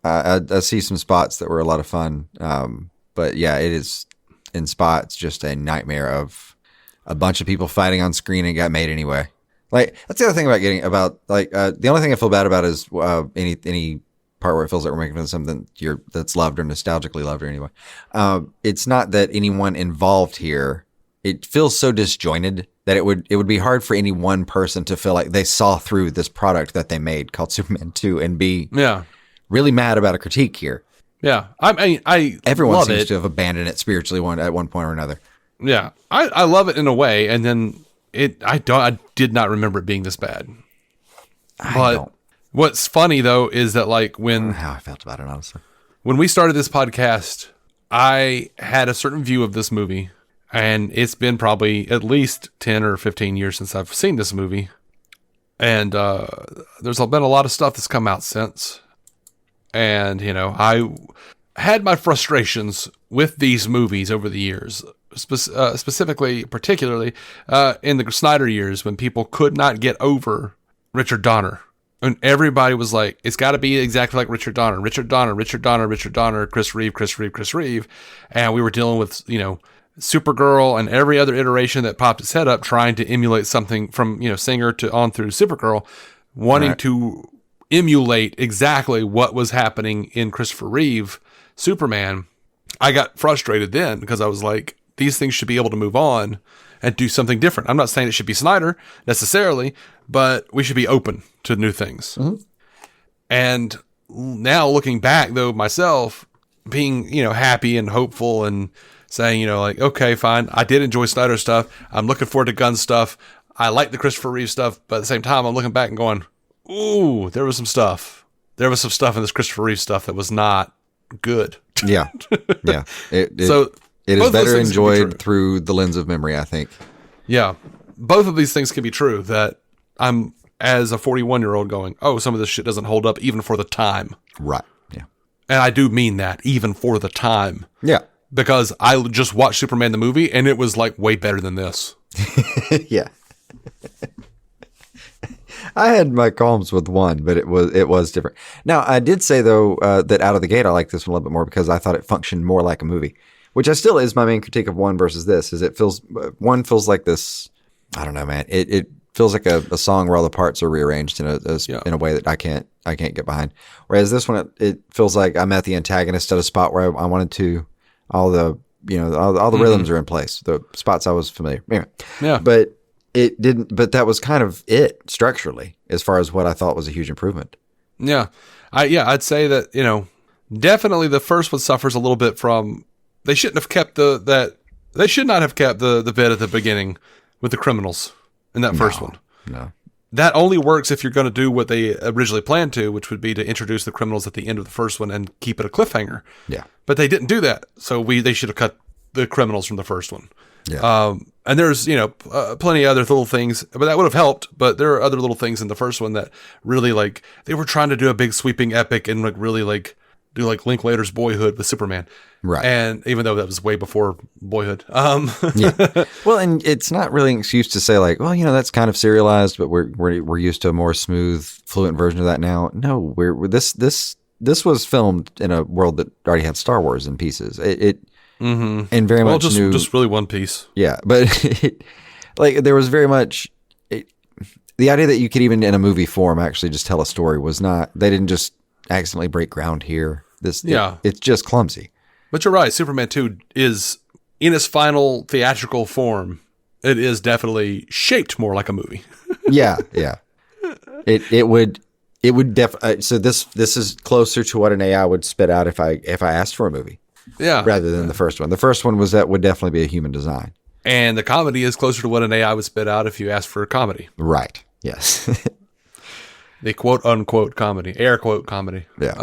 I see some spots that were a lot of fun, but yeah, it is in spots just a nightmare of a bunch of people fighting on screen and got made anyway. Like, that's the other thing the only thing I feel bad about is any part where it feels like we're making something that's loved or nostalgically loved or anyway. It's not that anyone involved here. It feels so disjointed that it would be hard for any one person to feel like they saw through this product that they made called Superman 2 and be really mad about a critique here. Yeah. Everyone love seems it. to have abandoned it spiritually at one point or another. Yeah. I love it in a way, and then I did not remember it being this bad. But what's funny though is that, like, when I don't know how I felt about it, honestly. When we started this podcast, I had a certain view of this movie. And it's been probably at least 10 or 15 years since I've seen this movie. And there's been a lot of stuff that's come out since. And, I had my frustrations with these movies over the years, particularly in the Snyder years when people could not get over Richard Donner. And everybody was like, it's got to be exactly like Richard Donner. Chris Reeve. And we were dealing with, Supergirl and every other iteration that popped its head up trying to emulate something from, Singer to on through Supergirl, wanting to emulate exactly what was happening in Christopher Reeve Superman. I got frustrated then because I was like, these things should be able to move on and do something different. I'm not saying it should be Snyder necessarily, but we should be open to new things. Mm-hmm. And now looking back though, myself being, happy and hopeful and saying, like, okay, fine. I did enjoy Snyder stuff. I'm looking forward to Gunn stuff. I like the Christopher Reeve stuff, but at the same time, I'm looking back and going, ooh, there was some stuff. There was some stuff in this Christopher Reeve stuff that was not good. Yeah. Yeah. It is better enjoyed through the lens of memory, I think. Yeah. Both of these things can be true, that I'm, as a 41-year-old, going, oh, some of this shit doesn't hold up even for the time. Right. Yeah. And I do mean that, even for the time. Yeah. Because I just watched Superman the movie, and it was like way better than this. Yeah. I had my qualms with one, but it was different. Now, I did say, though, that out of the gate, I like this one a little bit more because I thought it functioned more like a movie, which I still is my main critique of one versus this, is one feels like this, I don't know, man. It feels like a song where all the parts are rearranged in a way that I can't get behind. Whereas this one, it feels like I'm at the antagonist at a spot where I wanted to, all the rhythms are in place, the spots I was familiar. Anyway, yeah. But it didn't, but that was kind of it structurally as far as what I thought was a huge improvement. Yeah. I'd say that, definitely the first one suffers a little bit from, they shouldn't have kept they should not have kept the bit at the beginning with the criminals in that first one. No. That only works if you're going to do what they originally planned to, which would be to introduce the criminals at the end of the first one and keep it a cliffhanger. Yeah. But they didn't do that. So they should have cut the criminals from the first one. Yeah. And there's, plenty of other little things, but that would have helped. But there are other little things in the first one that really, like, they were trying to do a big sweeping epic and, like, really, like, do, like, Linklater's Boyhood with Superman. Right. And even though that was way before Boyhood. Yeah. Well, and it's not really an excuse to say, like, well, that's kind of serialized, but we're used to a more smooth, fluent version of that now. No, this was filmed in a world that already had Star Wars in pieces. And very much just really one piece. Yeah, but there was very much the idea that you could even in a movie form actually just tell a story was not. They didn't just accidentally break ground here. It's just clumsy. But you're right. Superman 2 is in its final theatrical form. It is definitely shaped more like a movie. Yeah. It would definitely. So this is closer to what an AI would spit out if I asked for a movie. Yeah. Rather than the first one. The first one would definitely be a human design. And the comedy is closer to what an AI would spit out if you asked for a comedy. Right. Yes. The quote unquote comedy, air quote comedy. Yeah.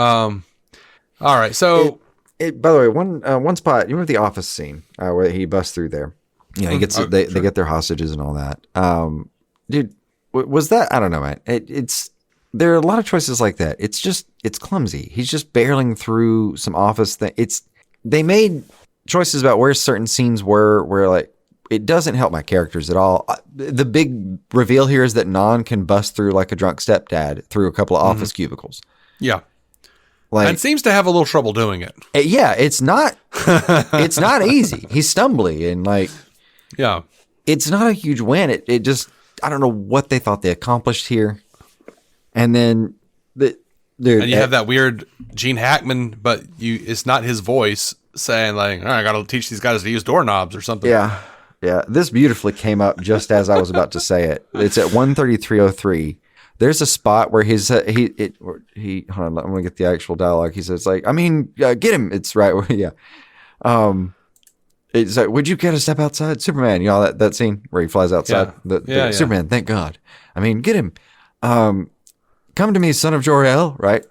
All right. So, by the way, one spot. You remember the office scene where he busts through there? Yeah. He gets they get their hostages and all that. Dude, was that? I don't know, man. There are a lot of choices like that. It's clumsy. He's just barreling through some office thing. They made choices about where certain scenes were where, like, it doesn't help my characters at all. The big reveal here is that Non can bust through like a drunk stepdad through a couple of office cubicles. Yeah. Like, and seems to have a little trouble doing it. Yeah, it's not easy. He's stumbly and, like, yeah, it's not a huge win. It just, I don't know what they thought they accomplished here. And then dude, and you have that weird Gene Hackman, but it's not his voice saying, like, all right, I got to teach these guys to use doorknobs or something. Yeah. Yeah. This beautifully came up just as I was about to say it. It's at 133:03. There's a spot where he hold on, I'm going to get the actual dialogue. He says, like, get him. It's right. Yeah. It's like, would you care to step outside? Superman, that scene where he flies outside. Yeah. Superman, thank God. Get him. Come to me, son of Jor-El, right?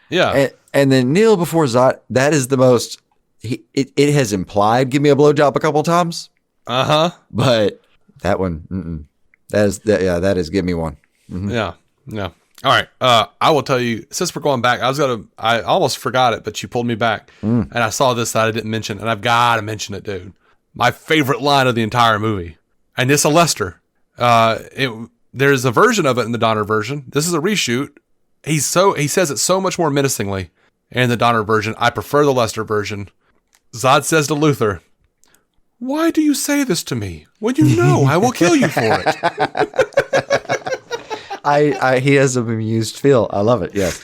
Yeah. And then kneel before Zod. That is the most, it has implied, give me a blowjob a couple times. Uh-huh. But that one, that is give me one. Mm-hmm. Yeah. Yeah. All right. I will tell you, since we're going back, I almost forgot it, but you pulled me back. And I saw this that I didn't mention, and I've got to mention it, dude. My favorite line of the entire movie. And it's a Lester. There's a version of it in the Donner version. This is a reshoot. He says it so much more menacingly in the Donner version. I prefer the Lester version. Zod says to Luthor, "Why do you say this to me when you know I will kill you for it?" He has a bemused feel. I love it. Yes.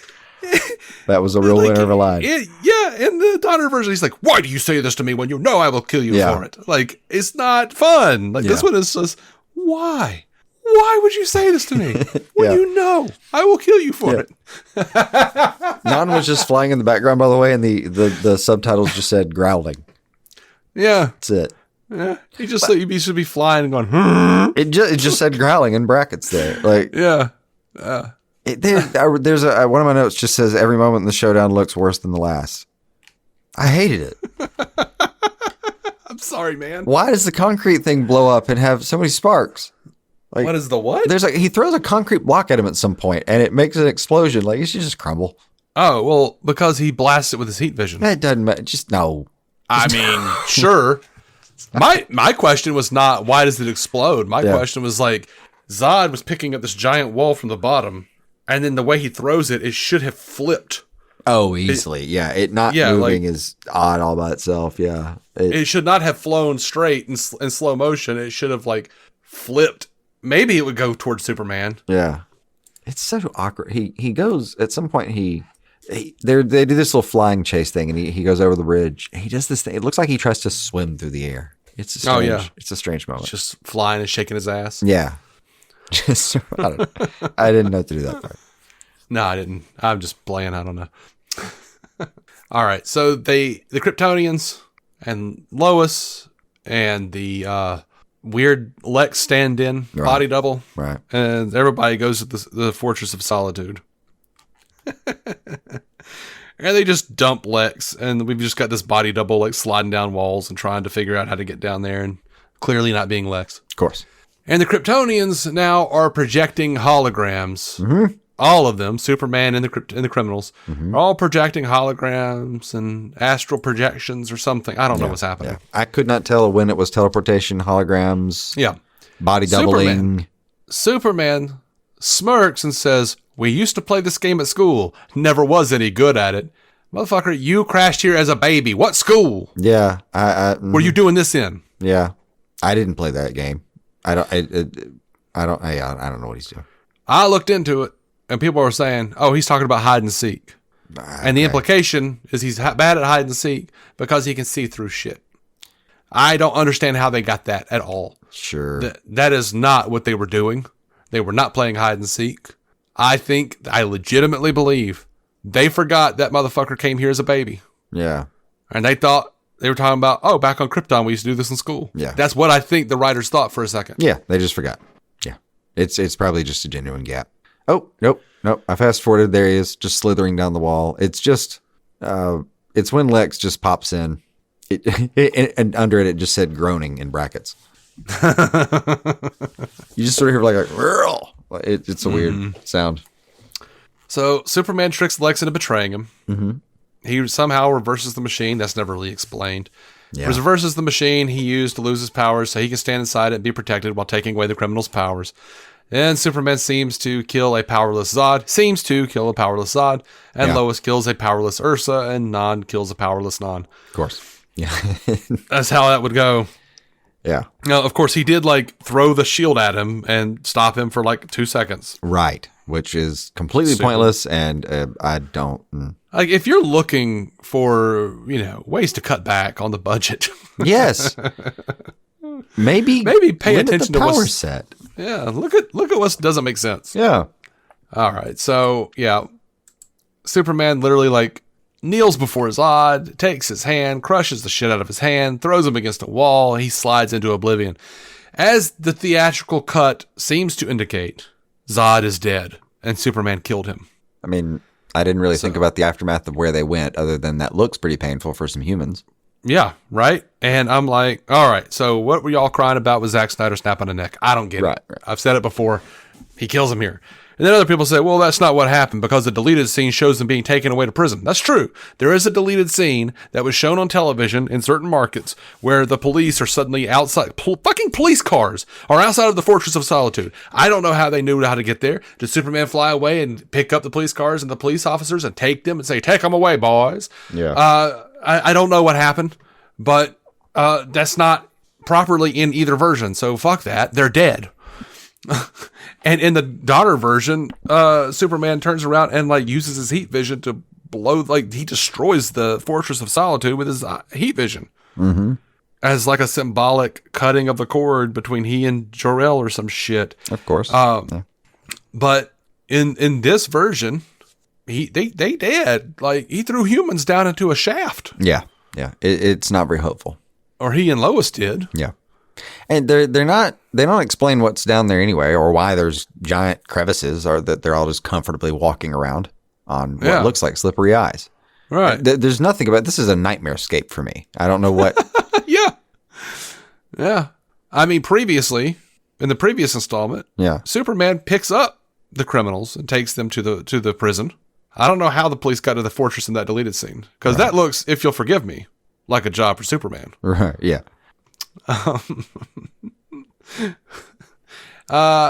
That was a real winner of a line. Yeah, in the Donner version, he's like, "Why do you say this to me when you know I will kill you for it?" Like, it's not fun. Like, this one is just, why? Why would you say this to me when you know I will kill you for it? Nan was just flying in the background, by the way, and the subtitles just said growling. Yeah. That's it. Yeah. He should be flying and going, "Hmm." It just said growling in brackets there. Like, yeah. There's one of my notes just says every moment in the showdown looks worse than the last. I hated it. I'm sorry, man. Why does the concrete thing blow up and have so many sparks? Like, what is the what? He throws a concrete block at him at some point and it makes an explosion. Like, it should just crumble. Oh, well, because he blasts it with his heat vision. That doesn't matter. Just no. I mean, sure. My question was not why does it explode? My question was like, Zod was picking up this giant wall from the bottom, and then the way he throws it, it should have flipped. Oh, easily. It not moving is odd all by itself. Yeah. It should not have flown straight in slow motion. It should have like flipped. Maybe it would go towards Superman. Yeah. It's so awkward. He goes at some point. They do this little flying chase thing, and he goes over the bridge. He does this thing. It looks like he tries to swim through the air. It's a strange moment. Just flying and shaking his ass. Yeah. Just I didn't know to do that part. No, I didn't. I'm just playing. I don't know. All right. So the Kryptonians and Lois and the weird Lex stand-in body double. Right. And everybody goes to the Fortress of Solitude. And they just dump Lex, and we've just got this body double like sliding down walls and trying to figure out how to get down there, and clearly not being Lex. Of course. And the Kryptonians now are projecting holograms. Mm-hmm. All of them, Superman and the criminals, are all projecting holograms and astral projections or something. I don't know what's happening. Yeah. I could not tell when it was teleportation, holograms, body doubling. Superman smirks and says, "We used to play this game at school. Never was any good at it. Motherfucker, you crashed here as a baby. What school? Yeah. Were you doing this in?" Yeah. I didn't play that game. I don't know what he's doing. I looked into it, and people were saying, "Oh, he's talking about hide and seek." And the implication is he's bad at hide and seek because he can see through shit. I don't understand how they got that at all. Sure. That is not what they were doing. They were not playing hide and seek. I legitimately believe they forgot that motherfucker came here as a baby. Yeah. And they thought they were talking about, oh, back on Krypton, we used to do this in school. Yeah. That's what I think the writers thought for a second. Yeah. They just forgot. Yeah. It's probably just a genuine gap. Oh, nope. I fast forwarded. There he is, just slithering down the wall. It's just, it's when Lex just pops in. And under it just said groaning in brackets. You just sort of hear like it's a weird sound. So Superman tricks Lex into betraying him. Mm-hmm. He somehow reverses the machine. That's never really explained. Yeah. Reverses the machine he used to lose his powers so he can stand inside it and be protected while taking away the criminal's powers. Then Superman seems to kill a powerless Zod. And Lois kills a powerless Ursa, and Nan kills a powerless Nan. Of course. Yeah. That's how that would go. Yeah. Now, of course, he did throw the shield at him and stop him for 2 seconds. Right. Which is completely pointless, and I don't. If you're looking for, ways to cut back on the budget. Yes. Maybe pay attention to power set. Yeah. Look at what doesn't make sense. Yeah. All right. So, yeah. Superman literally kneels before Zod, takes his hand, crushes the shit out of his hand, throws him against a wall. He slides into oblivion. As the theatrical cut seems to indicate, Zod is dead and Superman killed him. I mean, I didn't really think about the aftermath of where they went, other than that looks pretty painful for some humans. Yeah, right? And I'm like, all right, so what were y'all crying about with Zack Snyder snapping a neck? I don't get it. Right. I've said it before. He kills him here. And then other people say, well, that's not what happened because the deleted scene shows them being taken away to prison. That's true. There is a deleted scene that was shown on television in certain markets where the police are suddenly outside. Fucking police cars are outside of the Fortress of Solitude. I don't know how they knew how to get there. Did Superman fly away and pick up the police cars and the police officers and take them and say, take them away, boys? Yeah. I don't know what happened, but that's not properly in either version. So fuck that. They're dead. And in the Donner version, Superman turns around and uses his heat vision to he destroys the Fortress of Solitude with his heat vision. Mm-hmm. As like a symbolic cutting of the cord between he and Jor-El or some shit. Of course. But in this version, they did. Like, he threw humans down into a shaft. Yeah. Yeah. It's not very hopeful. Or he and Lois did. Yeah. And they don't explain what's down there anyway, or why there's giant crevices, or that they're all just comfortably walking around on what looks like slippery ice. Right. There's nothing about this. Is a nightmare escape for me. I don't know what. Yeah. I mean, previously, in the previous installment, Superman picks up the criminals and takes them to the prison. I don't know how the police got to the fortress in that deleted scene, because that looks, if you'll forgive me, like a job for Superman. Right. Yeah.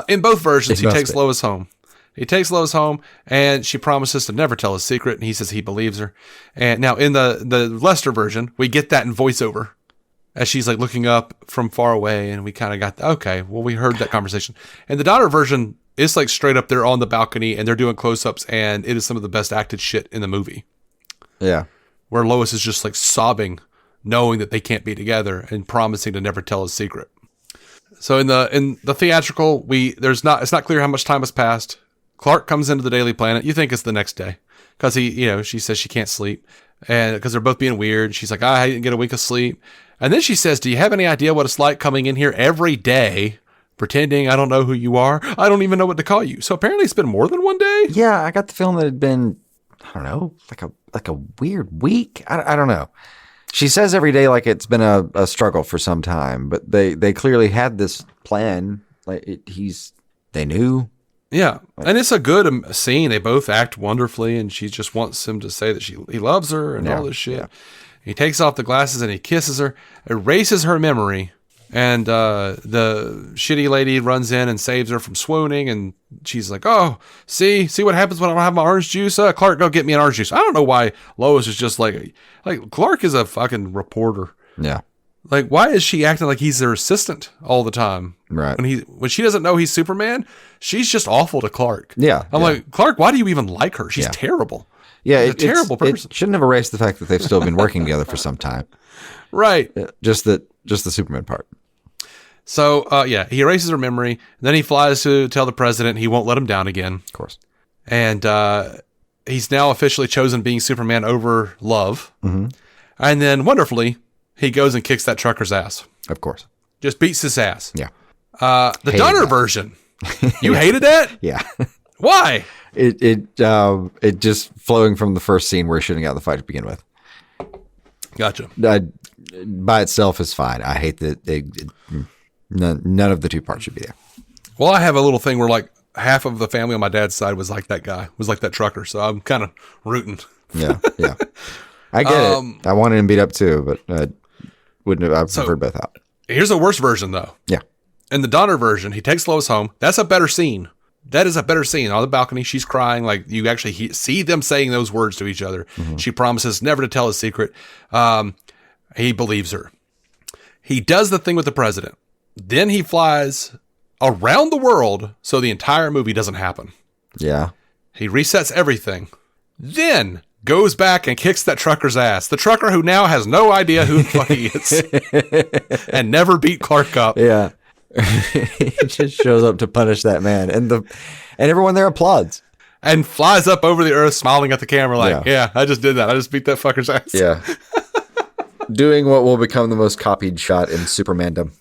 In both versions, he takes Lois home. He takes Lois home, and she promises to never tell his secret, and he says he believes her. And now, in the Lester version, we get that in voiceover, as she's like looking up from far away, and we kind of got, we heard that conversation. And the Donner version is like straight up there on the balcony, and they're doing close-ups, and it is some of the best acted shit in the movie. Yeah. Where Lois is just like sobbing, knowing that they can't be together, and promising to never tell his secret. So in the theatrical, it's not clear how much time has passed. Clark comes into the Daily Planet. You think it's the next day, because she says she can't sleep, and because they're both being weird. She's like, I didn't get a wink of sleep. And then she says, do you have any idea what it's like coming in here every day, pretending I don't know who you are? I don't even know what to call you. So apparently it's been more than one day. Yeah, I got the feeling that it had been, I don't know, like a weird week. I don't know. She says every day like it's been a struggle for some time, but they clearly had this plan. Like they knew. Yeah, and it's a good scene. They both act wonderfully, and she just wants him to say that he loves her and all this shit. Yeah. He takes off the glasses and he kisses her, erases her memory, and the shitty lady runs in and saves her from swooning, and she's like, oh, see what happens when I don't have my orange juice? Clark, go get me an orange juice. I don't know why Lois is just like Clark is a fucking reporter. Yeah. Like, why is she acting like he's her assistant all the time? Right. When she doesn't know he's Superman, she's just awful to Clark. Yeah. I'm like, Clark, why do you even like her? She's terrible. Yeah, she's a terrible person. It shouldn't have erased the fact that they've still been working together for some time. Right. Just the Superman part. So, he erases her memory. And then he flies to tell the president he won't let him down again. Of course. And he's now officially chosen being Superman over Love. Mm-hmm. And then, wonderfully, he goes and kicks that trucker's ass. Of course. Just beats his ass. Yeah. The Donner version. You hated that? Yeah. Why? It just flowing from the first scene where he shouldn't have got the fight to begin with. Gotcha. By itself is fine. I hate that none of the two parts should be there. Well, I have a little thing where like half of the family on my dad's side was like that guy, was like that trucker. So I'm kind of rooting. Yeah. I get it. I wanted him beat up too, but I wouldn't have. I preferred both out. Here's a worse version though. Yeah. In the Donner version, he takes Lois home. That's a better scene. That is a better scene. On the balcony, she's crying. Like, you actually see them saying those words to each other. Mm-hmm. She promises never to tell his secret. He believes her. He does the thing with the president. Then he flies around the world so the entire movie doesn't happen. Yeah. He resets everything. Then goes back and kicks that trucker's ass. The trucker who now has no idea who the fuck he is. And never beat Clark up. Yeah. He just shows up to punish that man, and everyone there applauds and flies up over the earth smiling at the camera like, yeah, I just did that. I just beat that fucker's ass. Yeah. Doing what will become the most copied shot in Supermandom.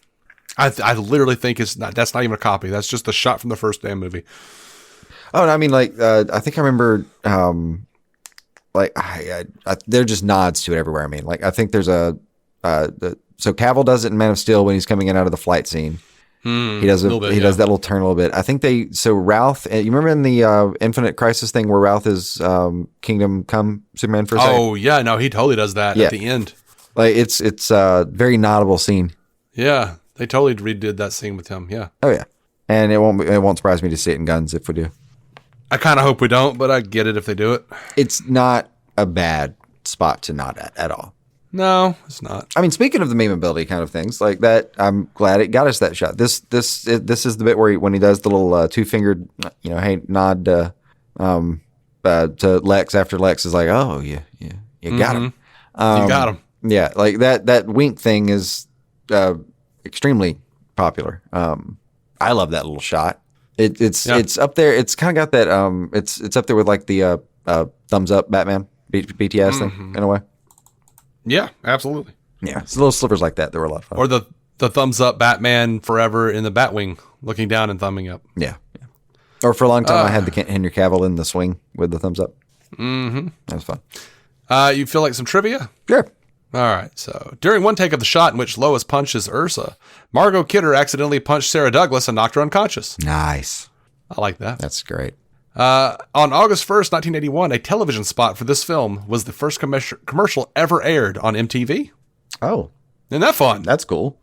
I literally think that's not even a copy. That's just the shot from the first damn movie. Oh, I mean, like, I think I remember, they're just nods to it everywhere. I mean, like, I think there's so Cavill does it in Man of Steel when he's coming in out of the flight scene. He does does that little turn a little bit. I think Ralph, you remember in the Infinite Crisis thing where Ralph is Kingdom Come Superman for a second? Oh yeah, no, he totally does that at the end. Like it's a very notable scene. Yeah, they totally redid that scene with him. Yeah. Oh yeah, and it won't surprise me to see it in Guns if we do. I kind of hope we don't, but I get it if they do it. It's not a bad spot to nod at all. No, it's not. I mean, speaking of the memeability kind of things like that, I'm glad it got us that shot. This is the bit where when he does the little two-fingered, hey, nod, to Lex after Lex is like, oh, you got him. You got him. Yeah, like that wink thing is extremely popular. I love that little shot. It's up there. It's kind of got that. It's up there with like the thumbs up Batman BTS thing in a way. Yeah, absolutely. Yeah, it's little slivers like that. They were a lot of fun. Or the thumbs up Batman Forever in the Batwing, looking down and thumbing up. Yeah. Or for a long time, I had the Henry Cavill in the swing with the thumbs up. Mm-hmm. That was fun. You feel like some trivia? Sure. All right. So during one take of the shot in which Lois punches Ursa, Margot Kidder accidentally punched Sarah Douglas and knocked her unconscious. Nice. I like that. That's great. On August 1st, 1981, a television spot for this film was the first commercial ever aired on MTV. Oh. Isn't that fun? That's cool.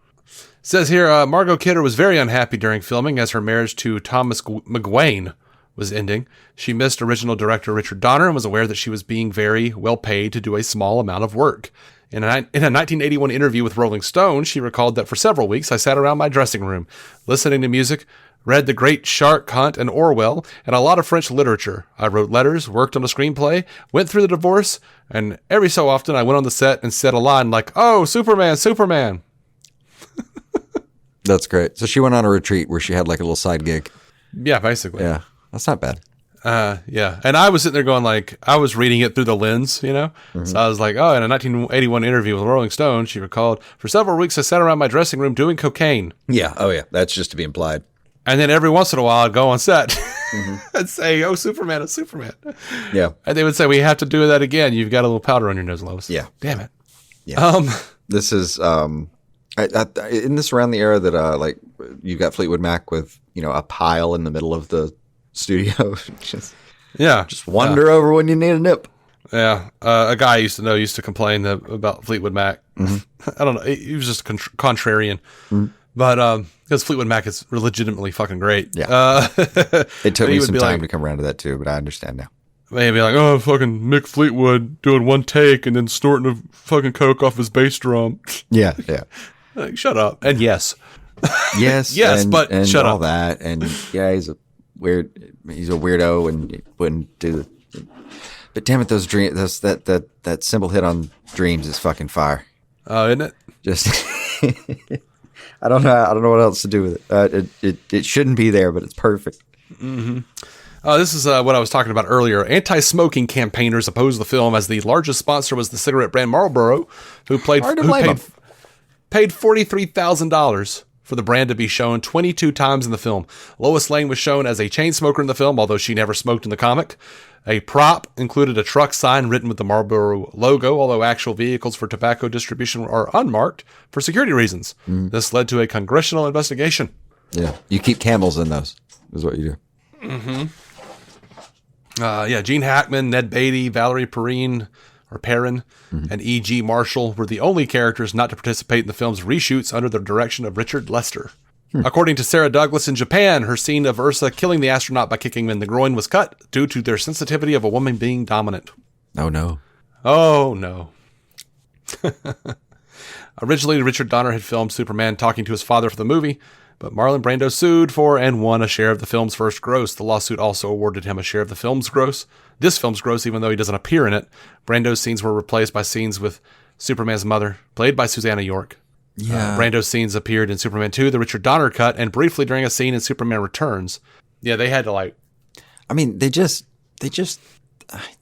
Says here, Margot Kidder was very unhappy during filming as her marriage to Thomas McGuane was ending. She missed original director Richard Donner and was aware that she was being very well paid to do a small amount of work. In a 1981 interview with Rolling Stone, she recalled that for several weeks I sat around my dressing room, listening to music, read The Great Shark Hunt and Orwell, and a lot of French literature. I wrote letters, worked on a screenplay, went through the divorce, and every so often I went on the set and said a line like, "Oh, Superman, Superman." That's great. So she went on a retreat where she had like a little side gig. Yeah, basically. Yeah, that's not bad. Yeah. And I was sitting there going like, I was reading it through the lens, you know? Mm-hmm. So I was like, oh, in a 1981 interview with Rolling Stone, she recalled, for several weeks I sat around my dressing room doing cocaine. Yeah. Oh, yeah. That's just to be implied. And then every once in a while I'd go on set and say, oh, Superman, it's Superman. Yeah. And they would say, we have to do that again. You've got a little powder on your nose, Lois. Yeah. Damn it. Yeah. This is, isn't this around the era that, like, you've got Fleetwood Mac with, you know, a pile in the middle of the studio? Just wander over when you need a nip. Yeah. A guy I used to know used to complain about Fleetwood Mac. Mm-hmm. I don't know. He was just a contrarian. Mm-hmm. But because Fleetwood Mac is legitimately fucking great. Yeah. It took me some time to come around to that too, but I understand now. Maybe like, oh, fucking Mick Fleetwood doing one take and then snorting a fucking coke off his bass drum. Yeah, yeah. Like, shut up. And yes. Yes, but shut all up. That. And yeah, he's a weirdo and wouldn't do the. But damn it, those dreams, that cymbal hit on Dreams is fucking fire. Oh, isn't it? Just. I don't know what else to do with it. It shouldn't be there, but it's perfect. Mm-hmm. This is what I was talking about earlier. Anti-smoking campaigners opposed the film as the largest sponsor was the cigarette brand Marlboro, who paid $43,000 for the brand to be shown 22 times in the film. Lois Lane was shown as a chain smoker in the film, although she never smoked in the comic. A prop included a truck sign written with the Marlboro logo, although actual vehicles for tobacco distribution are unmarked for security reasons. This led to a congressional investigation. Yeah, you keep Camels in those, is what you do. Mm-hmm. Gene Hackman, Ned Beatty, Valerie Perrin, and E.G. Marshall were the only characters not to participate in the film's reshoots under the direction of Richard Lester. According to Sarah Douglas in Japan, her scene of Ursa killing the astronaut by kicking him in the groin was cut due to their sensitivity of a woman being dominant. Oh, no. Oh, no. Originally, Richard Donner had filmed Superman talking to his father for the movie, but Marlon Brando sued for and won a share of the film's first gross. The lawsuit also awarded him a share of the film's gross. This film's gross, even though he doesn't appear in it. Brando's scenes were replaced by scenes with Superman's mother, played by Susanna York. Yeah. Brando's scenes appeared in Superman 2, the Richard Donner cut, and briefly during a scene in Superman Returns. Yeah, they had to I mean, they just,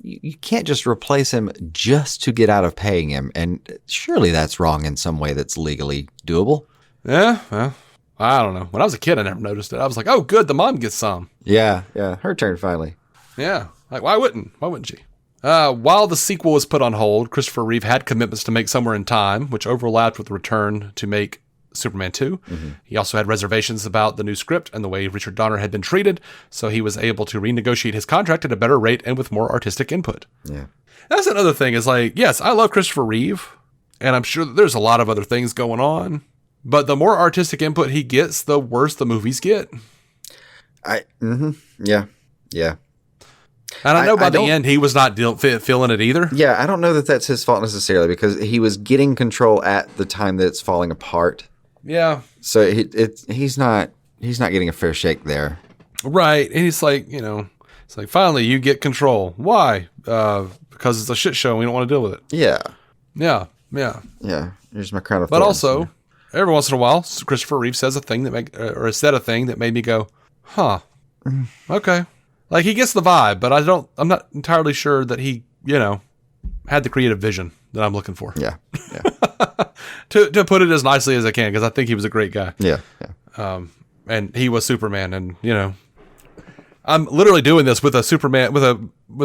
you can't just replace him just to get out of paying him. And surely that's wrong in some way that's legally doable. Yeah, well, I don't know. When I was a kid, I never noticed it. I was like, oh, good, the mom gets some. Yeah, her turn finally. Yeah, like, why wouldn't she? While the sequel was put on hold, Christopher Reeve had commitments to make Somewhere in Time, which overlapped with the return to make Superman 2. Mm-hmm. He also had reservations about the new script and the way Richard Donner had been treated, so he was able to renegotiate his contract at a better rate and with more artistic input. Yeah. That's another thing is like, yes, I love Christopher Reeve, and I'm sure that there's a lot of other things going on, but the more artistic input he gets, the worse the movies get. Yeah. And I know by the end, he was not feeling it either. Yeah, I don't know that that's his fault necessarily because he was getting control at the time that it's falling apart. Yeah. So he's not getting a fair shake there. Right. And he's like, It's like, finally, you get control. Why? Because it's a shit show and we don't want to deal with it. Yeah. Yeah. Here's my crown of But thorns. also, every once in a while, Christopher Reeve says a thing that said a thing that made me go, huh, okay. Like, he gets the vibe, but I'm not entirely sure that he, had the creative vision that I'm looking for. Yeah. to put it as nicely as I can, because I think he was a great guy. Yeah. And he was Superman, and I'm literally doing this with a Superman with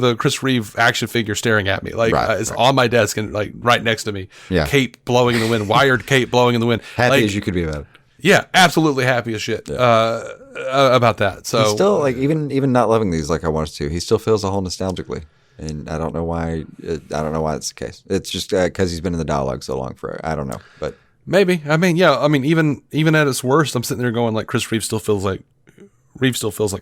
a Chris Reeve action figure staring at me, like it's on my desk and like right next to me. Yeah. Cape blowing in the wind, wired cape blowing in the wind. Happy as you could be about it. Yeah, absolutely happy as shit about that. So He's still like even not loving these like I wanted to. He still feels a whole nostalgically, and I don't know why. I don't know why it's the case. It's just because he's been in the dialogue so long for. I don't know, but maybe. I mean, yeah. I mean, even at its worst, I'm sitting there going like Chris Reeve still feels like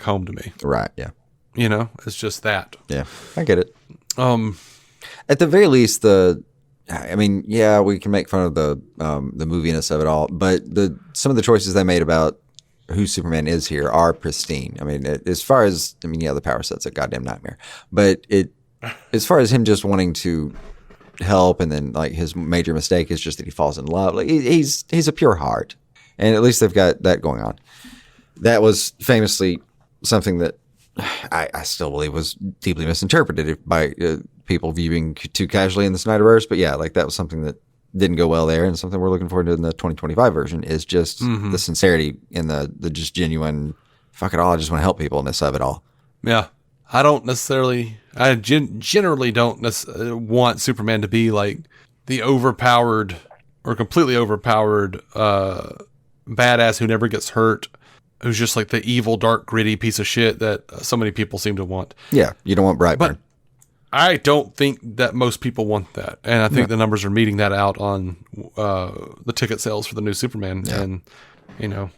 home to me. Right. Yeah. It's just that. Yeah, I get it. At the very least, we can make fun of the moviness of it all, but some of the choices they made about who Superman is here are pristine. I mean, as far as the power set's a goddamn nightmare, but as far as him just wanting to help, and then like his major mistake is just that he falls in love. Like he's a pure heart, and at least they've got that going on. That was famously something that I still believe was deeply misinterpreted by people viewing too casually in the Snyderverse. But yeah, like that was something that didn't go well there, and something we're looking forward to in the 2025 version is just the sincerity and the just genuine fuck it all. I just want to help peopleness of it all. Yeah, I don't necessarily. I generally don't want Superman to be like the overpowered or completely overpowered badass who never gets hurt, who's just like the evil, dark, gritty piece of shit that so many people seem to want. Yeah, you don't want Brightburn. But I don't think that most people want that. And I think the numbers are meeting that out on the ticket sales for the new Superman. Yeah. And,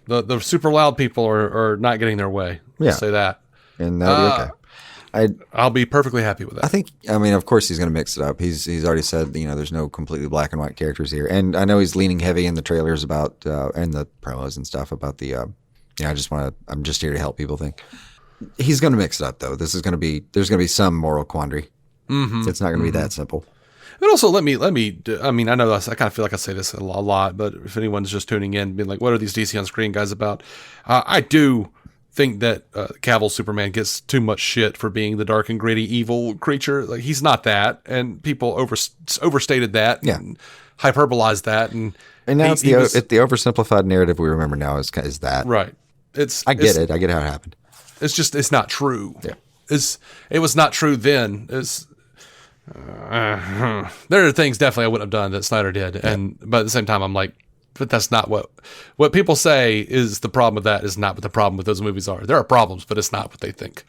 the super loud people are not getting their way. Yeah. Let's say that. And that'll be okay. I'll be perfectly happy with that. I think, of course he's going to mix it up. He's already said, there's no completely black and white characters here. And I know he's leaning heavy in the trailers about, and the promos and stuff about the, I'm just here to help people thing. He's going to mix it up though. There's going to be some moral quandary. Mm-hmm. It's not going to be that simple. And also let me, I know I kind of feel like I say this a lot, but if anyone's just tuning in, being like, what are these DC on Screen guys about? I do think that Cavill's Superman gets too much shit for being the dark and gritty evil creature. Like, he's not that, and people overstated that, and hyperbolized that, and now it's the oversimplified narrative we remember now is that right. I get it. I get how it happened. It's not true. Yeah, it was not true then. There are things definitely I wouldn't have done that Snyder did, but at the same time, I'm like, but that's not what people say is the problem with that is not what the problem with those movies are. There are problems, but it's not what they think.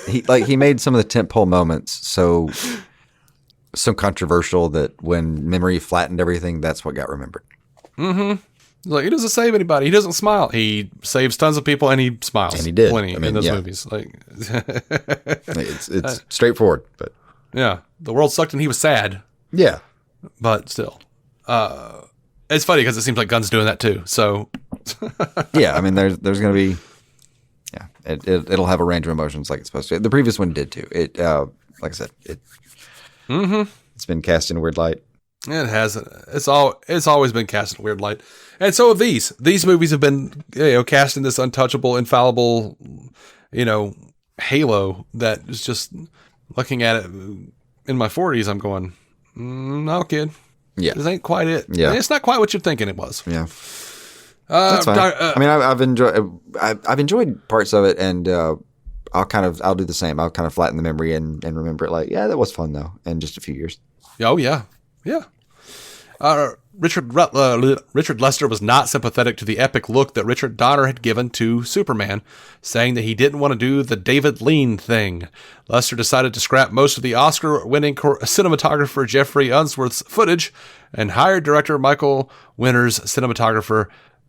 he made some of the tentpole moments so controversial that when memory flattened everything, that's what got remembered. Mm-hmm. Like, he doesn't save anybody. He doesn't smile. He saves tons of people, and he smiles. And he did plenty in those movies. Like, it's straightforward, but yeah, the world sucked, and he was sad. Yeah, but still, it's funny because it seems like Gunn's doing that too. So yeah, there's going to be, it'll have a range of emotions like it's supposed to. The previous one did too. It, like I said, it's been cast in a weird light. It hasn't. It's always been cast in a weird light, and so have these. These movies have been cast in this untouchable, infallible, halo that is just looking at it in my 40s. I'm going, no, kid. Yeah, this ain't quite it. Yeah, it's not quite what you're thinking it was. Yeah, that's fine. I've enjoyed parts of it, and I'll do the same. I'll kind of flatten the memory and remember it. Like, yeah, that was fun though, in just a few years. Oh yeah. Yeah. Richard Lester was not sympathetic to the epic look that Richard Donner had given to Superman, saying that he didn't want to do the David Lean thing. Lester decided to scrap most of the Oscar-winning cinematographer Jeffrey Unsworth's footage and hired director Michael Winter's cinematographer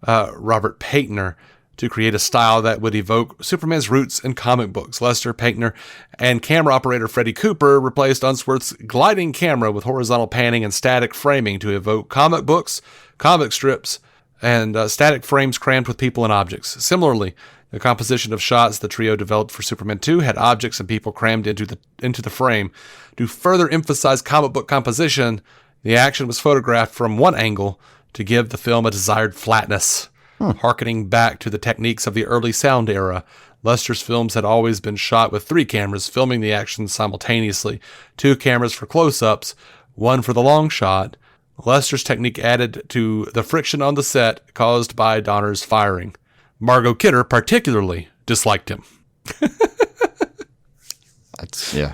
Robert Paintner to create a style that would evoke Superman's roots in comic books. Lester, Paintner, and camera operator Freddie Cooper replaced Unsworth's gliding camera with horizontal panning and static framing to evoke comic books, comic strips, and static frames crammed with people and objects. Similarly, The composition of shots the trio developed for Superman 2 had objects and people crammed into the frame. To further emphasize comic book composition, the action was photographed from one angle to give the film a desired flatness. Harkening back to the techniques of the early sound era, Lester's films had always been shot with 3 cameras filming the action simultaneously, 2 cameras for close-ups, 1 for the long shot. Lester's technique added to the friction on the set caused by Donner's firing. Margot Kidder particularly disliked him. Yeah.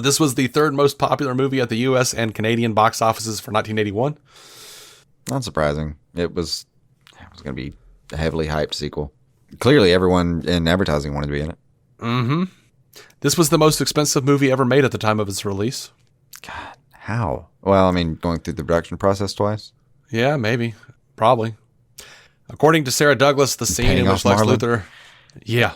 This was the 3rd most popular movie at the U.S. and Canadian box offices for 1981. Not surprising. It was going to be a heavily hyped sequel. Clearly, everyone in advertising wanted to be in it. Mm-hmm. This was the most expensive movie ever made at the time of its release. God, how? Well, I mean, going through the production process twice? Yeah, maybe. Probably. According to Sarah Douglas, the scene in which Lex Luthor... Yeah.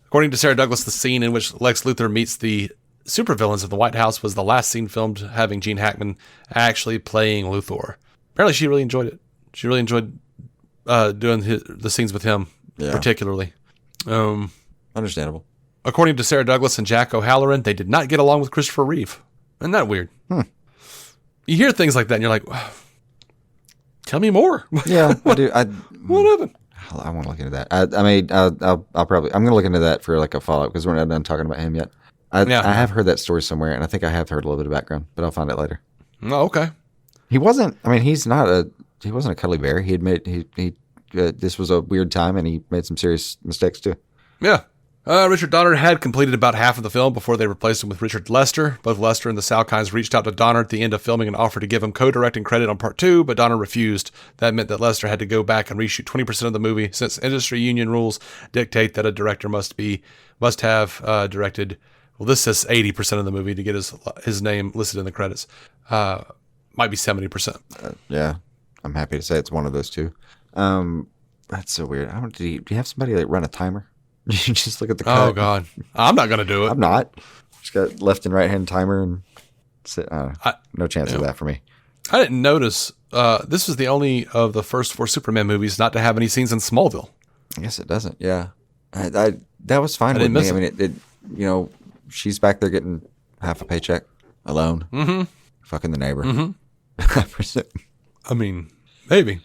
According to Sarah Douglas, the scene in which Lex Luthor meets the supervillains of the White House was the last scene filmed having Gene Hackman actually playing Luthor. Apparently, she really enjoyed it. She really enjoyed doing the scenes with him, particularly. Understandable. According to Sarah Douglas and Jack O'Halloran, they did not get along with Christopher Reeve. Isn't that weird? You hear things like that, and you're like, tell me more. Yeah, I do. What happened? I want to look into that. I'm going to look into that for like a follow-up because we're not done talking about him yet. I have heard that story somewhere, and I think I have heard a little bit of background, but I'll find it later. Oh, okay. He wasn't a cuddly bear. He admitted this was a weird time, and he made some serious mistakes too. Yeah. Richard Donner had completed about half of the film before they replaced him with Richard Lester. Both Lester and the Salkinds reached out to Donner at the end of filming and offered to give him co-directing credit on part 2, but Donner refused. That meant that Lester had to go back and reshoot 20% of the movie, since industry union rules dictate that a director must have directed. Well, this says 80% of the movie to get his name listed in the credits. Might be 70%. Yeah, I'm happy to say it's one of those two. That's so weird. Do you have somebody like run a timer? You just look at the cut. Oh God, I'm not gonna do it. I'm not. Just got left and right hand timer and sit. No chance of that for me. I didn't notice. This was the only of the first 4 Superman movies not to have any scenes in Smallville. I guess it doesn't. Yeah, that was fine with me. I mean, she's back there getting half a paycheck alone, fucking the neighbor. I mean, maybe.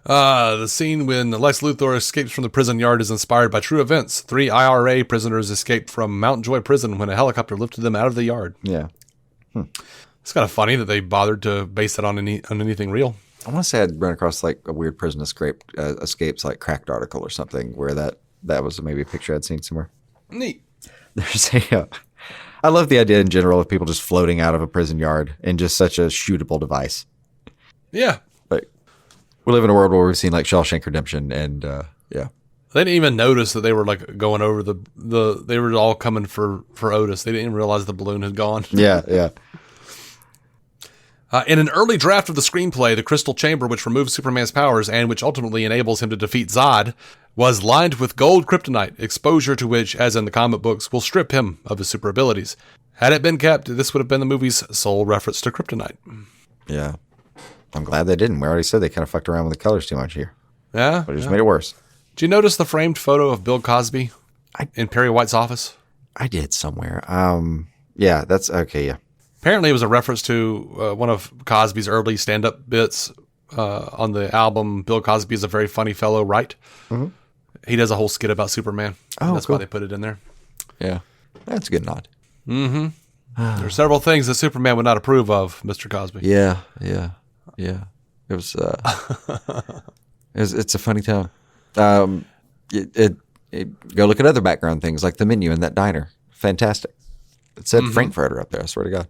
The scene when Lex Luthor escapes from the prison yard is inspired by true events. 3 IRA prisoners escaped from Mount Joy prison when a helicopter lifted them out of the yard. Yeah. It's kind of funny that they bothered to base it on anything real. I want to say I'd run across like a weird prison escapes like Cracked article or something where that was maybe a picture I'd seen somewhere. Neat. There's I love the idea in general of people just floating out of a prison yard in just such a shootable device. Yeah. Like, we live in a world where we've seen like Shawshank Redemption and yeah. They didn't even notice that they were like going over they were all coming for Otis. They didn't even realize the balloon had gone. Yeah. In an early draft of the screenplay, the Crystal Chamber, which removes Superman's powers and which ultimately enables him to defeat Zod, was lined with gold kryptonite, exposure to which, as in the comic books, will strip him of his super abilities. Had it been kept, this would have been the movie's sole reference to kryptonite. Yeah. I'm glad they didn't. We already said they kind of fucked around with the colors too much here. Yeah. But it just made it worse. Did you notice the framed photo of Bill Cosby in Perry White's office? I did somewhere. Yeah, that's okay, yeah. Apparently it was a reference to one of Cosby's early stand-up bits on the album Bill Cosby is a Very Funny Fellow, Right? Mm-hmm. He does a whole skit about Superman. Oh, that's cool. why they put it in there. Yeah, that's a good nod. Mm-hmm. There are several things that Superman would not approve of, Mr. Cosby. Yeah. It was, it's a funny time. Go look at other background things like the menu in that diner. Fantastic. It said Frankfurter up there, I swear to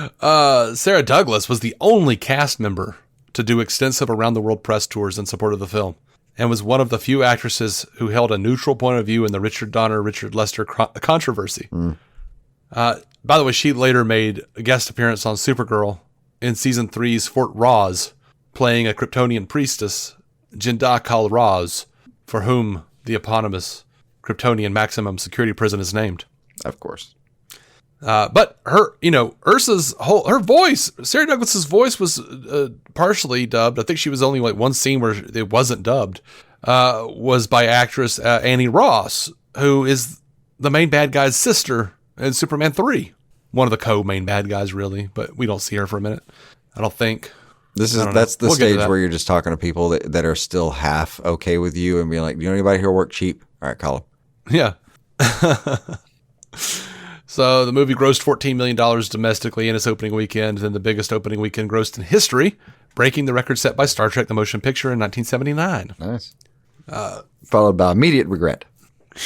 God. Sarah Douglas was the only cast member to do extensive around-the-world press tours in support of the film, and was one of the few actresses who held a neutral point of view in the Richard Donner-Richard Lester controversy. By the way, she later made a guest appearance on Supergirl in Season 3's Fort Roz, playing a Kryptonian priestess, Jinda Kal Raz, for whom the eponymous Kryptonian maximum security prison is named. Of course. But her voice, Sarah Douglas's voice was partially dubbed. I think she was only like one scene where it wasn't dubbed, was by actress Annie Ross, who is the main bad guy's sister in Superman 3. One of the co-main bad guys, really, but we don't see her for a minute. I don't think. That's the stage where you're just talking to people that are still half okay with you and being like, do you know anybody here work cheap? All right, call them. Yeah. So the movie grossed $14 million domestically in its opening weekend, then the biggest opening weekend grossed in history, breaking the record set by Star Trek The Motion Picture in 1979. Nice. Followed by immediate regret.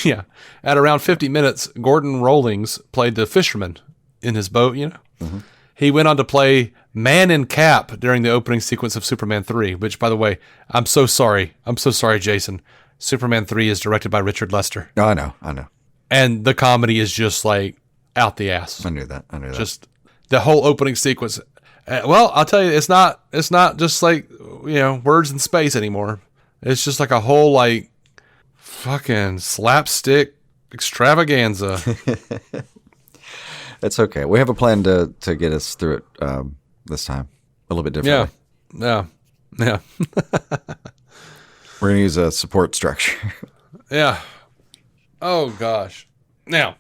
Yeah. At around 50 minutes, Gordon Rollings played the fisherman in his boat, Mm-hmm. He went on to play Man in Cap during the opening sequence of Superman 3, which, by the way, I'm so sorry, Jason. Superman 3 is directed by Richard Lester. Oh, I know. And the comedy is just like out the ass. I knew that. Just the whole opening sequence. Well, I'll tell you, it's not just like, words in space anymore. It's just like a whole like fucking slapstick extravaganza. It's okay. We have a plan to get us through it this time a little bit differently. Yeah. We're going to use a support structure. Yeah. Oh, gosh. Now,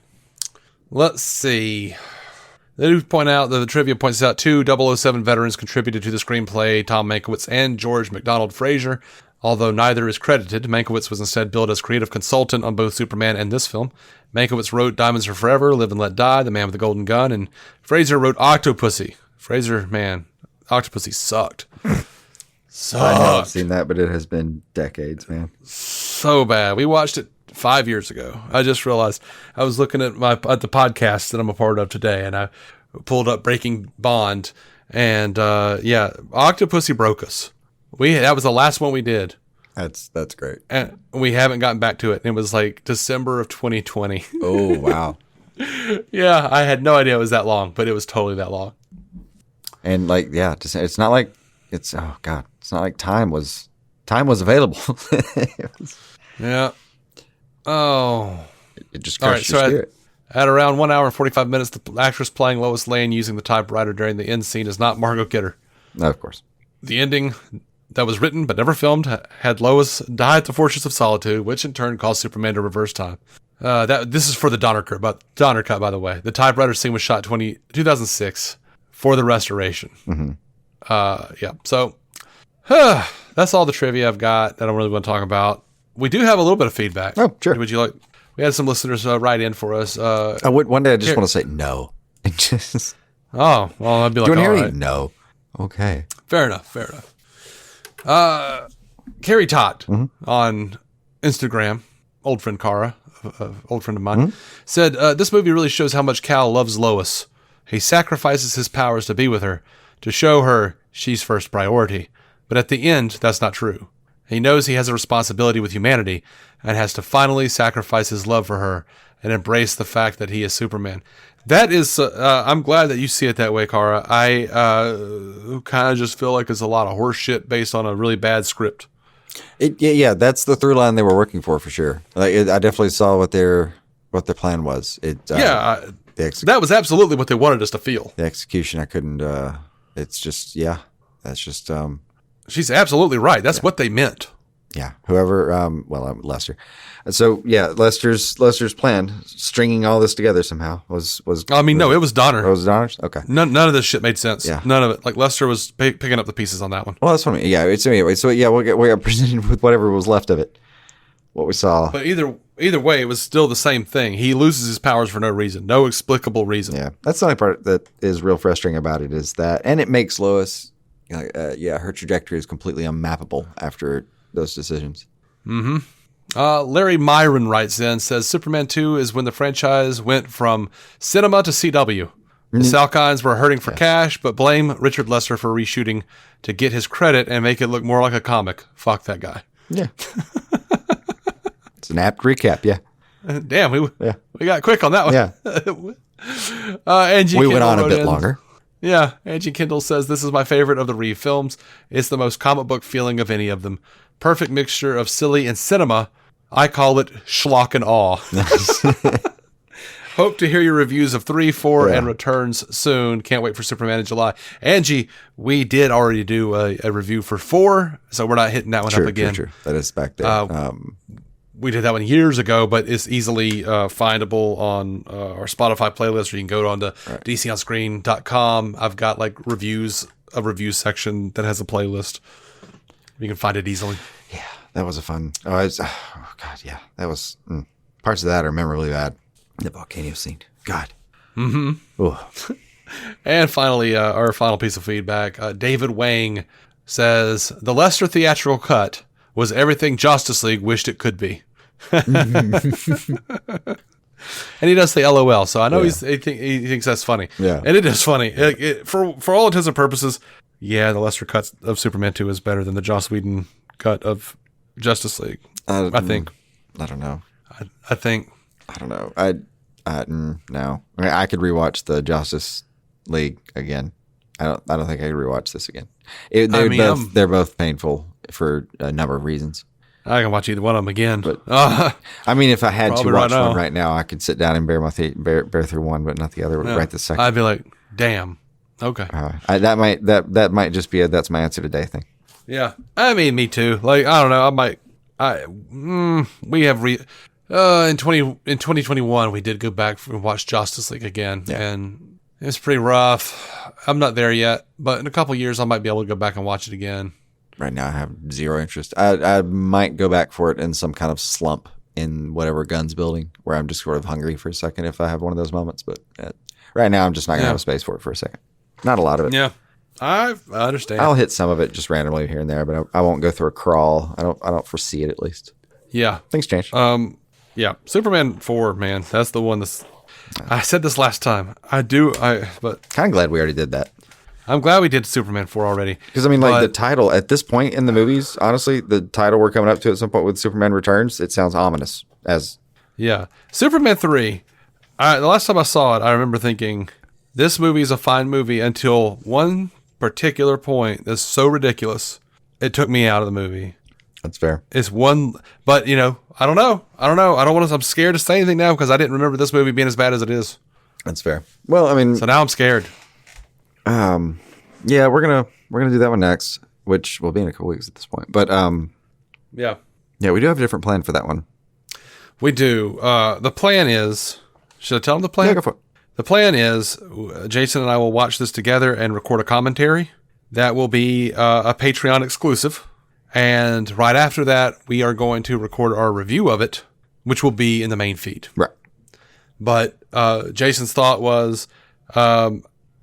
let's see. They do point out, the trivia points out, 2 007 veterans contributed to the screenplay, Tom Mankiewicz and George MacDonald Fraser. Although neither is credited, Mankiewicz was instead billed as creative consultant on both Superman and this film. Mankiewicz wrote Diamonds Are Forever, Live and Let Die, The Man with the Golden Gun, and Fraser wrote Octopussy. Fraser, man, Octopussy sucked. I know I've seen that, but it has been decades, man. So bad. We watched it 5 years ago. I just realized I was looking at the podcast that I'm a part of today, and I pulled up Breaking Bond, and Octopussy broke us. That was the last one we did. That's great. And we haven't gotten back to it. It was like December of 2020. Oh, wow. Yeah, I had no idea it was that long, but it was totally that long. And like, yeah, it's not like it's not like time was available. Yeah. Oh. It just crushed your spirit. At around 1 hour and 45 minutes, the actress playing Lois Lane using the typewriter during the end scene is not Margot Kidder. No, of course. The ending that was written but never filmed had Lois die at the Fortress of Solitude, which in turn caused Superman to reverse time. This is for the Donner cut, by the way. The typewriter scene was shot 2006 for the restoration. Mm-hmm. Yeah. So that's all the trivia I've got that I really want to talk about. We do have a little bit of feedback. Oh, sure. Would you like? We had some listeners write in for us. One day I just want to say no. Oh, well, I'd be like, all right. No. Okay. Fair enough. Carrie Tott on Instagram, old friend Cara, old friend of mine, said, this movie really shows how much Cal loves Lois. He sacrifices his powers to be with her, to show her she's first priority. But at the end, that's not true. He knows he has a responsibility with humanity and has to finally sacrifice his love for her and embrace the fact that he is Superman. That is, I'm glad that you see it that way, Cara. I kind of just feel like it's a lot of horse shit based on a really bad script. Yeah, that's the through line they were working for sure. Like, I definitely saw what their plan was. That was absolutely what they wanted us to feel. The execution, I couldn't. It's just, that's just. She's absolutely right. That's what they meant. Yeah. Whoever. Lester. So yeah, Lester's plan, stringing all this together somehow was. I mean, no, it was Donner. Oh, it was Donner's? Okay. None of this shit made sense. Yeah. None of it. Like Lester was picking up the pieces on that one. Well, that's what I mean. Yeah. Anyway. So yeah, we got presented with whatever was left of it. What we saw. But either way, it was still the same thing. He loses his powers for no reason, no explicable reason. Yeah. That's the only part that is real frustrating about it is that, and it makes Lois. Her trajectory is completely unmappable after those decisions. Mm-hmm. Larry Myron writes in, says Superman 2 is when the franchise went from cinema to CW. The Salkinds were hurting for cash, but blame Richard Lester for reshooting to get his credit and make it look more like a comic. Fuck that guy. Yeah. It's an apt recap, yeah. Damn, we got quick on that one. Yeah. Angie we went on a bit longer. Yeah, Angie Kendall says, this is my favorite of the Reeve films. It's the most comic book feeling of any of them. Perfect mixture of silly and cinema. I call it schlock and awe. Hope to hear your reviews of 3, 4, Yeah. and Returns soon. Can't wait for Superman in July. Angie, we did already do a review for 4, so we're not hitting that one up again. True. That is back there. We did that one years ago, but it's easily findable on our Spotify playlist, or you can go on to DCOnscreen.com. I've got like a review section that has a playlist. You can find it easily. Yeah, that was a fun. Oh God, yeah, that was parts of that are memorably bad. The volcano scene, God. Mm-hmm. And finally, our final piece of feedback. David Wang says the Lester theatrical cut was everything Justice League wished it could be. And he does say LOL, so I know he thinks that's funny. Yeah, and it is funny. For all intents and purposes, yeah, the Lester cut of Superman 2 is better than the Joss Whedon cut of Justice League. I think. I don't know. I think. I don't know. No. I mean, I could rewatch the Justice League again. I don't think I could rewatch this again. They're both painful for a number of reasons. I can watch either one of them again. But I mean, if I had to watch one right now, I could sit down and bear through one, but not the other right this second. I'd be like, damn. Okay. That might just be that's my answer today thing. Yeah. I mean, me too. Like, I don't know. We have in 2021 we did go back and watch Justice League again, and it's pretty rough. I'm not there yet, but in a couple years I might be able to go back and watch it again. Right now I have zero interest. I might go back for it in some kind of slump in whatever Guns building where I'm just sort of hungry for a second if I have one of those moments, but right now I'm just not going to have space for it for a second. Not a lot of it. Yeah. I understand. I'll hit some of it just randomly here and there, but I won't go through a crawl. I don't foresee it at least. Yeah. Things change. Yeah. Superman 4, man. That's the one I said this last time. But kind of glad we already did that. I'm glad we did Superman 4 already. Because, I mean, like the title, at this point in the movies, honestly, the title we're coming up to at some point with Superman Returns, it sounds ominous. Yeah. Superman 3, the last time I saw it, I remember thinking, this movie is a fine movie until one particular point that's so ridiculous, it took me out of the movie. That's fair. It's one, but, I don't know. I'm scared to say anything now because I didn't remember this movie being as bad as it is. That's fair. Well, I mean. So now I'm scared. Yeah, we're gonna do that one next, which will be in a couple weeks at this point. But yeah, we do have a different plan for that one. We do. The plan is, should I tell them the plan? Yeah, go for it. The plan is, Jason and I will watch this together and record a commentary. That will be a Patreon exclusive, and right after that, we are going to record our review of it, which will be in the main feed. Right. But Jason's thought was.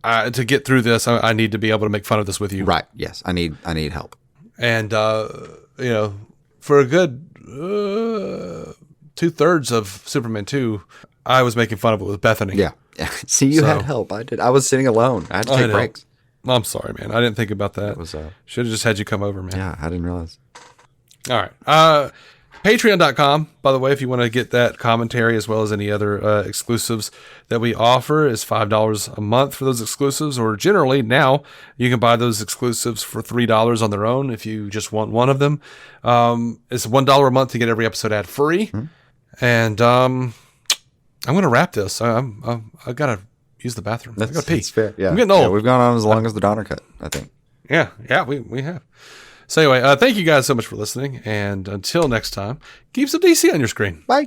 To get through this, I need to be able to make fun of this with you. Right. Yes. I need help. And, for a good 2/3 of Superman 2, I was making fun of it with Bethany. Yeah. See, you had help. I did. I was sitting alone. I had to take breaks. I'm sorry, man. I didn't think about that. Should have just had you come over, man. Yeah, I didn't realize. All right. Patreon.com, by the way, if you want to get that commentary as well as any other exclusives that we offer, is $5 a month for those exclusives. Or generally now, you can buy those exclusives for $3 on their own if you just want one of them. It's $1 a month to get every episode ad free. Mm-hmm. And I'm going to wrap this. I've got to use the bathroom. I got to pee. That's fair. Yeah. I'm getting old. Yeah, we've gone on as long as the Donner cut, I think. Yeah, we have. So anyway, thank you guys so much for listening. And until next time, keep some DC on your screen. Bye.